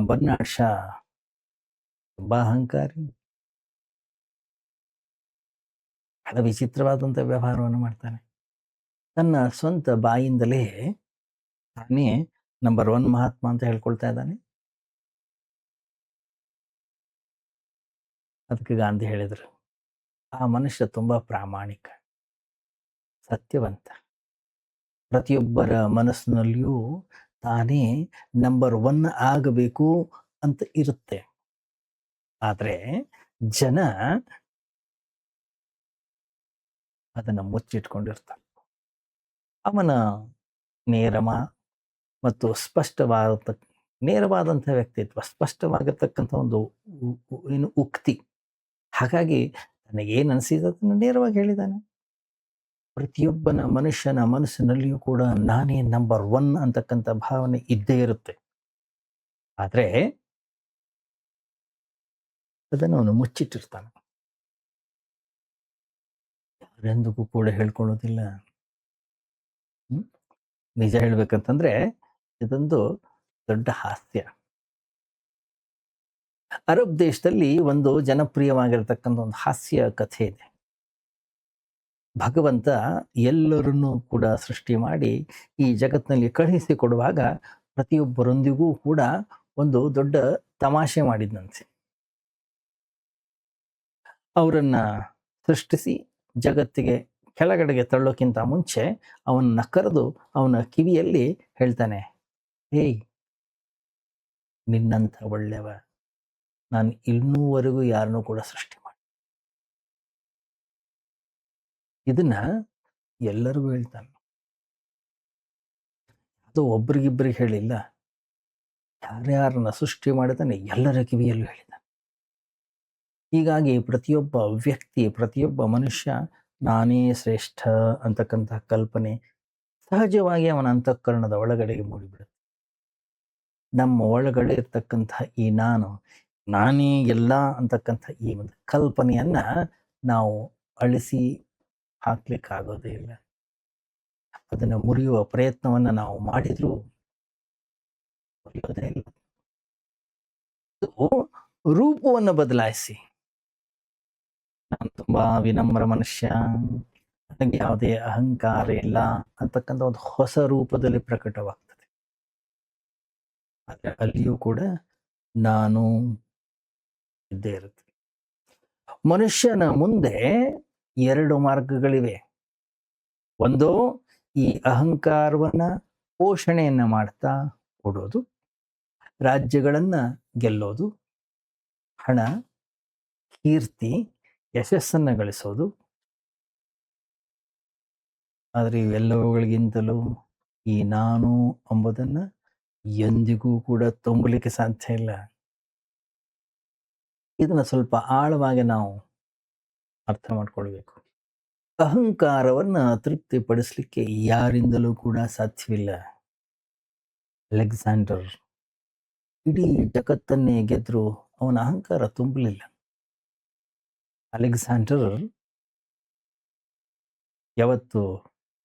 ಬರ್ನಾರ್ಡ್ ಶಾ ತುಂಬಾ ಅಹಂಕಾರಿ, ಬಹಳ ವಿಚಿತ್ರವಾದಂಥ ವ್ಯವಹಾರವನ್ನು ಮಾಡ್ತಾನೆ. ತನ್ನ ಸ್ವಂತ ಬಾಯಿಂದಲೇ ತಾನೇ ನಂಬರ್ 1 ಮಹಾತ್ಮ ಅಂತ ಹೇಳ್ಕೊಳ್ತಾ ಇದ್ದಾನೆ. ಅದಕ್ಕೆ ಗಾಂಧಿ ಹೇಳಿದರು, ಆ ಮನುಷ್ಯ ತುಂಬಾ ಪ್ರಾಮಾಣಿಕ, ಸತ್ಯವಂತ. ಪ್ರತಿಯೊಬ್ಬರ ಮನಸ್ಸಿನಲ್ಲಿಯೂ ತಾನೇ ನಂಬರ್ 1 ಆಗಬೇಕು ಅಂತ ಇರುತ್ತೆ. ಆದರೆ ಜನ ಅದನ್ನು ಮುಚ್ಚಿಟ್ಕೊಂಡಿರ್ತಾರೆ. ಅವನ ಮತ್ತು ನೇರವಾದಂಥ ವ್ಯಕ್ತಿತ್ವ, ಸ್ಪಷ್ಟವಾಗಿರ್ತಕ್ಕಂಥ ಒಂದು ಏನು ಉಕ್ತಿ. ಹಾಗಾಗಿ ನನಗೇನು ಅನಿಸಿದೆ ಅದನ್ನು ನೇರವಾಗಿ ಹೇಳಿದ್ದಾನೆ. ಪ್ರತಿಯೊಬ್ಬನ ಮನುಷ್ಯನ ಮನಸ್ಸಿನಲ್ಲಿಯೂ ಕೂಡ ನಾನೇ ನಂಬರ್ ಒನ್ ಅಂತಕ್ಕಂಥ ಭಾವನೆ ಇದ್ದೇ ಇರುತ್ತೆ. ಆದರೆ ಅದನ್ನು ಅವನು ಮುಚ್ಚಿಟ್ಟಿರ್ತಾನೆ. ಯಾರೆಂದಿಗೂ ಕೂಡ ಹೇಳ್ಕೊಳ್ಳೋದಿಲ್ಲ. ಹ್ಮ್? ನಿಜ ಹೇಳ್ಬೇಕಂತಂದ್ರೆ ಇದೊಂದು ದೊಡ್ಡ ಹಾಸ್ಯ. ಅರಬ್ ದೇಶದಲ್ಲಿ ಒಂದು ಜನಪ್ರಿಯವಾಗಿರತಕ್ಕಂಥ ಒಂದು ಹಾಸ್ಯ ಕಥೆ ಇದೆ. ಭಗವಂತ ಎಲ್ಲರನ್ನೂ ಕೂಡ ಸೃಷ್ಟಿ ಮಾಡಿ ಈ ಜಗತ್ತಿನಲ್ಲಿ ಕಳುಹಿಸಿಕೊಡುವಾಗ ಪ್ರತಿಯೊಬ್ಬರೊಂದಿಗೂ ಕೂಡ ಒಂದು ದೊಡ್ಡ ತಮಾಷೆ ಮಾಡಿದ್ನಂತೆ. ಅವರನ್ನ ಸೃಷ್ಟಿಸಿ ಜಗತ್ತಿಗೆ ಕೆಳಗಡೆಗೆ ತಳ್ಳೋಕ್ಕಿಂತ ಮುಂಚೆ ಅವನನ್ನ ಕರೆದು ಅವನ ಕಿವಿಯಲ್ಲಿ ಹೇಳ್ತಾನೆ, ಹೇಯ್, ನಿನ್ನಂಥ ಒಳ್ಳೆಯವ ನಾನು ಇನ್ನೂವರೆಗೂ ಯಾರನ್ನೂ ಕೂಡ ಸೃಷ್ಟಿ ಮಾಡಿ. ಇದನ್ನ ಎಲ್ಲರಿಗೂ ಹೇಳ್ತಾನೆ. ಅದು ಒಬ್ರಿಗಿಬ್ರಿಗೆ ಹೇಳಿಲ್ಲ, ಯಾರ್ಯಾರನ್ನ ಸೃಷ್ಟಿ ಮಾಡಿದಾನೆ ಎಲ್ಲರ ಕಿವಿಯಲ್ಲೂ ಹೇಳಿದ್ದಾನೆ. ಹೀಗಾಗಿ ಪ್ರತಿಯೊಬ್ಬ ವ್ಯಕ್ತಿ, ಪ್ರತಿಯೊಬ್ಬ ಮನುಷ್ಯ ನಾನೇ ಶ್ರೇಷ್ಠ ಅಂತಕ್ಕಂಥ ಕಲ್ಪನೆ ಸಹಜವಾಗಿ ಅವನ ಅಂತಃಕರಣದ ಒಳಗಡೆಗೆ ಮೂಡಿಬಿಡುತ್ತೆ. ನಮ್ಮ ಒಳಗಡೆ ಇರ್ತಕ್ಕಂಥ ಈ ನಾನೇ ಎಲ್ಲ ಅಂತಕ್ಕಂಥ ಈ ಒಂದು ಕಲ್ಪನೆಯನ್ನ ನಾವು ಅಳಿಸಿ ಹಾಕ್ಲಿಕ್ಕಾಗೋದೇ ಇಲ್ಲ. ಅದನ್ನು ಮುರಿಯುವ ಪ್ರಯತ್ನವನ್ನ ನಾವು ಮಾಡಿದ್ರೂ ಮುರಿಯೋದೇ ಇಲ್ಲ. ರೂಪವನ್ನು ಬದಲಾಯಿಸಿ, ನಾನು ತುಂಬಾ ವಿನಮ್ರ ಮನುಷ್ಯ, ನನಗೆ ಯಾವುದೇ ಅಹಂಕಾರ ಇಲ್ಲ ಅಂತಕ್ಕಂಥ ಒಂದು ಹೊಸ ರೂಪದಲ್ಲಿ ಪ್ರಕಟವಾಗ್ತದೆ. ಆದರೆ ಅಲ್ಲಿಯೂ ಕೂಡ ನಾನು ಇದ್ದೇ ಇರುತ್ತೆ. ಮನುಷ್ಯನ ಮುಂದೆ ಎರಡು ಮಾರ್ಗಗಳಿವೆ. ಒಂದು ಈ ಅಹಂಕಾರವನ್ನ ಪೋಷಣೆಯನ್ನ ಮಾಡ್ತಾ ಕೊಡೋದು, ರಾಜ್ಯಗಳನ್ನ ಗೆಲ್ಲೋದು, ಹಣ, ಕೀರ್ತಿ, ಯಶಸ್ಸನ್ನ ಗಳಿಸೋದು. ಆದರೆ ಇವೆಲ್ಲವುಗಳಿಗಿಂತಲೂ ಈ ನಾನು ಎಂಬುದನ್ನ ಎಂದಿಗೂ ಕೂಡ ತುಂಬಲಿಕ್ಕೆ ಸಾಧ್ಯ ಇಲ್ಲ. ಇದನ್ನ ಸ್ವಲ್ಪ ಆಳವಾಗಿ ನಾವು ಅರ್ಥ ಮಾಡ್ಕೊಳ್ಬೇಕು. ಅಹಂಕಾರವನ್ನ ತೃಪ್ತಿಪಡಿಸಲಿಕ್ಕೆ ಯಾರಿಂದಲೂ ಕೂಡ ಸಾಧ್ಯವಿಲ್ಲ. ಅಲೆಕ್ಸಾಂಡರ್ ಇಡೀ ಜಗತ್ತನ್ನೇ ಗೆದ್ರು ಅವನ ಅಹಂಕಾರ ತುಂಬಲಿಲ್ಲ. ಅಲೆಕ್ಸಾಂಡರ್ ಯಾವತ್ತು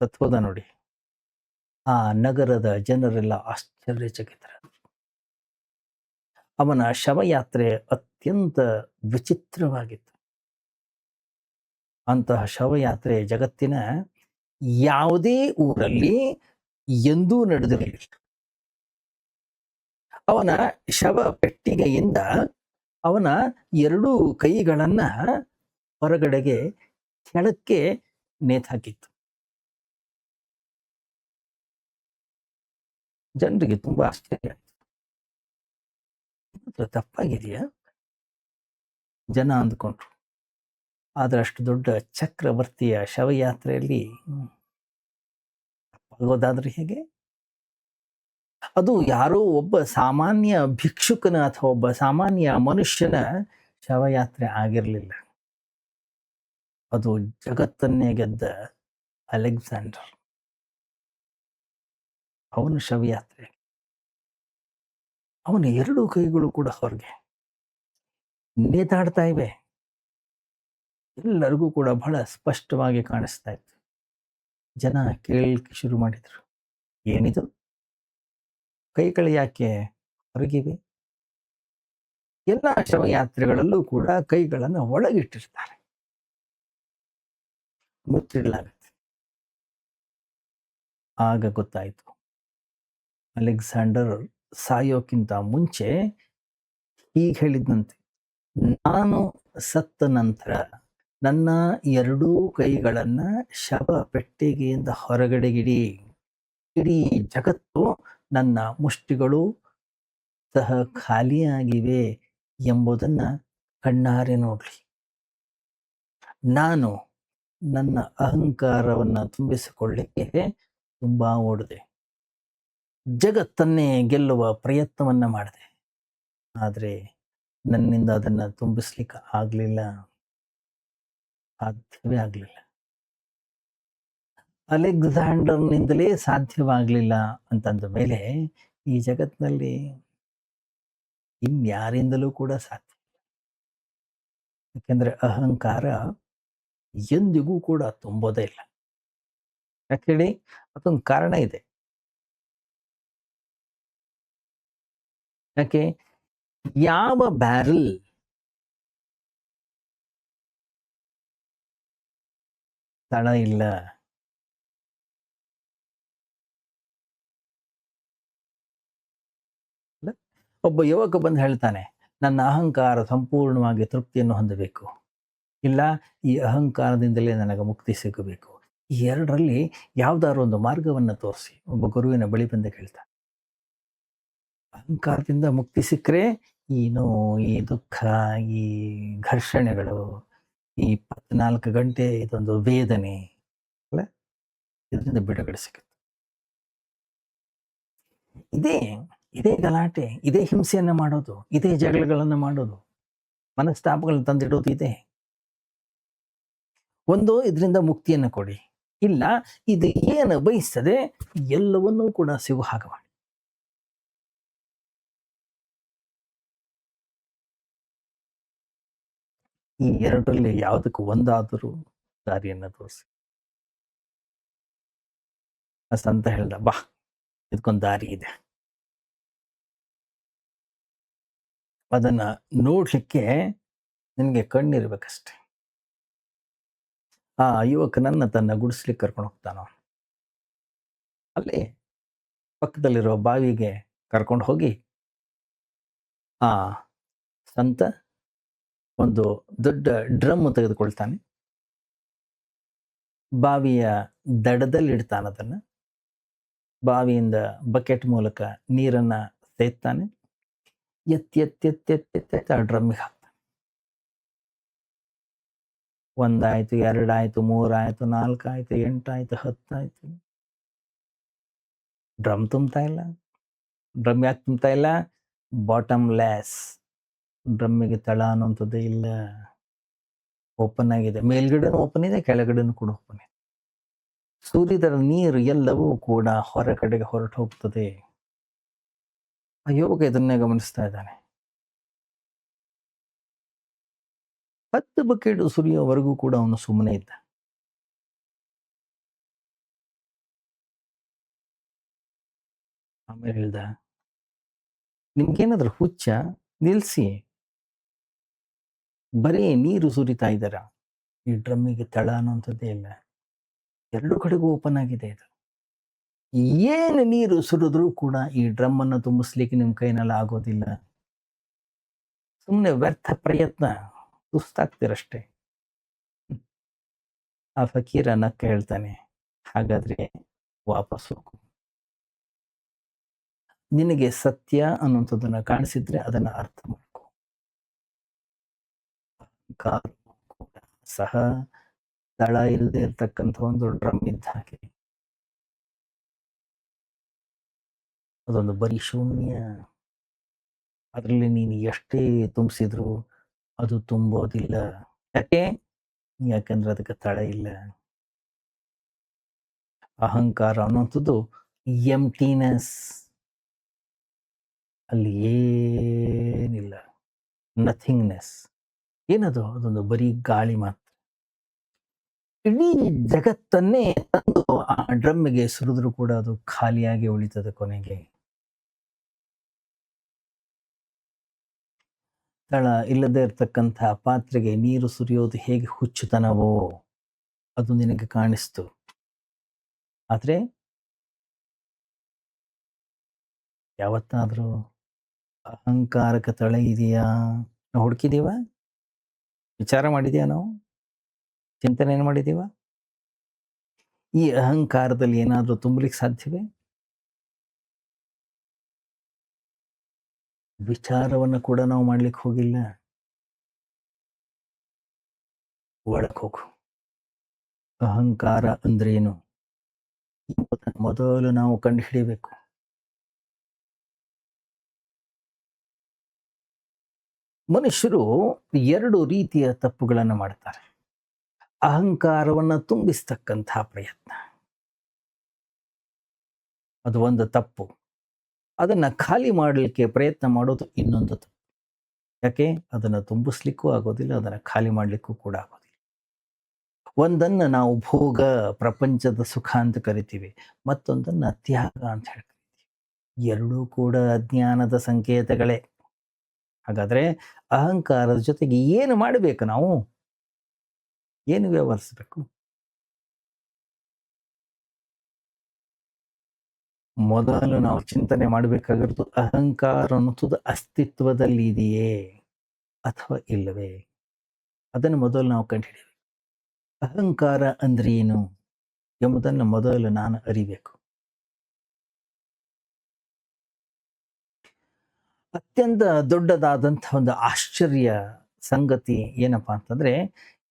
ಸತ್ವದ ನೋಡಿ, ಆ ನಗರದ ಜನರೆಲ್ಲ ಆಶ್ಚರ್ಯಚಕಿತರಾದರು. ಅವನ ಶವಯಾತ್ರೆ ಅತ್ಯಂತ ವಿಚಿತ್ರವಾಗಿತ್ತು. ಅಂತಹ ಶವಯಾತ್ರೆ ಜಗತ್ತಿನ ಯಾವುದೇ ಊರಲ್ಲಿ ಎಂದೂ ನಡೆದಿರಲಿಲ್ಲ. ಅವನ ಶವ ಪೆಟ್ಟಿಗೆಯಿಂದ ಅವನ ಎರಡೂ ಕೈಗಳನ್ನ ಹೊರಗಡೆಗೆ ಕೆಳಕ್ಕೆ ನೇತಾಕಿತ್ತು. ಜನರಿಗೆ ತುಂಬಾ ಆಶ್ಚರ್ಯ ಆಯಿತು. ತಪ್ಪಾಗಿದೆಯಾ ಜನ ಅಂದ್ಕೊಂಡ್ರು. ಆದ್ರೆ ಅಷ್ಟು ದೊಡ್ಡ ಚಕ್ರವರ್ತಿಯ ಶವಯಾತ್ರೆಯಲ್ಲಿ ತಪ್ಪಾಗೋದಾದ್ರೆ ಹೇಗೆ? ಅದು ಯಾರೋ ಒಬ್ಬ ಸಾಮಾನ್ಯ ಭಿಕ್ಷುಕನ ಅಥವಾ ಒಬ್ಬ ಸಾಮಾನ್ಯ ಮನುಷ್ಯನ ಶವಯಾತ್ರೆ ಆಗಿರಲಿಲ್ಲ. ಅದು ಜಗತ್ತನ್ನೇ ಗೆದ್ದ ಅಲೆಕ್ಸಾಂಡರ್ ಅವನ ಶವಯಾತ್ರೆ. ಅವನ ಎರಡೂ ಕೈಗಳು ಕೂಡ ಹೊರಗೆ ನೇತಾಡ್ತಾ ಇವೆ. ಎಲ್ಲರಿಗೂ ಕೂಡ ಬಹಳ ಸ್ಪಷ್ಟವಾಗಿ ಕಾಣಿಸ್ತಾ ಇತ್ತು. ಜನ ಕೇಳಲಿಕ್ಕೆ ಶುರು ಮಾಡಿದ್ರು, ಏನಿದು, ಕೈಗಳು ಯಾಕೆ ಹೊರಗಿವೆ? ಎಲ್ಲ ಶವಯಾತ್ರೆಗಳಲ್ಲೂ ಕೂಡ ಕೈಗಳನ್ನು ಒಳಗಿಟ್ಟಿರ್ತಾರೆ, ಮುಚ್ಚಿಡಲಾಗುತ್ತೆ. ಆಗ ಗೊತ್ತಾಯಿತು, ಅಲೆಕ್ಸಾಂಡರ್ ಸಾಯೋಕ್ಕಿಂತ ಮುಂಚೆ ಹೀಗೆ ಹೇಳಿದ್ನಂತೆ, ನಾನು ಸತ್ತ ನಂತರ ನನ್ನ ಎರಡೂ ಕೈಗಳನ್ನ ಶವ ಪೆಟ್ಟಿಗೆಯಿಂದ ಹೊರಗಡೆಗಿಡಿ. ಇಡೀ ಜಗತ್ತು ನನ್ನ ಮುಷ್ಟಿಗಳು ಸಹ ಖಾಲಿಯಾಗಿವೆ ಎಂಬುದನ್ನ ಕಣ್ಣಾರೆ ನೋಡ್ಲಿ. ನಾನು ನನ್ನ ಅಹಂಕಾರವನ್ನ ತುಂಬಿಸಿಕೊಳ್ಳಿಕ್ಕೆ ತುಂಬಾ ಓಡಿದೆ, ಜಗತ್ತನ್ನೇ ಗೆಲ್ಲುವ ಪ್ರಯತ್ನವನ್ನ ಮಾಡಿದೆ. ಆದರೆ ನನ್ನಿಂದ ಅದನ್ನ ತುಂಬಿಸ್ಲಿಕ್ಕೆ ಆಗ್ಲಿಲ್ಲ. ಸಾಧ್ಯವೇ ಆಗಲಿಲ್ಲ. ಅಲೆಕ್ಸಾಂಡರ್‌ನಿಂದಲೇ ಸಾಧ್ಯವಾಗಲಿಲ್ಲ ಅಂತಂದ ಮೇಲೆ ಈ ಜಗತ್ತಿನಲ್ಲಿ ಇನ್ಯಾರಿಂದಲೂ ಕೂಡ ಸಾಧ್ಯ. ಯಾಕೆಂದ್ರೆ ಅಹಂಕಾರ ಎಂದಿಗೂ ಕೂಡ ತುಂಬೋದೇ ಇಲ್ಲ. ಯಾಕೇಳಿ? ಅದೊಂದು ಕಾರಣ ಇದೆ. ಯಾಕೆ? ಯಾವ ಬ್ಯಾರಲ್ ತಳ ಇಲ್ಲ. ಅಲ್ಲ? ಒಬ್ಬ ಯುವಕ ಬಂದು ಹೇಳ್ತಾನೆ, ನನ್ನ ಅಹಂಕಾರ ಸಂಪೂರ್ಣವಾಗಿ ತೃಪ್ತಿಯನ್ನು ಹೊಂದಬೇಕು. ಇಲ್ಲ, ಈ ಅಹಂಕಾರದಿಂದಲೇ ನನಗೆ ಮುಕ್ತಿ ಸಿಗಬೇಕು. ಈ ಎರಡರಲ್ಲಿ ಯಾವ್ದಾದ್ರು ಒಂದು ಮಾರ್ಗವನ್ನು ತೋರಿಸಿ. ಒಬ್ಬ ಗುರುವಿನ ಬಳಿ ಬಂದು ಕೇಳ್ತಾನೆ. ಅಹಂಕಾರದಿಂದ ಮುಕ್ತಿ ಸಿಕ್ಕರೆ ಈ ನೋವು, ಈ ದುಃಖ, ಈ ಘರ್ಷಣೆಗಳು, ಈ 24 ಗಂಟೆ ಇದೊಂದು ವೇದನೆ ಅಲ್ಲ, ಇದರಿಂದ ಬಿಡುಗಡೆ ಸಿಗುತ್ತೆ. ಇದೇ ಇದೇ ಗಲಾಟೆ, ಇದೇ ಹಿಂಸೆಯನ್ನ ಮಾಡೋದು, ಇದೇ ಜಗಳಗಳನ್ನ ಮಾಡೋದು, ಮನಸ್ತಾಪಗಳನ್ನು ತಂದಿಡೋದು ಇದೆ. ಒಂದು ಇದರಿಂದ ಮುಕ್ತಿಯನ್ನು ಕೊಡಿ, ಇಲ್ಲ ಇದು ಏನು ಬಯಸ್ತದೆ ಎಲ್ಲವನ್ನೂ ಕೂಡ ಸಿಗೋ ಹಾಗೆ ಮಾಡಿ. ಈ ಎರಡರಲ್ಲಿ ಯಾವುದಕ್ಕೂ ಒಂದಾದರೂ ದಾರಿಯನ್ನು ತೋರಿಸಿ. ಆ ಸಂತ ಹೇಳ್ದ, ಬಾ ಇದಕ್ಕೊಂದು ದಾರಿ ಇದೆ. ಅದನ್ನ ನೋಡ್ಲಿಕ್ಕೆ ನಿನಗೆ ಕಣ್ಣಿರ್ಬೇಕಷ್ಟೆ. ಆ ಯುವಕನನ್ನ ತನ್ನ ಗುಡಿಸ್ಲಿಕ್ಕೆ ಕರ್ಕೊಂಡು ಹೋಗ್ತಾನ. ಅಲ್ಲಿ ಪಕ್ಕದಲ್ಲಿರೋ ಬಾವಿಗೆ ಕರ್ಕೊಂಡು ಹೋಗಿ ಆ ಸಂತ ಒಂದು ದೊಡ್ಡ ಡ್ರಮ್ ತೆಗೆದುಕೊಳ್ತಾನೆ. ಬಾವಿಯ ದಡದಲ್ಲಿ ಇಡ್ತಾನೆ ಅದನ್ನ. ಬಾವಿಯಿಂದ ಬಕೆಟ್ ಮೂಲಕ ನೀರನ್ನ ಸೇದ್ತಾನೆ. ಎತ್ತಿ ಎತ್ತಿ ಎತ್ತಿ ಎತ್ತಿ ಎತ್ತಿ ಎತ್ತಿ ಆ ಡ್ರಮ್ಮಿಗೆ ಹಾಕ್ತಾನೆ. 1 ಆಯ್ತು, 2 ಆಯ್ತು, 3 ಆಯ್ತು, 4 ಆಯ್ತು, 8 ಆಯ್ತು, 10 ಆಯ್ತು. ಡ್ರಮ್ ತುಂಬ್ತಾ ಇಲ್ಲ. ಡ್ರಮ್ ಯಾಕೆ ತುಂಬ್ತಾ ಇಲ್ಲ? Bottom less. ಡ್ರಮ್ಮಿಗೆ ತಳ ಅನ್ನುವಂಥದ್ದೇ ಇಲ್ಲ. ಓಪನ್ ಆಗಿದೆ. ಮೇಲ್ಗಡೆನೂ ಓಪನ್ ಇದೆ, ಕೆಳಗಡೆನೂ ಕೂಡ ಓಪನ್ ಇದೆ. ಸುರಿದ ನೀರು ಎಲ್ಲವೂ ಕೂಡ ಹೊರ ಕಡೆಗೆ ಹೊರಟು ಹೋಗ್ತದೆ. ಆ ಯುವಕ ಇದನ್ನೇ ಗಮನಿಸ್ತಾ ಇದ್ದಾನೆ. 10 ಬಕೆಟ್ ಸುರಿಯೋವರೆಗೂ ಕೂಡ ಅವನು ಸುಮ್ಮನೆ ಇದ್ದ. ಆಮೇಲೆ ಹೇಳ್ದ, ನಿಮ್ಗೇನಾದ್ರೂ ಹುಚ್ಚ? ನಿಲ್ಸಿ. ಬರೀ ನೀರು ಸುರಿತಾ ಇದ್ದಾರ. ಈ ಡ್ರಮ್ಮಿಗೆ ತಳ ಅನ್ನುವಂಥದ್ದೇ ಇಲ್ಲ. 2 ಕಡೆಗೂ ಓಪನ್ ಆಗಿದೆ ಇದು. ಏನು ನೀರು ಸುರಿದ್ರೂ ಕೂಡ ಈ ಡ್ರಮ್ ಅನ್ನು ತುಂಬಿಸ್ಲಿಕ್ಕೆ ನಿಮ್ ಕೈನಲ್ಲಿ ಆಗೋದಿಲ್ಲ. ಸುಮ್ಮನೆ ವ್ಯರ್ಥ ಪ್ರಯತ್ನ, ಸುಸ್ತಾಗ್ತಿರಷ್ಟೇ. ಆ ಫಕೀರ ನಕ್ಕ ಹೇಳ್ತಾನೆ, ಹಾಗಾದ್ರೆ ವಾಪಸ್ ಹೋಗು. ನಿನಗೆ ಸತ್ಯ ಅನ್ನುವಂಥದ್ದನ್ನ ಕಾಣಿಸಿದ್ರೆ ಅದನ್ನ ಅರ್ಥ ಮಾಡ್ಕೊ. ಅಹಂಕಾರವು ಕೂಡ ಸಹ ತಳ ಇಲ್ಲದೆ ಇರ್ತಕ್ಕಂಥ ಒಂದು ಡ್ರಮ್ ಇದ್ದ ಹಾಗೆ. ಅದೊಂದು ಬರೀ ಶೂನ್ಯ. ಅದರಲ್ಲಿ ನೀನು ಎಷ್ಟೇ ತುಂಬಿಸಿದ್ರು ಅದು ತುಂಬೋದಿಲ್ಲ. ಯಾಕೆ? ಯಾಕಂದ್ರೆ ಅದಕ್ಕೆ ತಳ ಇಲ್ಲ. ಅಹಂಕಾರ ಅನ್ನುವಂಥದ್ದು ಎಂಪ್ಟಿನೆಸ್. ಅಲ್ಲಿ ಏನಿಲ್ಲ, ನಥಿಂಗ್ನೆಸ್. ಏನದು? ಅದೊಂದು ಬರೀ ಗಾಳಿ ಮಾತ್ರ. ಇಡೀ ಜಗತ್ತನ್ನೇ ತಂದು ಆ ಡ್ರಮ್ಮಿಗೆ ಸುರಿದ್ರು ಕೂಡ ಅದು ಖಾಲಿಯಾಗಿ ಉಳಿತದೆ ಕೊನೆಗೆ. ತಳ ಇಲ್ಲದೆ ಇರತಕ್ಕಂತಹ ಪಾತ್ರೆಗೆ ನೀರು ಸುರಿಯೋದು ಹೇಗೆ ಹುಚ್ಚುತನವೋ ಅದು ನಿನಗೆ ಕಾಣಿಸ್ತು. ಆದ್ರೆ ಯಾವತ್ತಾದ್ರೂ ಅಹಂಕಾರಕ್ಕೆ ತಳ ಇದೆಯಾ? ನಾವು ಹುಡುಕಿದೀವ? ವಿಚಾರ ಮಾಡಿದೀವ? ನಾವು ಚಿಂತನೆ ಮಾಡಿದೀವ? ಈ ಅಹಂಕಾರದಲ್ಲಿ ಏನಾದ್ರೂ ತುಂಬಲಿಕ್ಕೆ ಸಾಧ್ಯವೇ? ವಿಚಾರವನ್ನು ಕೂಡ ನಾವು ಮಾಡ್ಲಿಕ್ಕೆ ಹೋಗಿಲ್ಲ. ಒಳಕ್ ಹೋಗು. ಅಹಂಕಾರ ಅಂದ್ರೇನು ಎಂಬುದನ್ನು ಮೊದಲು ನಾವು ಕಂಡುಹಿಡಿಯಬೇಕು. ಮನುಷ್ಯರು 2 ರೀತಿಯ ತಪ್ಪುಗಳನ್ನು ಮಾಡ್ತಾರೆ. ಅಹಂಕಾರವನ್ನು ತುಂಬಿಸ್ತಕ್ಕಂತಹ ಪ್ರಯತ್ನ. ಅದು ಒಂದು ತಪ್ಪು. ಅದನ್ನು ಖಾಲಿ ಮಾಡಲಿಕ್ಕೆ ಪ್ರಯತ್ನ ಮಾಡೋದು ಇನ್ನೊಂದು ತಪ್ಪು. ಯಾಕೆ? ಅದನ್ನು ತುಂಬಿಸ್ಲಿಕ್ಕೂ ಆಗೋದಿಲ್ಲ, ಅದನ್ನು ಖಾಲಿ ಮಾಡಲಿಕ್ಕೂ ಕೂಡ ಆಗೋದಿಲ್ಲ. ಒಂದನ್ನು ನಾವು ಭೋಗ, ಪ್ರಪಂಚದ ಸುಖ ಅಂತ ಕರಿತೀವಿ, ಮತ್ತೊಂದನ್ನು ತ್ಯಾಗ ಅಂತ ಹೇಳ್ತೀವಿ. ಎರಡೂ ಕೂಡ ಅಜ್ಞಾನದ ಸಂಕೇತಗಳೇ. ಹಾಗಾದರೆ ಅಹಂಕಾರದ ಜೊತೆಗೆ ಏನು ಮಾಡಬೇಕು ನಾವು? ಏನು ವ್ಯವಹರಿಸಬೇಕು? ಮೊದಲು ನಾವು ಚಿಂತನೆ ಮಾಡಬೇಕಾಗಿರೋದು ಅಹಂಕಾರ ಅನ್ನೋದು ಅಸ್ತಿತ್ವದಲ್ಲಿದೆಯೇ ಅಥವಾ ಇಲ್ಲವೇ? ಅದನ್ನು ಮೊದಲು ನಾವು ಕಂಡುಹಿಡಿಯಬೇಕು. ಅಹಂಕಾರ ಅಂದ್ರೆ ಏನು ಎಂಬುದನ್ನು ಮೊದಲು ನಾನು ಅರಿಬೇಕು. ಅತ್ಯಂತ ದೊಡ್ಡದಾದಂಥ ಒಂದು ಆಶ್ಚರ್ಯ ಸಂಗತಿ ಏನಪ್ಪಾ ಅಂತಂದ್ರೆ,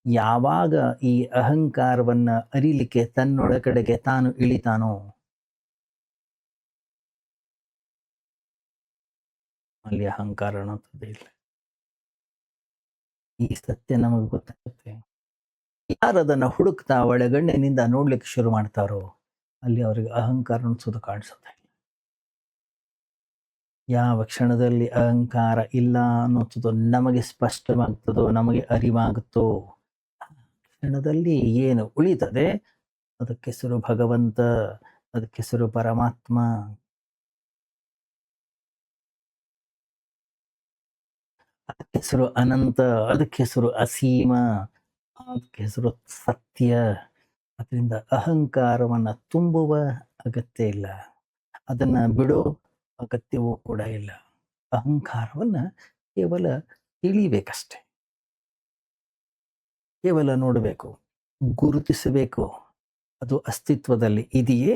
ಯಾವಾಗ ಈ ಅಹಂಕಾರವನ್ನ ಅರಿಲಿಕ್ಕೆ ತನ್ನೊಳಗಡೆಗೆ ತಾನು ಇಳಿತಾನೋ, ಅಲ್ಲಿ ಅಹಂಕಾರ ಅನ್ನೋಂಥದ್ದೇ ಇಲ್ಲ. ಈ ಸತ್ಯ ನಮಗೆ ಗೊತ್ತಾಗುತ್ತೆ. ಯಾರು ಅದನ್ನ ಹುಡುಕ್ತಾ ಒಳಗಣ್ಣಿನಿಂದ ನೋಡ್ಲಿಕ್ಕೆ ಶುರು ಮಾಡ್ತಾರೋ, ಅಲ್ಲಿ ಅವರಿಗೆ ಅಹಂಕಾರ ಅನ್ಸೋದು ಕಾಣಿಸುತ್ತೆ. ಯಾವ ಕ್ಷಣದಲ್ಲಿ ಅಹಂಕಾರ ಇಲ್ಲ ಅನ್ನೋದು ನಮಗೆ ಸ್ಪಷ್ಟವಾಗ್ತದೋ, ನಮಗೆ ಅರಿವಾಗುತ್ತೋ, ಆ ಕ್ಷಣದಲ್ಲಿ ಏನು ಉಳಿತದೆ ಅದಕ್ಕೆ ಹೆಸರು ಭಗವಂತ, ಅದಕ್ಕೆ ಹೆಸರು ಪರಮಾತ್ಮ. ಅದಕ್ಕೆ ಹೆಸರು ಅನಂತ, ಅದಕ್ಕೆ ಹೆಸರು ಅಸೀಮ, ಅದಕ್ಕೆ ಹೆಸರು ಸತ್ಯ. ಅದರಿಂದ ಅಹಂಕಾರವನ್ನ ತುಂಬುವ ಅಗತ್ಯ ಇಲ್ಲ, ಅದನ್ನ ಬಿಡೋ ಅಗತ್ಯವೂ ಕೂಡ ಇಲ್ಲ. ಅಹಂಕಾರವನ್ನ ಕೇವಲ ತಿಳಿಬೇಕಷ್ಟೆ, ಕೇವಲ ನೋಡಬೇಕು, ಗುರುತಿಸಬೇಕು, ಅದು ಅಸ್ತಿತ್ವದಲ್ಲಿ ಇದೆಯೇ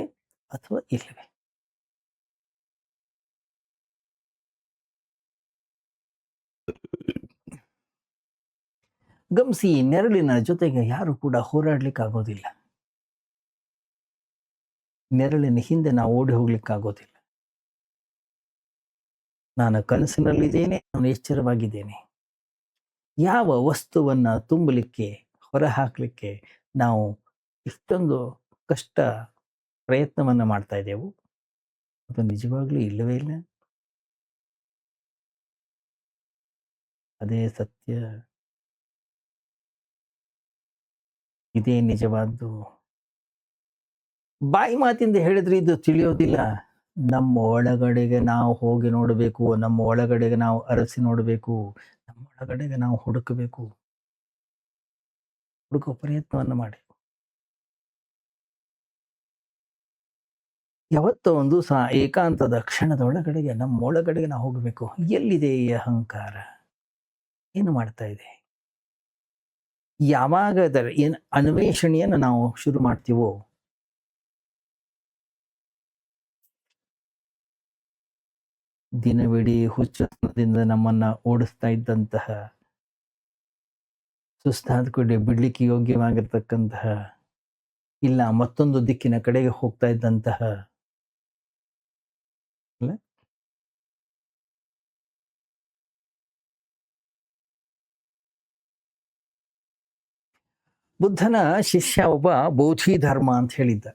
ಅಥವಾ ಇಲ್ಲವೇ. ಗಮನಿಸಿ, ನೆರಳಿನ ಜೊತೆಗೆ ಯಾರು ಕೂಡ ಹೋರಾಡ್ಲಿಕ್ಕೆ ಆಗೋದಿಲ್ಲ. ನೆರಳಿನ ಹಿಂದೆ ನಾವು ಓಡಿ ಹೋಗ್ಲಿಕ್ಕಾಗೋದಿಲ್ಲ. ನಾನು ಕನಸಿನಲ್ಲಿದ್ದೇನೆ, ನಾನು ಎಚ್ಚರವಾಗಿದ್ದೇನೆ. ಯಾವ ವಸ್ತುವನ್ನ ತುಂಬಲಿಕ್ಕೆ, ಹೊರ ಹಾಕಲಿಕ್ಕೆ ನಾವು ಇಷ್ಟೊಂದು ಕಷ್ಟ ಪ್ರಯತ್ನವನ್ನ ಮಾಡ್ತಾ ಇದ್ದೆವು, ಅದು ನಿಜವಾಗ್ಲೂ ಇಲ್ಲವೇ ಇಲ್ಲ. ಅದೇ ಸತ್ಯ, ಇದೇ ನಿಜವಾದ್ದು. ಬಾಯಿ ಮಾತಿಂದ ಹೇಳಿದ್ರೆ ಇದು ತಿಳಿಯೋದಿಲ್ಲ. ನಮ್ಮ ಒಳಗಡೆಗೆ ನಾವು ಹೋಗಿ ನೋಡಬೇಕು, ನಮ್ಮ ಒಳಗಡೆಗೆ ನಾವು ಅರಸಿ ನೋಡಬೇಕು, ನಮ್ಮ ಒಳಗಡೆಗೆ ನಾವು ಹುಡುಕಬೇಕು, ಹುಡುಕೋ ಪ್ರಯತ್ನವನ್ನು ಮಾಡಿ. ಯಾವತ್ತೋ ಒಂದು ಸಹ ಏಕಾಂತದ ಕ್ಷಣದ ಒಳಗಡೆಗೆ, ನಮ್ಮ ಒಳಗಡೆಗೆ ನಾವು ಹೋಗಬೇಕು. ಎಲ್ಲಿದೆ ಈ ಅಹಂಕಾರ? ಏನು ಮಾಡ್ತಾ ಇದೆ? ಯಾವಾಗ ಅದರ ಏನು ಅನ್ವೇಷಣೆಯನ್ನು ನಾವು ಶುರು ಮಾಡ್ತೀವೋ, ದಿನವಿಡೀ ಹುಚ್ಚುತನದಿಂದ ನಮ್ಮನ್ನ ಓಡಿಸ್ತಾ ಇದ್ದಂತಹ, ಸುಸ್ತಾದ ಕೂಡಲೇ ಬಿಡ್ಲಿಕ್ಕೆ ಯೋಗ್ಯವಾಗಿರ್ತಕ್ಕಂತಹ, ಇಲ್ಲ ಮತ್ತೊಂದು ದಿಕ್ಕಿನ ಕಡೆಗೆ ಹೋಗ್ತಾ ಇದ್ದಂತಹ, ಅಲ್ಲ? ಬುದ್ಧನ ಶಿಷ್ಯ ಒಬ್ಬ ಬೋಧಿ ಧರ್ಮ ಅಂತ ಹೇಳಿದ್ದ.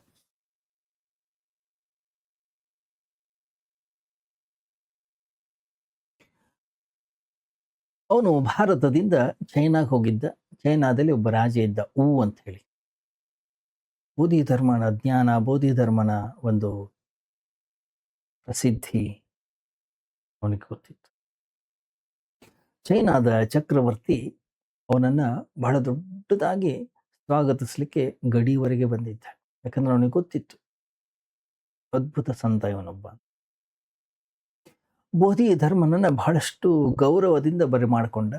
ಅವನು ಭಾರತದಿಂದ ಚೈನಾಗೆ ಹೋಗಿದ್ದ. ಚೈನಾದಲ್ಲಿ ಒಬ್ಬ ರಾಜ ಇದ್ದ, ಅಂತ ಹೇಳಿ. ಬೋಧಿ ಧರ್ಮನ ಜ್ಞಾನ, ಬೋಧಿ ಧರ್ಮನ ಒಂದು ಪ್ರಸಿದ್ಧಿ ಅವನಿಗೆ ಗೊತ್ತಿತ್ತು. ಚೈನಾದ ಚಕ್ರವರ್ತಿ ಅವನನ್ನ ಬಹಳ ದೊಡ್ಡದಾಗಿ ಸ್ವಾಗತಿಸ್ಲಿಕ್ಕೆ ಗಡಿವರೆಗೆ ಬಂದಿದ್ದ. ಯಾಕಂದ್ರೆ ಅವನಿಗೆ ಗೊತ್ತಿತ್ತು, ಅದ್ಭುತ ಸಂತ ಇವನೊಬ್ಬ. ಬೋಧಿ ಧರ್ಮನನ್ನ ಬಹಳಷ್ಟು ಗೌರವದಿಂದ ಬರಮಾಡಿಕೊಂಡ,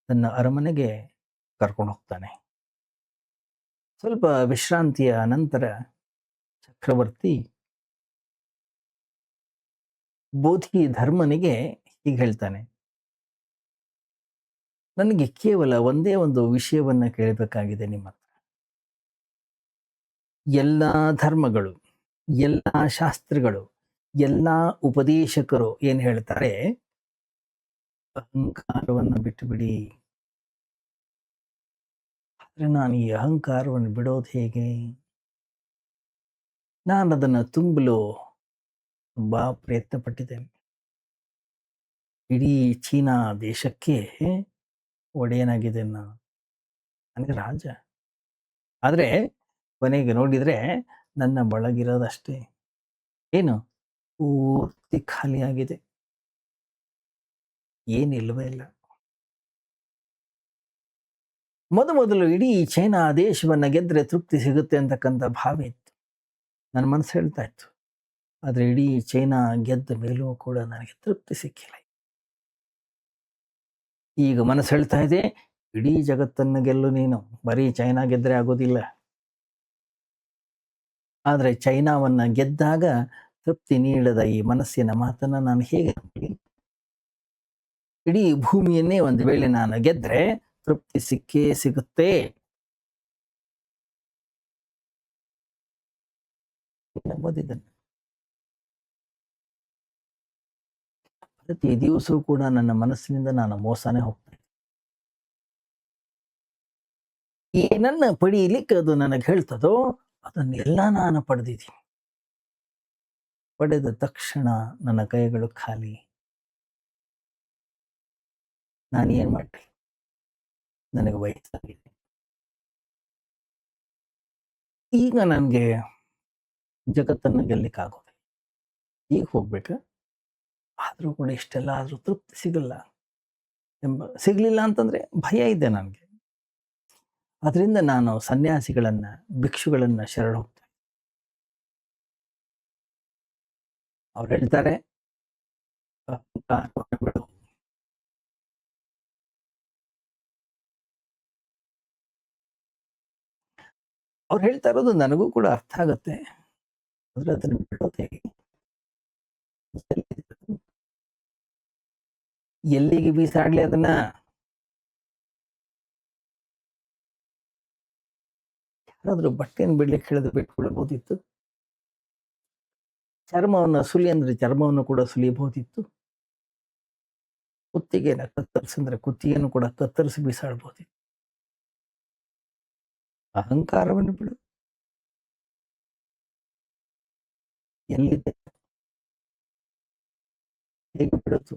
ತನ್ನ ಅರಮನೆಗೆ ಕರ್ಕೊಂಡು ಹೋಗ್ತಾನೆ. ಸ್ವಲ್ಪ ವಿಶ್ರಾಂತಿಯ ನಂತರ ಚಕ್ರವರ್ತಿ ಬೋಧಿ ಧರ್ಮನಿಗೆ ಹೀಗೆ ಹೇಳ್ತಾನೆ, ನನಗೆ ಕೇವಲ ಒಂದೇ ಒಂದು ವಿಷಯವನ್ನ ಕೇಳಬೇಕಾಗಿದೆ ನಿಮ್ಮ ಹತ್ರ. ಎಲ್ಲಾ ಧರ್ಮಗಳು, ಎಲ್ಲಾ ಶಾಸ್ತ್ರಗಳು, ಎಲ್ಲಾ ಉಪದೇಶಕರು ಏನ್ ಹೇಳ್ತಾರೆ, ಅಹಂಕಾರವನ್ನು ಬಿಟ್ಟು ಬಿಡಿ. ನಾನು ಈ ಅಹಂಕಾರವನ್ನು ಬಿಡೋದು ಹೇಗೆ? ನಾನದನ್ನು ತುಂಬಲು ತುಂಬಾ ಪ್ರಯತ್ನ ಪಟ್ಟಿದ್ದೇನೆ. ಇಡೀ ಚೀನಾ ದೇಶಕ್ಕೆ ಒಡೆಯನಾಗಿದ್ದೇನೆ ನಾನು. ನನಗೆ ರಾಜ. ಆದ್ರೆ ಕೊನೆಗೆ ನೋಡಿದ್ರೆ ನನ್ನ ಬಳಗಿರೋದಷ್ಟೇ. ಏನು? ಪೂರ್ತಿ ಖಾಲಿಯಾಗಿದೆ. ಏನಿಲ್ಲವೇ ಇಲ್ಲ. ಮೊದಲು ಇಡೀ ಚೈನಾ ದೇಶವನ್ನ ಗೆದ್ರೆ ತೃಪ್ತಿ ಸಿಗುತ್ತೆ ಅಂತಕ್ಕಂಥ ಭಾವ ಇತ್ತು. ನನ್ನ ಮನಸ್ಸು ಹೇಳ್ತಾ ಇತ್ತು. ಆದ್ರೆ ಇಡೀ ಚೈನಾ ಗೆದ್ದ ಮೇಲೂ ಕೂಡ ನನಗೆ ತೃಪ್ತಿ ಸಿಕ್ಕಿಲ್ಲ. ಈಗ ಮನಸ್ಸು ಹೇಳ್ತಾ ಇದೆ, ಇಡೀ ಜಗತ್ತನ್ನು ಗೆಲ್ಲು ನೀನು, ಬರೀ ಚೈನಾ ಗೆದ್ರೆ ಆಗೋದಿಲ್ಲ. ಆದ್ರೆ ಚೈನಾವನ್ನ ಗೆದ್ದಾಗ ತೃಪ್ತಿ ನೀಡದ ಈ ಮನಸ್ಸಿನ ಮಾತನ್ನ ನಾನು ಹೇಗೆ ನಂಬಲಿ? ಇಡೀ ಭೂಮಿಯನ್ನೇ ಒಂದು ವೇಳೆ ನಾನು ಗೆದ್ರೆ ತೃಪ್ತಿ ಸಿಕ್ಕೇ ಸಿಗುತ್ತೆ. ನಂಬೋದಿದ್ದನ್ನು. ಪ್ರತಿ ದಿವಸವೂ ಕೂಡ ನನ್ನ ಮನಸ್ಸಿನಿಂದ ನಾನು ಮೋಸನೇ ಹೋಗ್ತೇನೆ. ಏನನ್ನ ಪಡೀಲಿಕ್ಕೆ ಅದು ನನಗೆ ಹೇಳ್ತದೋ ಅದನ್ನೆಲ್ಲ ನಾನು ಪಡೆದಿದ್ದೀನಿ. ಪಡೆದ ತಕ್ಷಣ ನನ್ನ ಕೈಗಳು ಖಾಲಿ. ನಾನು ಏನ್ ಮಾಡ್ಲಿ? ನನಗೆ ವಯಸ್ಸಾಗಿದೆ. ಈಗ ನನಗೆ ಜಗತ್ತನ್ನು ಗೆಲ್ಲಿಕ್ಕಾಗೋದು. ಈಗ ಹೋಗ್ಬೇಕಾ? ಆದ್ರೂ ಕೂಡ ಇಷ್ಟೆಲ್ಲ ಆದ್ರೂ ತೃಪ್ತಿ ಸಿಗಲ್ಲ ಸಿಗ್ಲಿಲ್ಲ ಅಂತಂದ್ರೆ ಭಯ ಇದೆ ನನಗೆ. ಅದರಿಂದ ನಾನು ಸನ್ಯಾಸಿಗಳನ್ನ, ಭಿಕ್ಷುಗಳನ್ನ ಶರಣ ಹೋಗ್ತೇನೆ. ಅವ್ರು ಹೇಳ್ತಾರೆ ಅಹಂಕಾರವನ್ನು ಬಿಡು. ಅವ್ರು ಹೇಳ್ತಾ ಇರೋದು ನನಗೂ ಕೂಡ ಅರ್ಥ ಆಗತ್ತೆ. ಆದ್ರೆ ಅದನ್ನ ಬಿಡೋದು ಹೇಗೆ? ಎಲ್ಲಿಗೆ ಬೀಸಾಡ್ಲಿ ಅದನ್ನ? ಯಾರಾದ್ರೂ ಬಟ್ಟೆಯನ್ನು ಬಿಡ್ಲಿಕ್ಕೆ ಹೇಳಿದ್ರೆ ಬಿಟ್ಬಿಡಬಹುದಿತ್ತು. ಚರ್ಮವನ್ನು ಸುಲಿ ಅಂದ್ರೆ ಚರ್ಮವನ್ನು ಕೂಡ ಸುಲಿಬಹುದಿತ್ತು. ಕುತ್ತಿಗೆನ ಕತ್ತರಿಸಿದ್ರೆ ಕುತ್ತಿಗೆಯನ್ನು ಕೂಡ ಕತ್ತರಿಸಿ ಬೀಸಾಡಬಹುದಿತ್ತು. ಅಹಂಕಾರವನ್ನು ಬಿಡು. ಎಲ್ಲಿದೆ? ಹೇಗೆ ಬಿಡೋದು?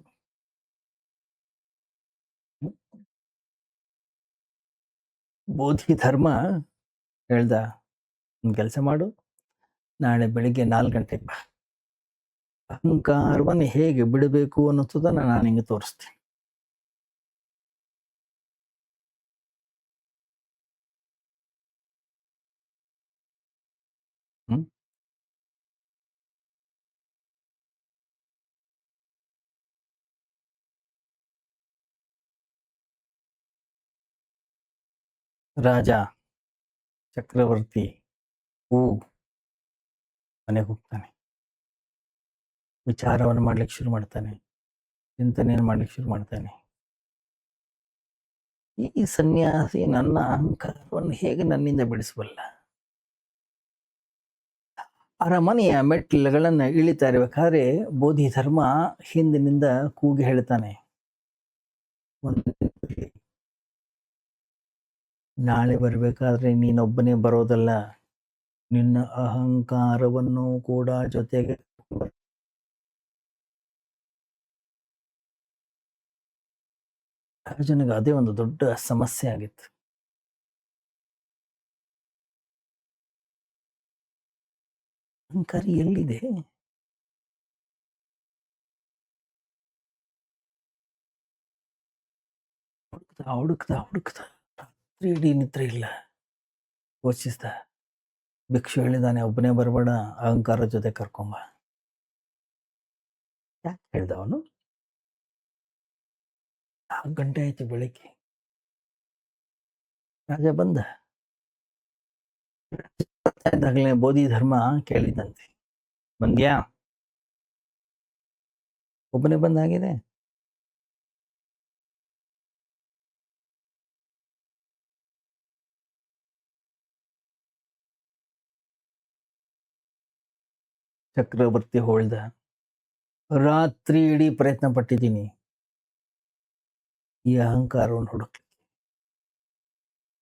ಬೋಧಿ ಧರ್ಮ ಹೇಳ್ದ, ಒಂದು ಕೆಲಸ ಮಾಡು, ನಾಳೆ ಬೆಳಿಗ್ಗೆ 4 ಗಂಟೆಗೆ ಬಾ. ಅಹಂಕಾರವನ್ನು ಹೇಗೆ ಬಿಡಬೇಕು ಅನ್ನೋದನ್ನ ನಾನು ನಿಂಗೆ ತೋರಿಸ್ತೀನಿ. ಹ್ಮ್ ರಾಜ ಚಕ್ರವರ್ತಿ ಹೂ ಮನೆಗೆ ಹೋಗ್ತಾನೆ. ವಿಚಾರವನ್ನು ಮಾಡ್ಲಿಕ್ಕೆ ಶುರು ಮಾಡ್ತಾನೆ. ಚಿಂತನೆಯನ್ನು ಮಾಡ್ಲಿಕ್ಕೆ ಶುರು ಮಾಡ್ತಾನೆ. ಈ ಸನ್ಯಾಸಿ ನನ್ನ ಅಹಂಕಾರವನ್ನು ಹೇಗೆ ನನ್ನಿಂದ ಬಿಡಿಸಬಲ್ಲ? ಅರಮನೆಯ ಮೆಟ್ಟಿಲುಗಳನ್ನು ಇಳಿತಾ ಇರಬೇಕಾದ್ರೆ ಬೋಧಿ ಧರ್ಮ ಹಿಂದಿನಿಂದ ಕೂಗಿ ಹೇಳ್ತಾನೆ, ನಾಳೆ ಬರಬೇಕಾದ್ರೆ ನೀನೊಬ್ಬನೇ ಬರೋದಲ್ಲ, ನಿನ್ನ ಅಹಂಕಾರವನ್ನು ಕೂಡ ಜೊತೆಗೆ. ರಾಜನಿಗೆ ಅದೇ ಒಂದು ದೊಡ್ಡ ಸಮಸ್ಯೆ ಆಗಿತ್ತು. ಅಹಂಕಾರ ಎಲ್ಲಿದೆ? ಹುಡುಕ್ತಾ ರಾತ್ರಿ ಇಡೀ ನಿದ್ರೆ ಇಲ್ಲ. ಯೋಚಿಸ್ದ. ಭಿಕ್ಷು ಹೇಳಿದಾನೆ, ಒಬ್ಬನೇ ಬರಬೇಡ, ಅಹಂಕಾರ ಜೊತೆ ಕರ್ಕೊಂಬ. ಯಾಕೆ ಹೇಳ್ದ ಅವನು? 4 ಗಂಟೆ ಆಯ್ತು ಬೆಳಿಗ್ಗೆ. ರಾಜ ಬಂದ. ಇದ್ದಾಗಲೇ ಬೋಧಿ ಧರ್ಮ ಕೇಳಿದಂತೆ, ಬಂದ್ಯಾ? ಒಬ್ಬನೇ ಬಂದಾಗಿದೆ. ಚಕ್ರವರ್ತಿ ಹೋಳ್ದ, ರಾತ್ರಿ ಇಡೀ ಪ್ರಯತ್ನ ಪಟ್ಟಿದ್ದೀನಿ ಈ ಅಹಂಕಾರವನ್ನು ಹುಡುಕ್ಲಿಕ್ಕೆ.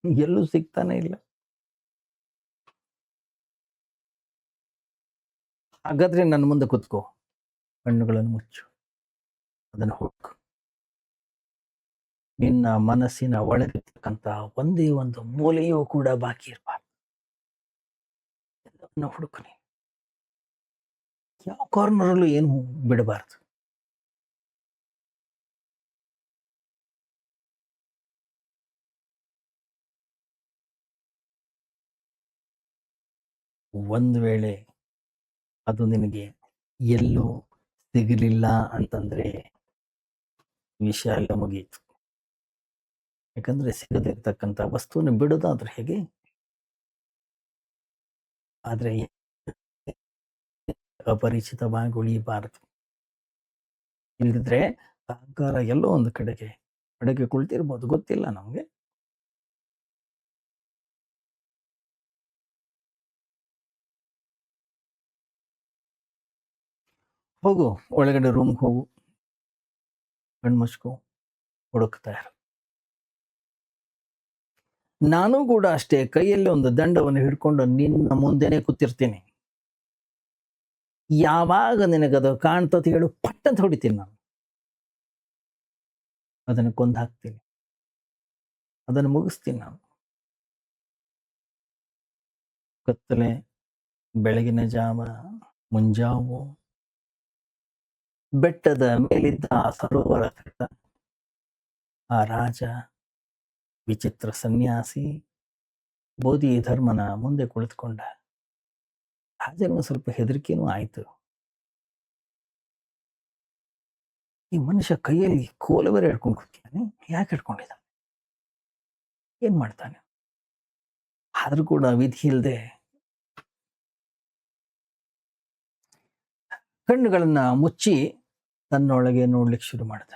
ಎಲ್ಲೂ ಸಿಗ್ತಾನೆ ಇಲ್ಲ. ಹಾಗಾದ್ರೆ ನನ್ನ ಮುಂದೆ ಕೂತ್ಕೋ, ಕಣ್ಣುಗಳನ್ನು ಮುಚ್ಚು, ಅದನ್ನು ಹುಡುಕು. ನಿನ್ನ ಮನಸ್ಸಿನ ಒಳಗಿರ್ತಕ್ಕಂಥ ಒಂದೇ ಒಂದು ಮೂಲೆಯೂ ಕೂಡ ಬಾಕಿ ಇರಬಾರ್ದು. ಎಲ್ಲವನ್ನ ಹುಡುಕು ನೀನು. ಯಾವ ಕಾರ್ನರಲ್ಲೂ ಏನು ಬಿಡಬಾರ್ದು. ಒಂದು ವೇಳೆ ಅದು ನಿನಗೆ ಎಲ್ಲೂ ಸಿಗಲಿಲ್ಲ ಅಂತಂದ್ರೆ ವಿಷಯ ಎಲ್ಲ ಮುಗಿಯಿತು. ಯಾಕಂದ್ರೆ ಸಿಗದೇ ಇರ್ತಕ್ಕಂಥ ವಸ್ತುವನ್ನು ಬಿಡೋದಾದ್ರೆ ಹೇಗೆ? ಆದ್ರೆ ಅಪರಿಚಿತವಾಗಿ ಉಳಿಯಬಾರದು. ಇಲ್ಲದಿದ್ರೆ ಅಹಂಕಾರ ಎಲ್ಲೋ ಒಂದು ಕಡೆಗೆ ಅಡಗಿ ಕುಳಿತಿರ್ಬೋದು, ಗೊತ್ತಿಲ್ಲ ನಮ್ಗೆ. ಹೋಗು, ಒಳಗಡೆ ರೂಮ್ಗೆ ಹೋಗು, ಕಣ್ಮುಚ್ಕೋ, ಹುಡುಕ್ತಾ ಇರು. ನಾನು ಕೂಡ ಅಷ್ಟೇ, ಕೈಯಲ್ಲಿ ಒಂದು ದಂಡವನ್ನು ಹಿಡ್ಕೊಂಡು ನಿನ್ನ ಮುಂದೆನೆ ಕೂತಿರ್ತೀನಿ. ಯಾವಾಗ ನಿನಗದು ಕಾಣ್ತತಿ ಹೇಳು, ಪಟ್ ಅಂತ ಹೊಡಿತೀನಿ ನಾನು. ಅದನ್ನು ಕೊಂದು ಹಾಕ್ತೀನಿ, ಅದನ್ನು ಮುಗಿಸ್ತೀನಿ ನಾನು. ಕತ್ತಲೆ, ಬೆಳಗಿನ ಜಾವ, ಮುಂಜಾವು, ಬೆಟ್ಟದ ಮೇಲಿದ್ದ ಆ ಸರೋವರ ತಟ, ಆ ರಾಜ, ವಿಚಿತ್ರ ಸನ್ಯಾಸಿ, ಬೋಧಿ ಧರ್ಮನ ಮುಂದೆ ಕುಳಿತುಕೊಂಡ. ರಾಜನಿಗೆ ಸ್ವಲ್ಪ ಹೆದರಿಕೆನೂ ಆಯ್ತು. ಈ ಮನುಷ್ಯ ಕೈಯಲ್ಲಿ ಕೋಲು ಬೇರೆ ಹಿಡ್ಕೊಂಡು ಕೂತಿದ್ದಾನೆ, ಯಾಕೆ ಹಿಡ್ಕೊಂಡಿದ್ದಾನೆ, ಏನ್ ಮಾಡ್ತಾನೆ? ಆದ್ರೂ ಕೂಡ ವಿಧಿ ಇಲ್ಲದೆ ಕಣ್ಣುಗಳನ್ನ ಮುಚ್ಚಿ ತನ್ನೊಳಗೆ ನೋಡ್ಲಿಕ್ಕೆ ಶುರು ಮಾಡಿದ.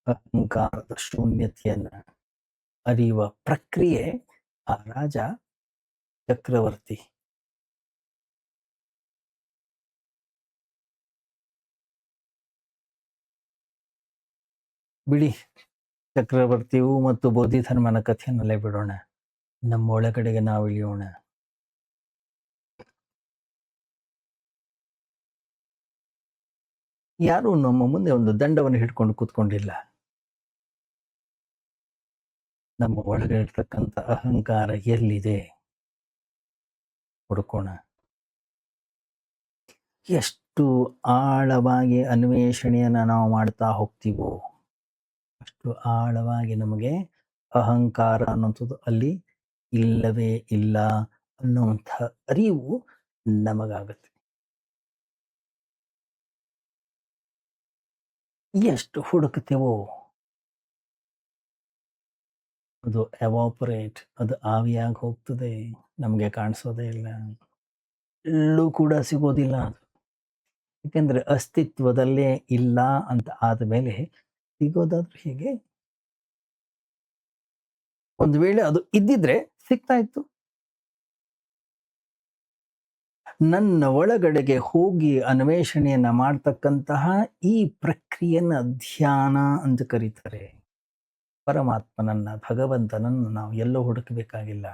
ಅಹಂಕಾರದ ಶೂನ್ಯತೆಯನ್ನ ಅರಿಯುವ ಪ್ರಕ್ರಿಯೆ ಆ ರಾಜ ಚಕ್ರವರ್ತಿ. ಬಿಡಿ, ಚಕ್ರವರ್ತಿಯು ಮತ್ತು ಬೋಧಿ ಧರ್ಮನ ಕಥೆಯನ್ನಲ್ಲೇ ಬಿಡೋಣ. ನಮ್ಮ ಒಳಗಡೆಗೆ ನಾವು ಇಳಿಯೋಣ. ಯಾರು ನಮ್ಮ ಮುಂದೆ ಒಂದು ದಂಡವನ್ನು ಹಿಡ್ಕೊಂಡು ಕೂತ್ಕೊಂಡಿಲ್ಲ. ನಮ್ಮ ಒಳಗೆ ಇರ್ತಕ್ಕಂಥ ಅಹಂಕಾರ ಎಲ್ಲಿದೆ ಹುಡುಕೋಣ. ಎಷ್ಟು ಆಳವಾಗಿ ಅನ್ವೇಷಣೆಯನ್ನ ನಾವು ಮಾಡ್ತಾ ಹೋಗ್ತೀವೋ ಅಷ್ಟು ಆಳವಾಗಿ ನಮಗೆ ಅಹಂಕಾರ ಅನ್ನುವಂಥದ್ದು ಅಲ್ಲಿ ಇಲ್ಲವೇ ಇಲ್ಲ ಅನ್ನುವಂಥ ಅರಿವು ನಮಗಾಗುತ್ತೆ. ಎಷ್ಟು ಹುಡುಕ್ತೇವೋ ಅದು ಎವಾಪರೇಟ್, ಅದು ಆವಿಯಾಗಿ ಹೋಗ್ತದೆ, ನಮಗೆ ಕಾಣಿಸೋದೇ ಇಲ್ಲ, ಎಲ್ಲೂ ಕೂಡ ಸಿಗೋದಿಲ್ಲ ಅದು. ಯಾಕೆಂದ್ರೆ ಅಸ್ತಿತ್ವದಲ್ಲೇ ಇಲ್ಲ ಅಂತ ಆದಮೇಲೆ ಸಿಗೋದಾದ್ರೂ ಹೇಗೆ? ಒಂದು ವೇಳೆ ಅದು ಇದ್ದಿದ್ರೆ ಸಿಗ್ತಾ ಇತ್ತು. ನನ್ನ ಒಳಗಡೆಗೆ ಹೋಗಿ ಅನ್ವೇಷಣೆಯನ್ನ ಮಾಡ್ತಕ್ಕಂತಹ ಈ ಪ್ರಕ್ರಿಯೆಯನ್ನ ಧ್ಯಾನ ಅಂತ ಕರೀತಾರೆ. ಪರಮಾತ್ಮನನ್ನ, ಭಗವಂತನನ್ನು ನಾವು ಎಲ್ಲೋ ಹುಡುಕಬೇಕಾಗಿಲ್ಲ.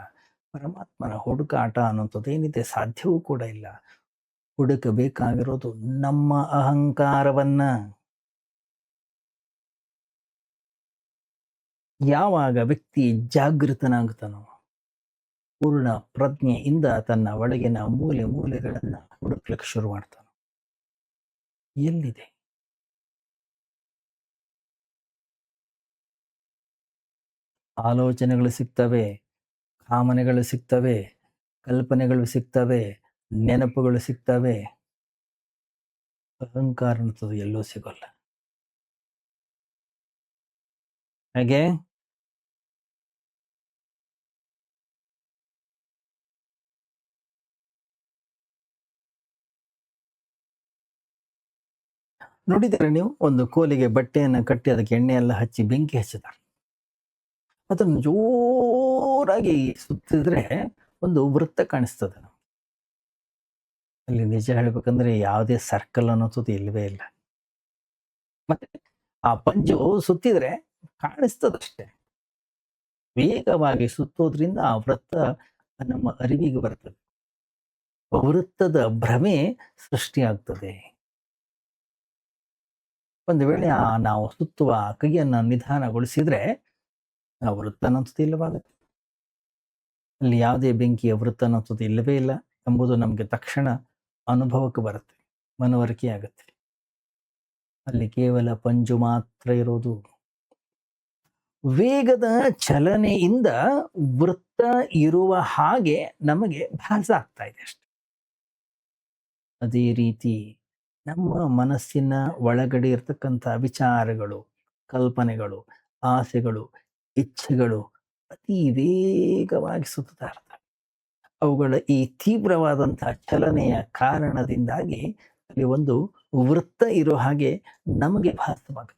ಪರಮಾತ್ಮನ ಹುಡುಕಾಟ ಅನ್ನುವಂಥದ್ದು ಏನಿದೆ ಸಾಧ್ಯವೂ ಕೂಡ ಇಲ್ಲ. ಹುಡುಕಬೇಕಾಗಿರೋದು ನಮ್ಮ ಅಹಂಕಾರವನ್ನ. ಯಾವಾಗ ವ್ಯಕ್ತಿ ಜಾಗೃತನಾಗ್ತಾನೋ, ಪೂರ್ಣ ಪ್ರಜ್ಞೆಯಿಂದ ತನ್ನ ಒಳಗಿನ ಮೂಲೆ ಮೂಲೆಗಳನ್ನ ಹುಡುಕ್ಲಿಕ್ಕೆ ಶುರು ಮಾಡ್ತಾನೆ. ಎಲ್ಲಿದೆ? ಆಲೋಚನೆಗಳು ಸಿಗ್ತವೆ, ಕಾಮನೆಗಳು ಸಿಗ್ತವೆ, ಕಲ್ಪನೆಗಳು ಸಿಗ್ತವೆ, ನೆನಪುಗಳು ಸಿಗ್ತವೆ. ಅಹಂಕಾರ ಅನ್ನೋದು ಎಲ್ಲೂ ಸಿಗೋಲ್ಲ. ಹಾಗೆ ನೋಡಿದರೆ ನೀವು, ಒಂದು ಕೋಲಿಗೆ ಬಟ್ಟೆಯನ್ನ ಕಟ್ಟಿ ಅದಕ್ಕೆ ಎಣ್ಣೆ ಎಲ್ಲ ಹಚ್ಚಿ ಬೆಂಕಿ ಹಚ್ಚಿದ್ದಾರೆ. ಅದನ್ನು ಜೋರಾಗಿ ಸುತ್ತಿದ್ರೆ ಒಂದು ವೃತ್ತ ಕಾಣಿಸ್ತದೆ. ಅಲ್ಲಿ ನಿಜ ಹೇಳ್ಬೇಕಂದ್ರೆ ಯಾವುದೇ ಸರ್ಕಲ್ ಅನ್ನೋದು ಇಲ್ಲವೇ ಇಲ್ಲ. ಮತ್ತೆ ಆ ಪಂಜು ಸುತ್ತಿದ್ರೆ ಕಾಣಿಸ್ತದಷ್ಟೆ. ವೇಗವಾಗಿ ಸುತ್ತೋದ್ರಿಂದ ಆ ವೃತ್ತ ನಮ್ಮ ಅರಿವಿಗೆ ಬರ್ತದೆ. ವೃತ್ತದ ಭ್ರಮೆ ಸೃಷ್ಟಿಯಾಗ್ತದೆ. ಒಂದು ವೇಳೆ ನಾವು ಸುತ್ತುವ ಕೈಯನ್ನ ನಿಧಾನಗೊಳಿಸಿದ್ರೆ ಆ ವೃತ್ತ ಅನ್ನುವಂಥದ್ದು ಇಲ್ಲವಾಗುತ್ತೆ. ಅಲ್ಲಿ ಯಾವುದೇ ಬೆಂಕಿಯ ವೃತ್ತ ಅನ್ನುವಂಥದ್ದು ಇಲ್ಲವೇ ಇಲ್ಲ ಎಂಬುದು ನಮಗೆ ತಕ್ಷಣ ಅನುಭವಕ್ಕೆ ಬರುತ್ತೆ, ಮನವರಿಕೆಯಾಗುತ್ತೆ. ಅಲ್ಲಿ ಕೇವಲ ಪಂಜು ಮಾತ್ರ ಇರೋದು. ವೇಗದ ಚಲನೆಯಿಂದ ವೃತ್ತ ಇರುವ ಹಾಗೆ ನಮಗೆ ಭಾಸ ಆಗ್ತಾ ಇದೆ ಅಷ್ಟೆ. ಅದೇ ರೀತಿ ನಮ್ಮ ಮನಸ್ಸಿನ ಒಳಗಡೆ ಇರತಕ್ಕಂಥ ವಿಚಾರಗಳು, ಕಲ್ಪನೆಗಳು, ಆಸೆಗಳು, ಇಚ್ಛೆಗಳು ಅತಿ ವೇಗವಾಗಿ ಸುತ್ತಾ ಇರ್ತವೆ. ಅವುಗಳ ಈ ತೀವ್ರವಾದಂತಹ ಚಲನೆಯ ಕಾರಣದಿಂದಾಗಿ ಅಲ್ಲಿ ಒಂದು ವೃತ್ತ ಇರೋ ಹಾಗೆ ನಮಗೆ ಭಾಸವಾಗುತ್ತೆ.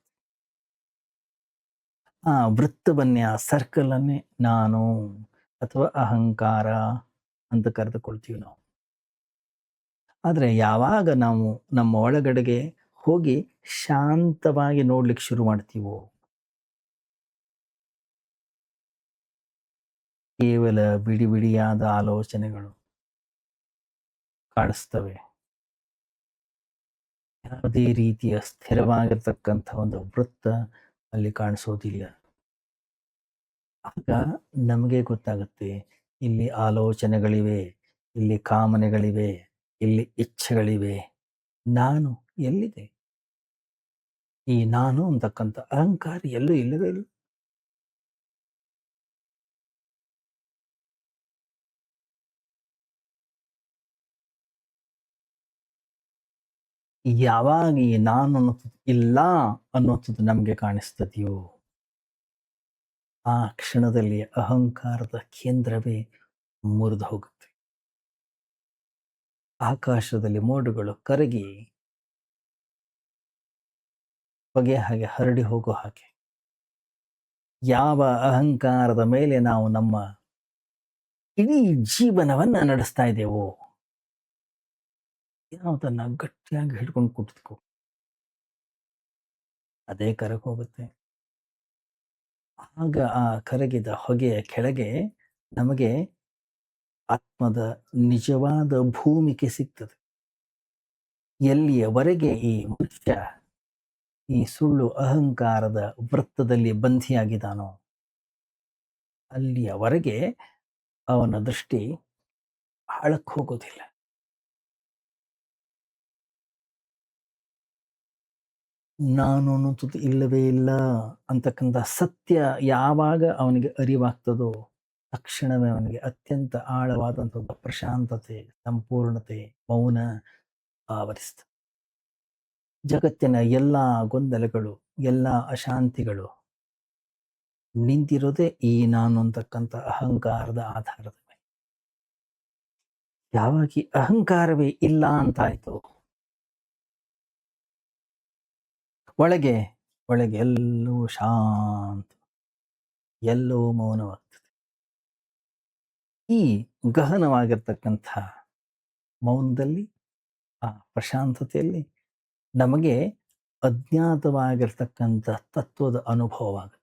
ಆ ವೃತ್ತವನ್ನೇ, ಆ ಸರ್ಕಲ್ ಅನ್ನೇ ನಾನು ಅಥವಾ ಅಹಂಕಾರ ಅಂತ ಕರೆದುಕೊಳ್ತೀವಿ ನಾವು. ಆದರೆ ಯಾವಾಗ ನಾವು ನಮ್ಮ ಒಳಗಡೆಗೆ ಹೋಗಿ ಶಾಂತವಾಗಿ ನೋಡ್ಲಿಕ್ಕೆ ಶುರು ಮಾಡ್ತೀವೋ, ಕೇವಲ ಬಿಡಿ ಬಿಡಿಯಾದ ಆಲೋಚನೆಗಳು ಕಾಣಿಸ್ತವೆ. ಯಾವುದೇ ರೀತಿಯ ಸ್ಥಿರವಾಗಿರ್ತಕ್ಕಂಥ ಒಂದು ವೃತ್ತ ಅಲ್ಲಿ ಕಾಣಿಸೋದಿಲ್ಲ. ಆಗ ನಮಗೆ ಗೊತ್ತಾಗುತ್ತೆ, ಇಲ್ಲಿ ಆಲೋಚನೆಗಳಿವೆ, ಇಲ್ಲಿ ಕಾಮನೆಗಳಿವೆ, ಇಲ್ಲಿ ಇಚ್ಛೆಗಳಿವೆ. ನಾನು ಎಲ್ಲಿದೆ? ಈ ನಾನು ಅಂತಕ್ಕಂಥ ಅಹಂಕಾರ ಎಲ್ಲೂ ಇಲ್ಲವೇ ಇಲ್ಲ. ಯಾವಾಗ ಈ ನಾನು ಅನ್ನೋದು ಇಲ್ಲ ಅನ್ನೋದು ನಮಗೆ ಕಾಣಿಸ್ತದೆಯೋ, ಆ ಕ್ಷಣದಲ್ಲಿ ಅಹಂಕಾರದ ಕೇಂದ್ರವೇ ಮುರಿದು ಹೋಗುತ್ತೆ. ಆಕಾಶದಲ್ಲಿ ಮೋಡಗಳು ಕರಗಿ ಹೊಗೆ ಹಾಗೆ ಹರಡಿ ಹೋಗೋ ಹಾಗೆ, ಯಾವ ಅಹಂಕಾರದ ಮೇಲೆ ನಾವು ನಮ್ಮ ಇಡೀ ಜೀವನವನ್ನ ನಡೆಸ್ತಾ ಇದ್ದೇವೋ, ಯಾವುದನ್ನ ಗಟ್ಟಿಯಾಗಿ ಹಿಡ್ಕೊಂಡು ಕೂತ್ಕೋ, ಅದೇ ಕರಗಿ ಹೋಗುತ್ತೆ. ಆಗ ಆ ಕರಗಿದ ಹೊಗೆಯ ಕೆಳಗೆ ನಮಗೆ ಆತ್ಮದ ನಿಜವಾದ ಭೂಮಿಕೆ ಸಿಗ್ತದೆ. ಎಲ್ಲಿಯವರೆಗೆ ಈ ಮನುಷ್ಯ ಈ ಸುಳ್ಳು ಅಹಂಕಾರದ ವೃತ್ತದಲ್ಲಿ ಬಂಧಿಯಾಗಿದ್ದಾನೋ, ಅಲ್ಲಿಯವರೆಗೆ ಅವನ ದೃಷ್ಟಿ ಆಳಕ್ಕೆ ಹೋಗೋದಿಲ್ಲ. ನಾನು ಅನ್ನೋದು ಇಲ್ಲವೇ ಇಲ್ಲ ಅಂತಕ್ಕಂಥ ಸತ್ಯ ಯಾವಾಗ ಅವನಿಗೆ ಅರಿವಾಗ್ತದೋ, ತಕ್ಷಣವೇ ಅವನಿಗೆ ಅತ್ಯಂತ ಆಳವಾದಂಥ ಪ್ರಶಾಂತತೆ, ಸಂಪೂರ್ಣತೆ, ಮೌನ ಆವರಿಸ್ತದೆ. ಜಗತ್ತಿನ ಎಲ್ಲ ಗೊಂದಲಗಳು, ಎಲ್ಲ ಅಶಾಂತಿಗಳು ನಿಂತಿರೋದೇ ಈ ನಾನು ಅಂತಕ್ಕಂಥ ಅಹಂಕಾರದ ಆಧಾರದ ಮೇಲೆ. ಯಾವಾಗ ಈ ಅಹಂಕಾರವೇ ಇಲ್ಲ ಅಂತಾಯ್ತು, ಒಳಗೆ ಒಳಗೆ ಎಲ್ಲವೂ ಶಾಂತ, ಎಲ್ಲವೂ ಮೌನವಾಗ್ತದೆ. ಈ ಗಹನವಾಗಿರ್ತಕ್ಕಂಥ ಮೌನದಲ್ಲಿ, ಆ ಪ್ರಶಾಂತತೆಯಲ್ಲಿ ನಮಗೆ ಅಜ್ಞಾತವಾಗಿರ್ತಕ್ಕಂಥ ತತ್ವದ ಅನುಭವವಾಗುತ್ತೆ.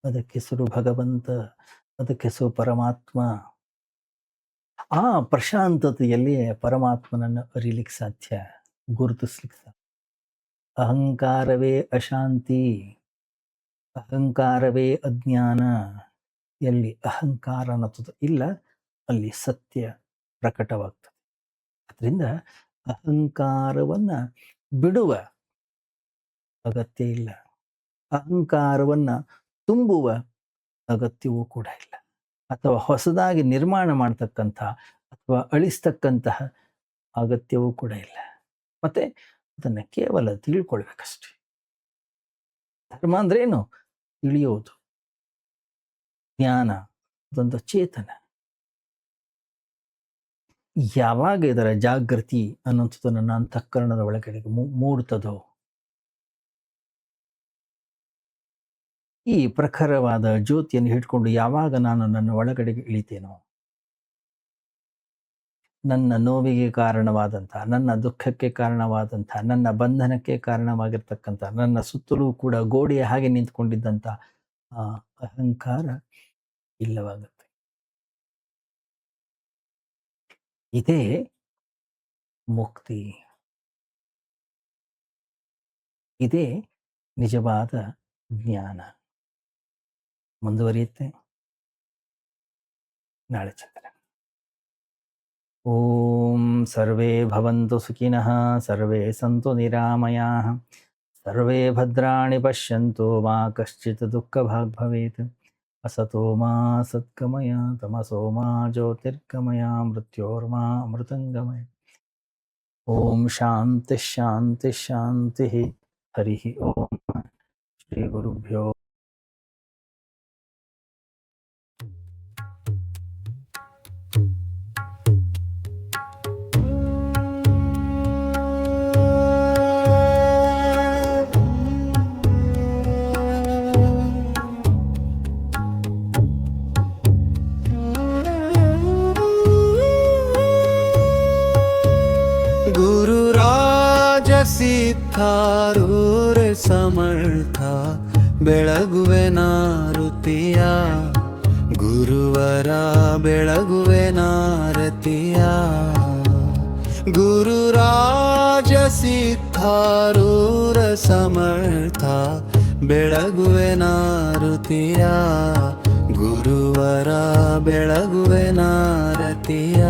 ಅದಕ್ಕೆ ಹೆಸರು ಭಗವಂತ, ಅದಕ್ಕೆ ಹೆಸರು ಪರಮಾತ್ಮ. ಆ ಪ್ರಶಾಂತತೆಯಲ್ಲಿ ಪರಮಾತ್ಮನನ್ನು ಅರಿಲಿಕ್ಕೆ ಸಾಧ್ಯ, ಗುರುತಿಸ್ಲಿಕ್ಕೆ ಸಾಧ್ಯ. ಅಹಂಕಾರವೇ ಅಶಾಂತಿ, ಅಹಂಕಾರವೇ ಅಜ್ಞಾನ. ಎಲ್ಲಿ ಅಹಂಕಾರ ಅನ್ನೋದು ಇಲ್ಲ, ಅಲ್ಲಿ ಸತ್ಯ ಪ್ರಕಟವಾಗ್ತದೆ. ಅದರಿಂದ ಅಹಂಕಾರವನ್ನ ಬಿಡುವ ಅಗತ್ಯ ಇಲ್ಲ, ಅಹಂಕಾರವನ್ನ ತುಂಬುವ ಅಗತ್ಯವೂ ಕೂಡ ಇಲ್ಲ, ಅಥವಾ ಹೊಸದಾಗಿ ನಿರ್ಮಾಣ ಮಾಡ್ತಕ್ಕಂಥ ಅಥವಾ ಅಳಿಸ್ತಕ್ಕಂತಹ ಅಗತ್ಯವೂ ಕೂಡ ಇಲ್ಲ. ಮತ್ತೆ ಅದನ್ನು ಕೇವಲ ತಿಳ್ಕೊಳ್ಬೇಕಷ್ಟೆ. ಧರ್ಮ ಅಂದ್ರೇನು? ತಿಳಿಯೋದು, ಜ್ಞಾನ, ಅದೊಂದು ಚೇತನ. ಯಾವಾಗ ಇದರ ಜಾಗೃತಿ ಅನ್ನುವಂಥದ್ದು ನನ್ನ ಅಂತಃಕರಣದ ಒಳಗಡೆಗೆ ಮೂಡ್ತದೋ, ಈ ಪ್ರಖರವಾದ ಜ್ಯೋತಿಯನ್ನು ಹಿಡ್ಕೊಂಡು ಯಾವಾಗ ನಾನು ನನ್ನ ಒಳಗಡೆಗೆ ಇಳಿತೇನೋ, ನನ್ನ ನೋವಿಗೆ ಕಾರಣವಾದಂಥ, ನನ್ನ ದುಃಖಕ್ಕೆ ಕಾರಣವಾದಂಥ, ನನ್ನ ಬಂಧನಕ್ಕೆ ಕಾರಣವಾಗಿರ್ತಕ್ಕಂಥ, ನನ್ನ ಸುತ್ತಲೂ ಕೂಡ ಗೋಡೆಯ ಹಾಗೆ ನಿಂತ್ಕೊಂಡಿದ್ದಂಥ ಆ ಅಹಂಕಾರ ಇಲ್ಲವಾಗುತ್ತೆ. ಇದೇ ಮುಕ್ತಿ. ಇದೇ ನಿಜವಾದ ಜ್ಞಾನ. ಮುಂದುವರಿಯುತ್ತೆ ನಾಳೆ ಚಿಂತನೆ. ಓಂ ಸರ್ವೇ ಭವಂತು ಸುಖಿನಃ, ಸರ್ವೇ ಸಂತು ನಿರಾಮಯಾಃ, ಸರ್ವೇ ಭದ್ರಾಣಿ ಪಶ್ಯಂತು ಮಾ ಕಶ್ಚಿತ್ ದುಃಖಭಾಗ್ ಭವೇತ್. असतो मा सद्गमय, तमसो मा ज्योतिर्गमय, मृत्योर्मा अमृतङ्गमय. ओम शांति शांति शांति. हरि ओम. श्री गुरुभ्यो. ಸಿದ್ಧಾರೂರ ಸಮರ್ಥ ಬೆಳಗುವೆ ನಾರುತಿಯ, ಗುರುವರ ಬೆಳಗುವೆ ನಾರತಿಯ. ಗುರುರಾಜ ಸಿದ್ಧಾರೂರ ಸಮರ್ಥ ಬೆಳಗುವೆ ನಾರುತಿಯ, ಗುರುವರ ಬೆಳಗುವೆ ನಾರತಿಯ.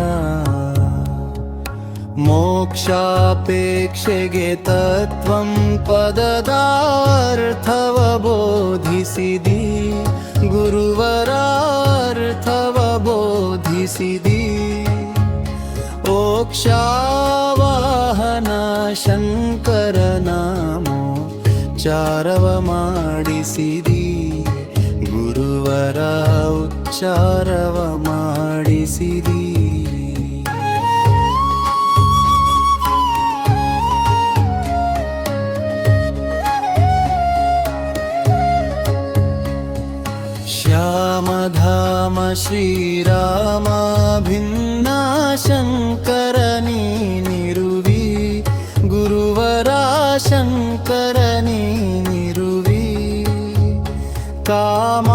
ಮೋಕ್ಷಾಪೇಕ್ಷೆಗೆ ತತ್ವಂ ಪದದಾರ್ಥವ ಬೋಧಿಸಿದಿ, ಗುರುವರಾರ್ಥವ ಬೋಧಿಸಿದಿ. ಮೋಕ್ಷಾವಾಹನ ಶಂಕರ ನಾಮೋ ಚಾರವ ಮಾಡಿಸಿದಿ, ಗುರುವರ ಉಚ್ಚಾರವ ಮಾಡಿಸಿದಿ. ಶ್ಯಾಮಧಾಮ ಶ್ರೀರಾಮ ಭಿನ್ನ ಶಂಕರ ನೀನಿರುವಿ, ಗುರುವರ ಶಂಕರ ನೀನಿರುವಿ. ಕಾಮ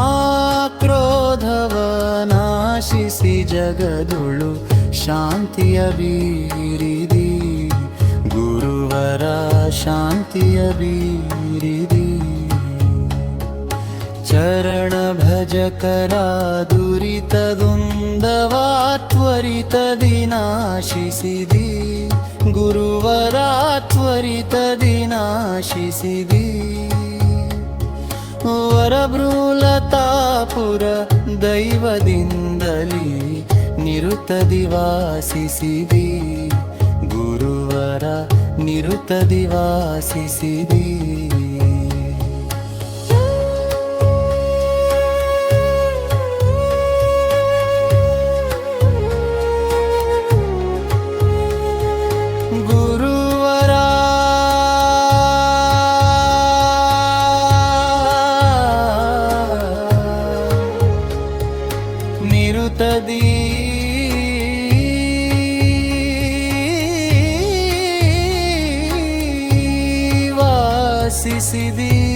ಕ್ರೋಧವ ನಾಶಿಸಿ ಜಗದುಳು ಶಾಂತಿಯ ಬೀರಿದಿ, ಗುರುವರ ಶಾಂತಿಯ ಬೀರಿದಿ. ಚರಣ ಭಜಕರ ದುರಿತದುಂದವ ತ್ವರಿತದಿ ನಾಶಿಸಿದಿ, ಗುರುವರ ತ್ವರಿತದಿ ನಾಶಿಸಿದಿ. ವರಭೃಲತಾಪುರ ದೈವದಿಂದಲಿ ನಿರುತದಿ ವಾಸಿಸಿದಿ, ಗುರುವರ ನಿರುತದಿ ವಾಸಿಸಿದಿ. ನಿರುತದಿ ವಾಸಿಸಿದಿ.